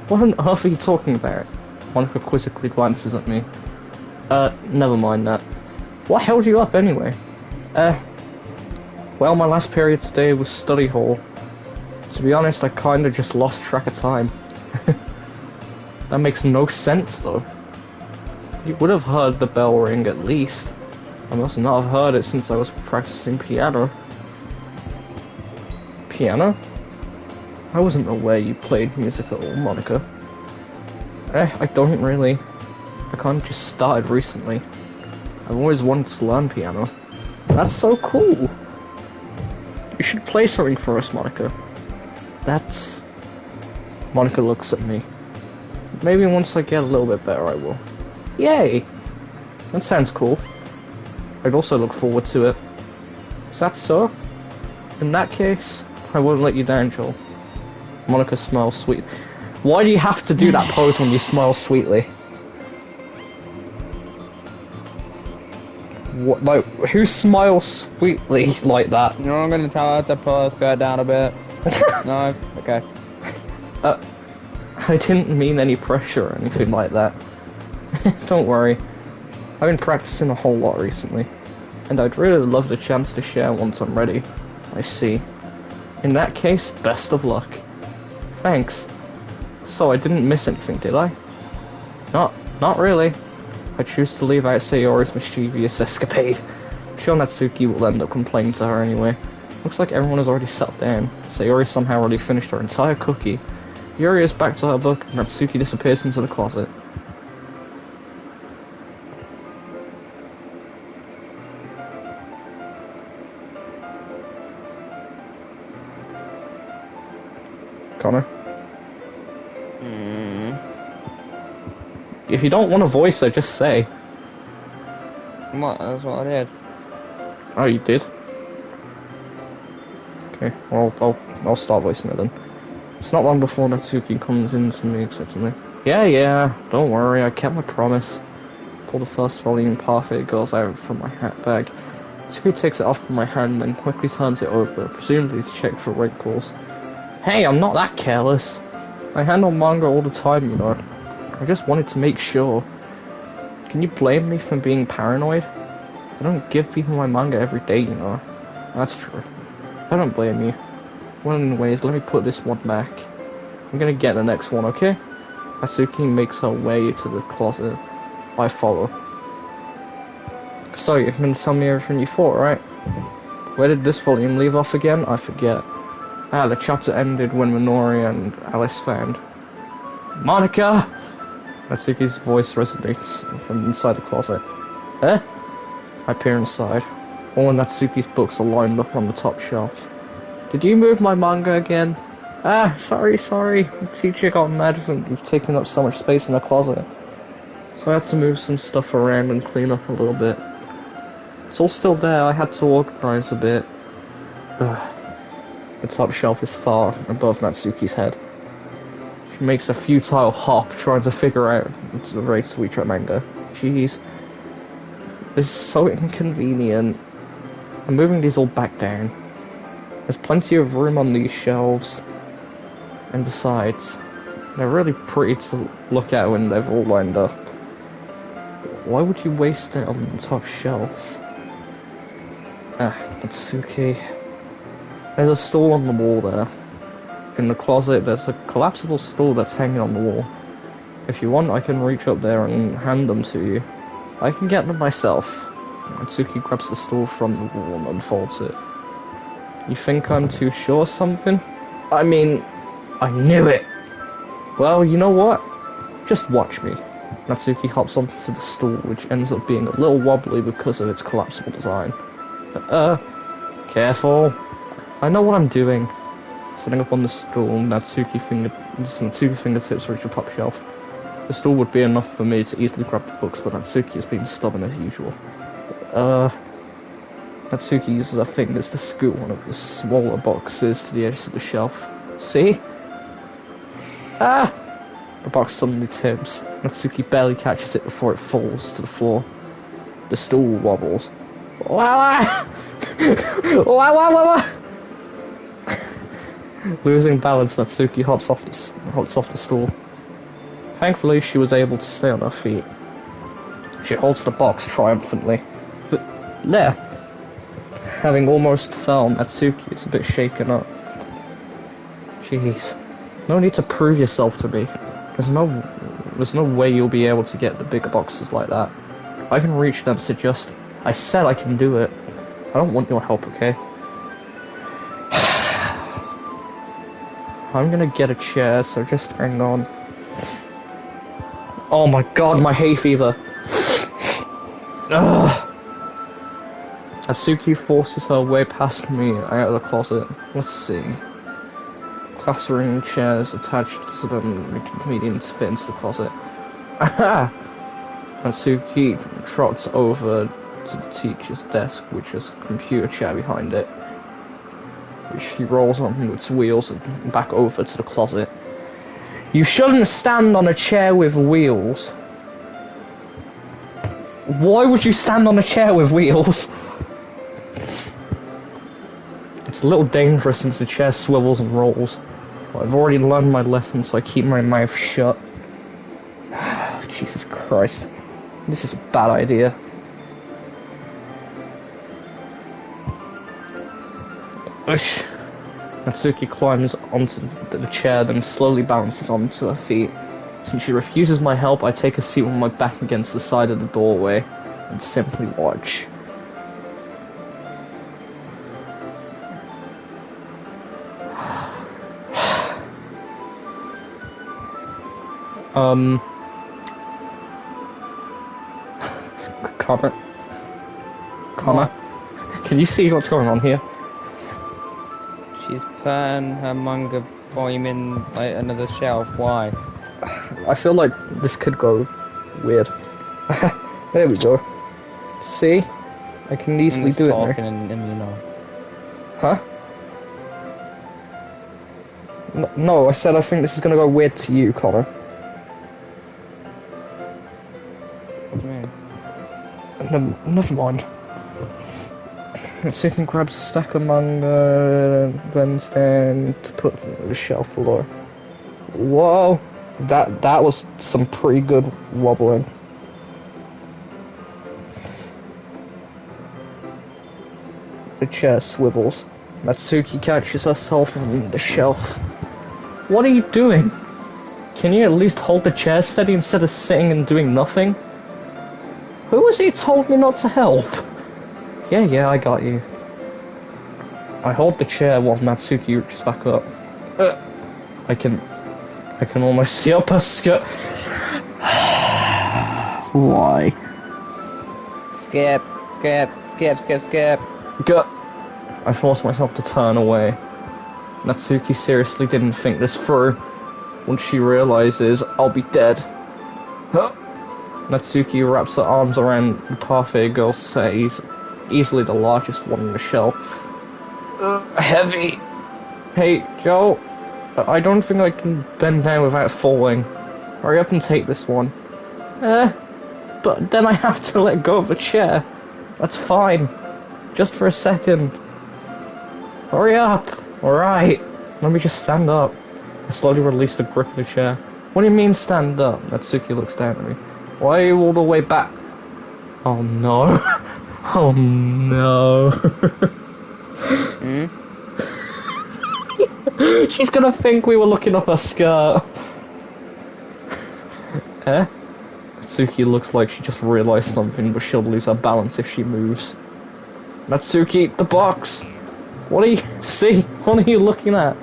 What on earth are you talking about? Monica quizzically glances at me. Never mind that. What held you up anyway? Well, my last period today was study hall. To be honest, I kinda just lost track of time. That makes no sense though. You would have heard the bell ring at least. I must not have heard it since I was practicing piano. Piano? I wasn't aware you played music at all, Monica. I don't really. I kinda just started recently. I've always wanted to learn piano. That's so cool! You should play something for us, Monica. That's... Monica looks at me. Maybe once I get a little bit better I will. Yay! That sounds cool. I'd also look forward to it. Is that so? In that case, I won't let you down, Joel. Monica smiles sweet. Why do you have to do that pose when you smile sweetly? What, like, who smiles sweetly like that? You know, I'm gonna tell her to pull her skirt down a bit. No? Okay. I didn't mean any pressure or anything like that. Don't worry. I've been practicing a whole lot recently, and I'd really love the chance to share once I'm ready. I see. In that case, best of luck. Thanks. So I didn't miss anything, did I? Not really. I choose to leave out Sayori's mischievous escapade. I'm sure Natsuki will end up complaining to her anyway. Looks like everyone has already sat down. Sayori somehow already finished her entire cookie. Yuri is back to her book, and Natsuki disappears into the closet. Connor? If you don't want to voice her, just say. What? That's what I did. Oh, you did? Okay, well, I'll start voicing it then. It's not long before Natsuki comes in to me, acceptingly. Yeah, don't worry, I kept my promise. Pull the first volume, half it goes out from my hat bag. Natsuki takes it off from my hand and quickly turns it over, presumably to check for wrinkles. Hey, I'm not that careless. I handle manga all the time, you know. I just wanted to make sure. Can you blame me for being paranoid? I don't give people my manga every day, you know. That's true. I don't blame you. Well, anyways, let me put this one back. I'm gonna get the next one, okay? Natsuki makes her way to the closet. I follow. So, you're gonna tell me everything you thought, right? Where did this volume leave off again? I forget. The chapter ended when Minori and Alice found Monica! Natsuki's voice resonates from inside the closet. Eh? I peer inside. All of Natsuki's books are lined up on the top shelf. Did you move my manga again? Sorry. The teacher got mad with taking up so much space in the closet. So I had to move some stuff around and clean up a little bit. It's all still there, I had to organize a bit. The top shelf is far above Natsuki's head. She makes a futile hop trying to figure out the way to reach her manga. Jeez. This is so inconvenient. I'm moving these all back down. There's plenty of room on these shelves. And besides, they're really pretty to look at when they're all lined up. Why would you waste it on the top shelf? Natsuki. There's a stool on the wall there. In the closet, there's a collapsible stool that's hanging on the wall. If you want, I can reach up there and hand them to you. I can get them myself. Natsuki grabs the stool from the wall and unfolds it. You think I'm too sure something? I mean, I knew it! Well, you know what? Just watch me. Natsuki hops onto the stool, which ends up being a little wobbly because of its collapsible design. Careful. I know what I'm doing. Sitting up on the stool, Natsuki's fingertips reach the top shelf. The stool would be enough for me to easily grab the books, but Natsuki is being stubborn as usual. Natsuki uses her fingers to scoot one of the smaller boxes to the edge of the shelf. See? The box suddenly tips. Natsuki barely catches it before it falls to the floor. The stool wobbles. Losing balance, Natsuki hops off the stool. Thankfully, she was able to stay on her feet. She holds the box triumphantly. But there, having almost fell, Natsuki is a bit shaken up. Jeez, no need to prove yourself to me. There's no way you'll be able to get the bigger boxes like that. I can reach them, so just... I said I can do it. I don't want your help, okay? I'm gonna get a chair, so just hang on. Oh my god, my hay fever. Natsuki forces her way past me out of the closet. Let's see. Classroom chairs attached to them make it convenient to fit into the closet. Aha! Natsuki trots over to the teacher's desk, which has a computer chair behind it, which she rolls on its wheels and back over to the closet. You shouldn't stand on a chair with wheels. Why would you stand on a chair with wheels? It's a little dangerous since the chair swivels and rolls. But I've already learned my lesson, so I keep my mouth shut. Jesus Christ. This is a bad idea. Natsuki climbs onto the chair, then slowly bounces onto her feet. Since she refuses my help, I take a seat with my back against the side of the doorway and simply watch. Connor, can you see what's going on here? She's putting her manga volume in like another shelf. Why? I feel like this could go weird. There we go. See? I can easily do it now. And you know. Huh? No, I said I think this is gonna go weird to you, Connor. What do you mean? Never mind. Natsuki grabs a stack of manga, then stand to put on the shelf below. Whoa! That was some pretty good wobbling. The chair swivels. Natsuki catches herself on the shelf. What are you doing? Can you at least hold the chair steady instead of sitting and doing nothing? Who was he who told me not to help? Yeah, I got you. I hold the chair while Natsuki reaches back up. I can almost see up her skirt. Why? Skip. Gut. I forced myself to turn away. Natsuki seriously didn't think this through. Once she realizes I'll be dead. Natsuki wraps her arms around the parfait girl's set, easily the largest one on the shelf. Heavy. Hey, Joe. I don't think I can bend down without falling. Hurry up and take this one. But then I have to let go of the chair. That's fine. Just for a second. Hurry up. Alright. Let me just stand up. I slowly release the grip of the chair. What do you mean stand up? Natsuki looks down at me. Why are you all the way back? Oh no. Oh no. She's gonna think we were looking up her skirt. Natsuki looks like she just realised something, but she'll lose her balance if she moves. Natsuki, the box! What are you... See? What are you looking at?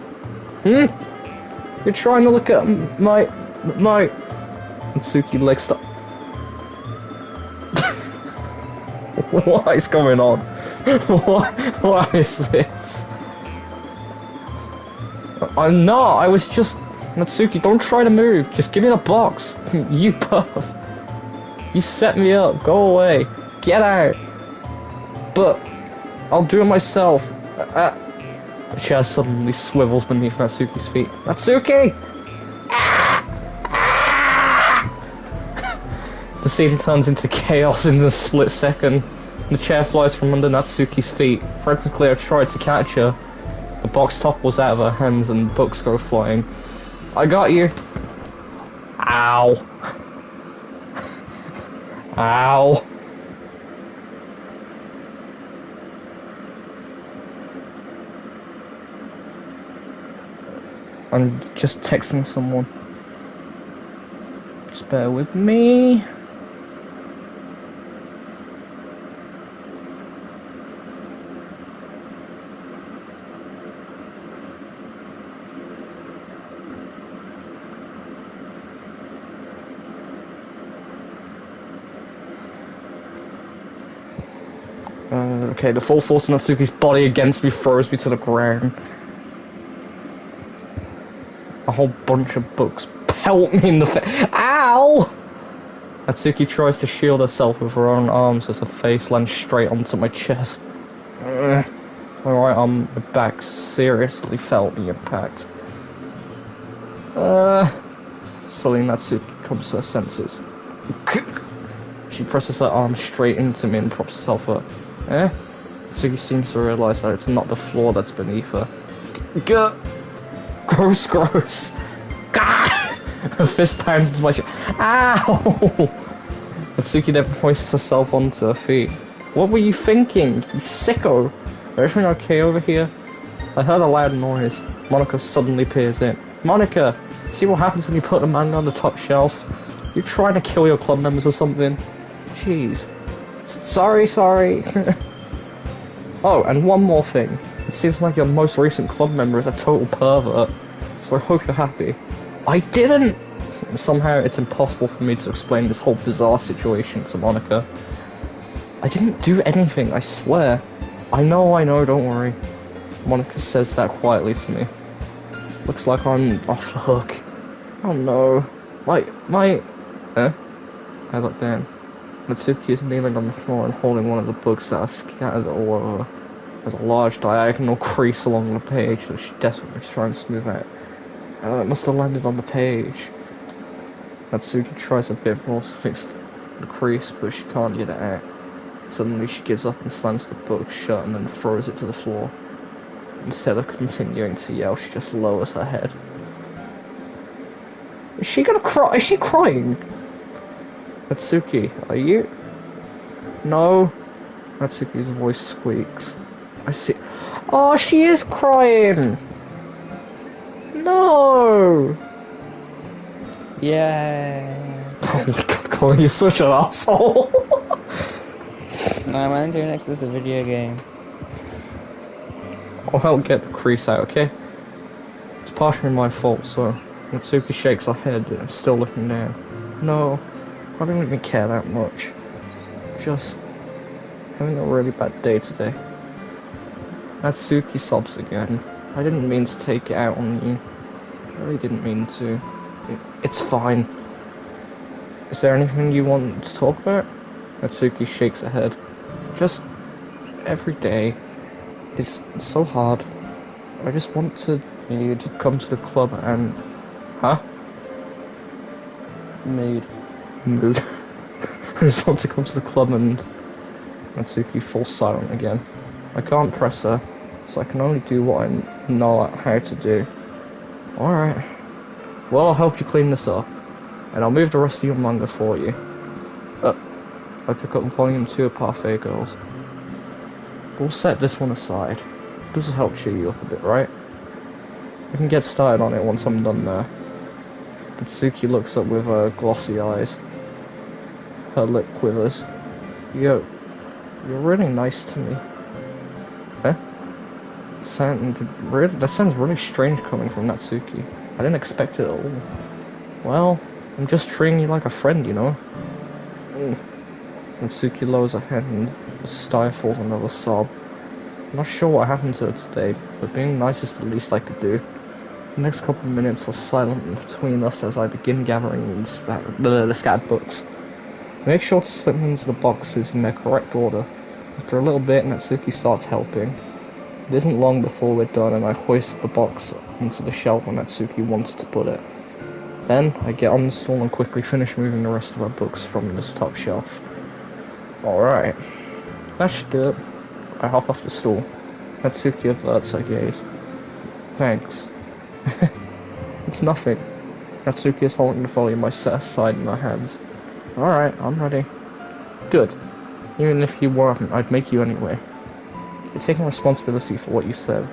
You're trying to look at my... Natsuki legs up. What is going on? What is this? I'm not, I was just... Natsuki, don't try to move, just give me the box. You puff. You set me up, go away. Get out. But, I'll do it myself. The chair suddenly swivels beneath Natsuki's feet. Natsuki! The scene turns into chaos in a split second. The chair flies from under Natsuki's feet. Frantically I tried to catch her. The box topples out of her hands and books go flying. I got you. Ow. Ow. I'm just texting someone. Just bear with me. Okay, the full force of Natsuki's body against me throws me to the ground. A whole bunch of books pelt me in the face. Ow! Natsuki tries to shield herself with her own arms as her face lands straight onto my chest. My right arm, my back seriously felt the impact. Slowly Natsuki comes to her senses. She presses her arm straight into me and props herself up. Natsuki seems to realise that it's not the floor that's beneath her. Gross. Her fist pounds into my chest. Ow! Natsuki then hoists herself onto her feet. What were you thinking, you sicko? Everything okay over here? I heard a loud noise. Monica suddenly peers in. Monica, see what happens when you put a manga on the top shelf? You trying to kill your club members or something? Jeez. Sorry. Oh, and one more thing. It seems like your most recent club member is a total pervert, so I hope you're happy. I didn't! Somehow it's impossible for me to explain this whole bizarre situation to Monica. I didn't do anything, I swear. I know, don't worry. Monica says that quietly to me. Looks like I'm off the hook. Oh no. I look down. Natsuki is kneeling on the floor and holding one of the books that are scattered all over. There's a large diagonal crease along the page that she desperately is trying to smooth out. It must have landed on the page. Natsuki tries a bit more to fix the crease, but she can't get it out. Suddenly she gives up and slams the book shut and then throws it to the floor. Instead of continuing to yell, she just lowers her head. Is she gonna cry? Is she crying? Natsuki, are you? No. Natsuki's voice squeaks. I see. Oh, she is crying! No! Yeah. Oh my god, Colin, you're such an asshole! No, I'm doing next is a video game. I'll help get the crease out, okay? It's partially my fault, so... Natsuki shakes her head and is still looking down. No, I don't even care that much. Just... having a really bad day today. Natsuki sobs again. I didn't mean to take it out on you. I really didn't mean to. It's fine. Is there anything you want to talk about? Natsuki shakes her head. Just... every day is so hard. I just want to come to the club and... Huh? Mood. I just want to come to the club and... Natsuki falls silent again. I can't press her, so I can only do what I know how to do. Alright. Well, I'll help you clean this up. And I'll move the rest of your manga for you. I pick up volume 2 of Parfait Girls. We'll set this one aside. This will help cheer you up a bit, right? We can get started on it once I'm done there. Natsuki looks up with her glossy eyes. Her lip quivers. You're really nice to me. Huh? That sounds really strange coming from Natsuki. I didn't expect it at all. Well, I'm just treating you like a friend, you know? Natsuki lowers her head and stifles another sob. I'm not sure what happened to her today, but being nice is the least I could do. The next couple of minutes are silent between us as I begin gathering the scattered books. Make sure to slip them into the boxes in their correct order. After a little bit, Natsuki starts helping. It isn't long before we're done and I hoist the box into the shelf where Natsuki wanted to put it. Then, I get on the stool and quickly finish moving the rest of our books from this top shelf. Alright. That should do it. I hop off the stool. Natsuki averts her gaze. Thanks. It's nothing. Natsuki is holding the volume I set aside in her hands. Alright, I'm ready. Good. Even if you weren't, I'd make you anyway. You're taking responsibility for what you said.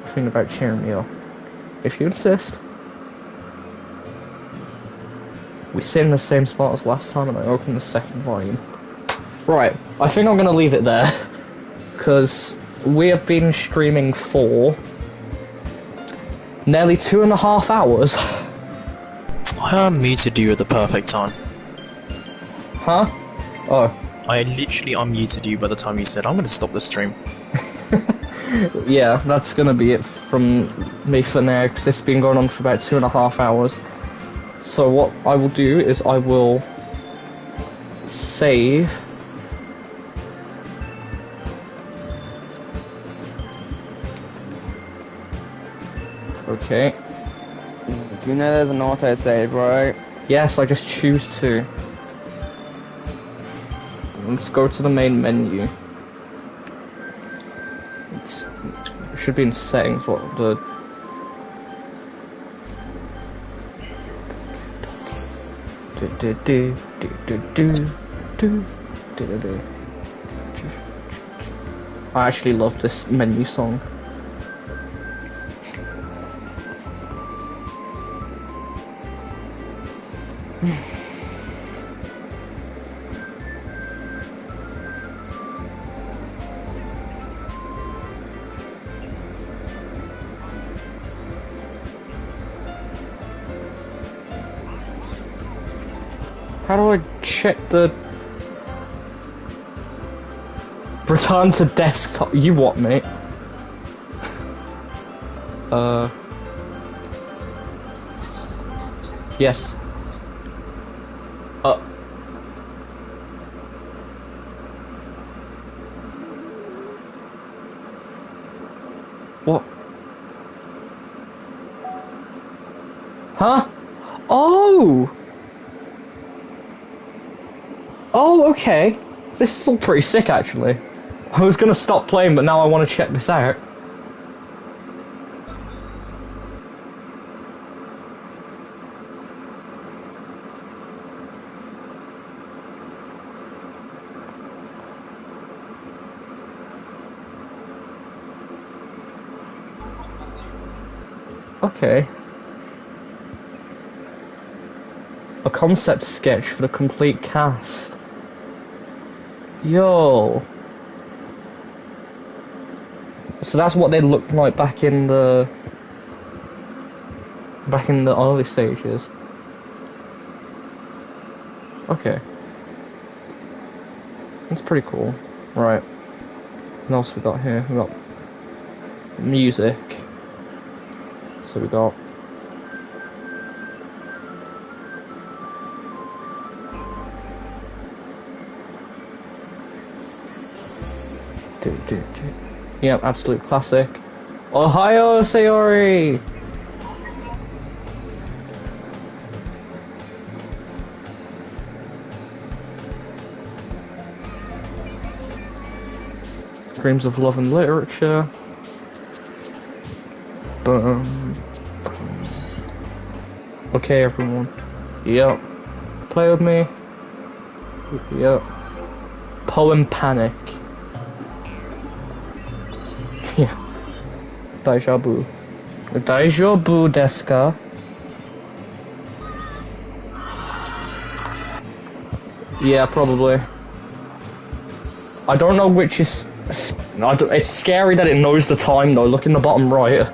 The thing about cheering me up. If you insist. We sit in the same spot as last time and I open the second volume. Right, I think I'm gonna leave it there. Because we have been streaming for nearly 2.5 hours. I unmuted you at the perfect time. Huh? Oh. I literally unmuted you by the time you said, I'm gonna stop the stream. Yeah, that's gonna be it from me for now, because it's been going on for about 2.5 hours. So what I will do is I will save. Okay. Do you know there's an auto-save, right? Yes, I just choose to. Let's go to the main menu. It should be in settings, what the... I actually love this menu song. How do I check the... Return to desktop. You what, mate? Yes. What? Huh? Oh! Oh, okay. This is all pretty sick, actually. I was gonna stop playing, but now I want to check this out. Okay. A concept sketch for the complete cast. Yo. So that's what they looked like back in the early stages. Okay. That's pretty cool. Right. What else we got here? We got music. So we got yeah, absolute classic. Ohio Sayori! Dreams of Love and Literature. Boom. Okay, everyone. Yep. Play with me. Yep. Poem Panic. Yeah. Daijoubu. Daijoubu desu ka? Yeah, probably. I don't know which is... It's scary that it knows the time though, look in the bottom right.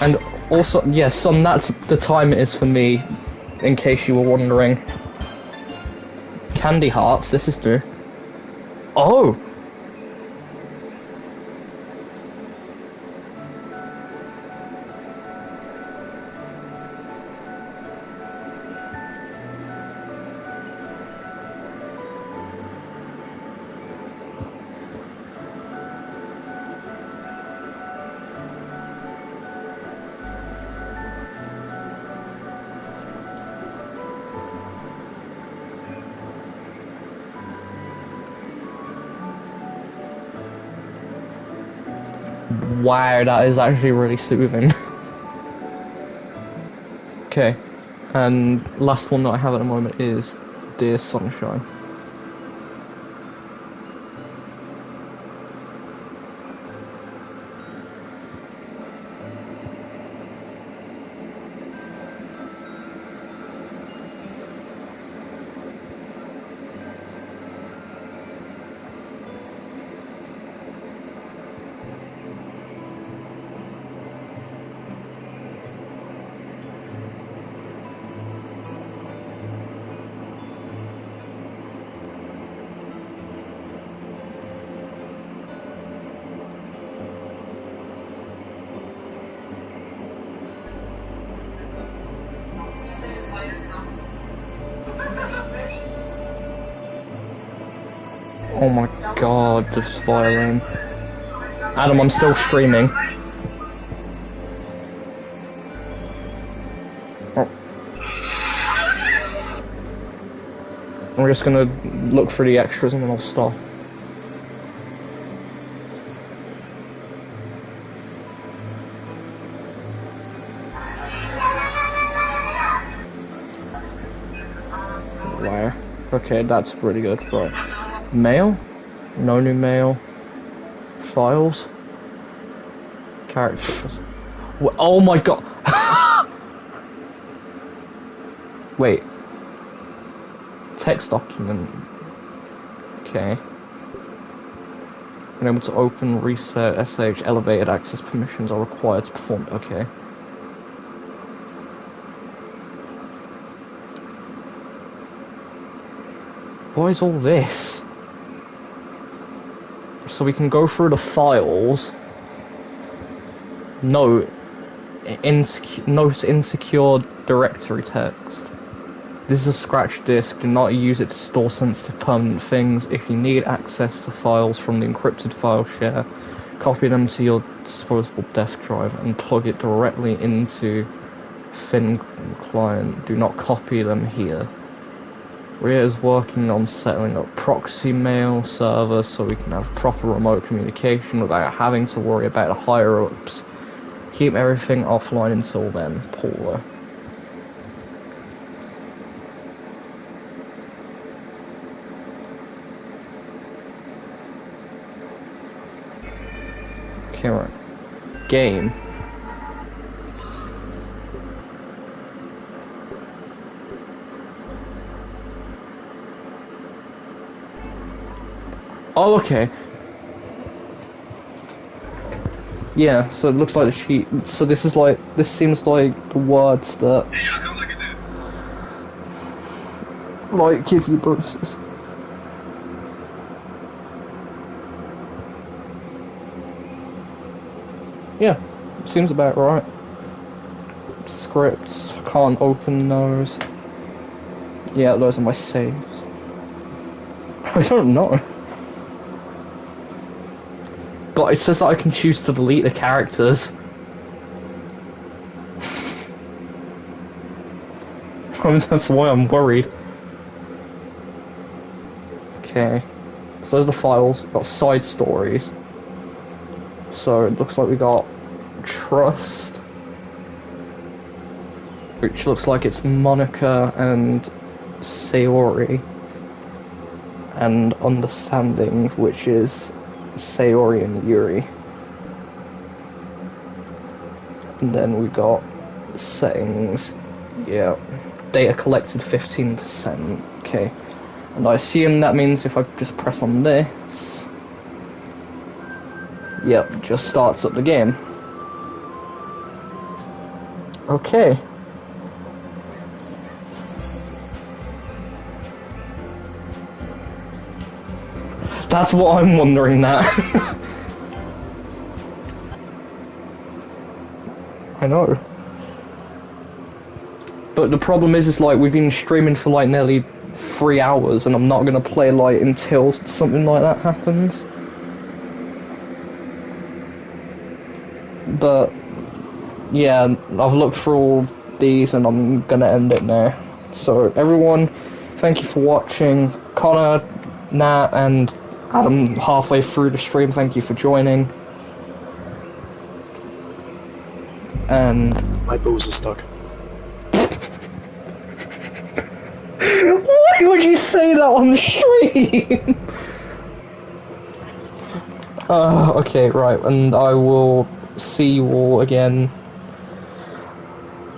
And also, yes, son, that's the time it is for me, in case you were wondering. Candy Hearts, this is new. Oh! Wow, that is actually really soothing. Okay, and last one that I have at the moment is Dear Sunshine. Oh my god, this violin. Adam, I'm still streaming. Oh. I'm just gonna look for the extras and then I'll stop. Wow. Okay, that's pretty good. Right. Mail? No new mail. Files? Characters. Oh my god! Wait. Text document. Okay. Unable to open, reset, SH, elevated access permissions are required to perform. Okay. What is all this? So we can go through the files. Note insecure directory text. This is a scratch disk. Do not use it to store sensitive permanent things. If you need access to files from the encrypted file share, copy them to your disposable desk drive and plug it directly into Fin client. Do not copy them here. Ria is working on setting up proxy mail server so we can have proper remote communication without having to worry about the higher ups. Keep everything offline until then, Paula. Okay, right. Game. Oh, okay. Yeah, so it looks like the sheet. So this is like, this seems like the words that like give you bonuses. Yeah, seems about right. Scripts, can't open those. Yeah, those are my saves. I don't know. But it says that I can choose to delete the characters. I mean, that's why I'm worried. Okay. So there's the files. We've got side stories. So it looks like we got Trust, which looks like it's Monica and Sayori, and Understanding, which is Sayori and Yuri. And then we got Settings, yeah, data collected 15%, okay. And I assume that means if I just press on this, yep, just starts up the game. Okay. That's what I'm wondering that. I know. But the problem is like, we've been streaming for like nearly 3 hours and I'm not gonna play like until something like that happens. But yeah, I've looked through all these and I'm gonna end it now. So everyone, thank you for watching. Connor, Nat, and Adam halfway through the stream, thank you for joining. And My balls are stuck. why would you say that on the stream? Okay, right, and I will see you all again.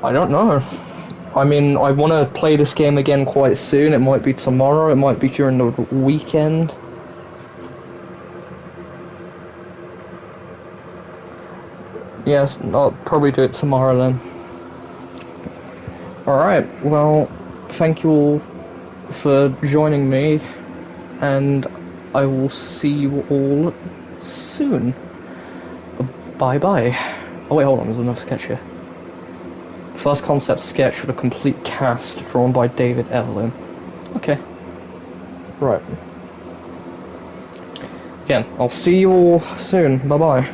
I don't know. I mean, I want to play this game again quite soon. It might be tomorrow, it might be during the weekend. Yes, I'll probably do it tomorrow then. Alright, well, thank you all for joining me, and I will see you all soon. Bye bye. Oh wait, hold on, there's another sketch here. First concept sketch for the complete cast, drawn by David Evelyn. Okay. Right. Again, I'll see you all soon. Bye bye.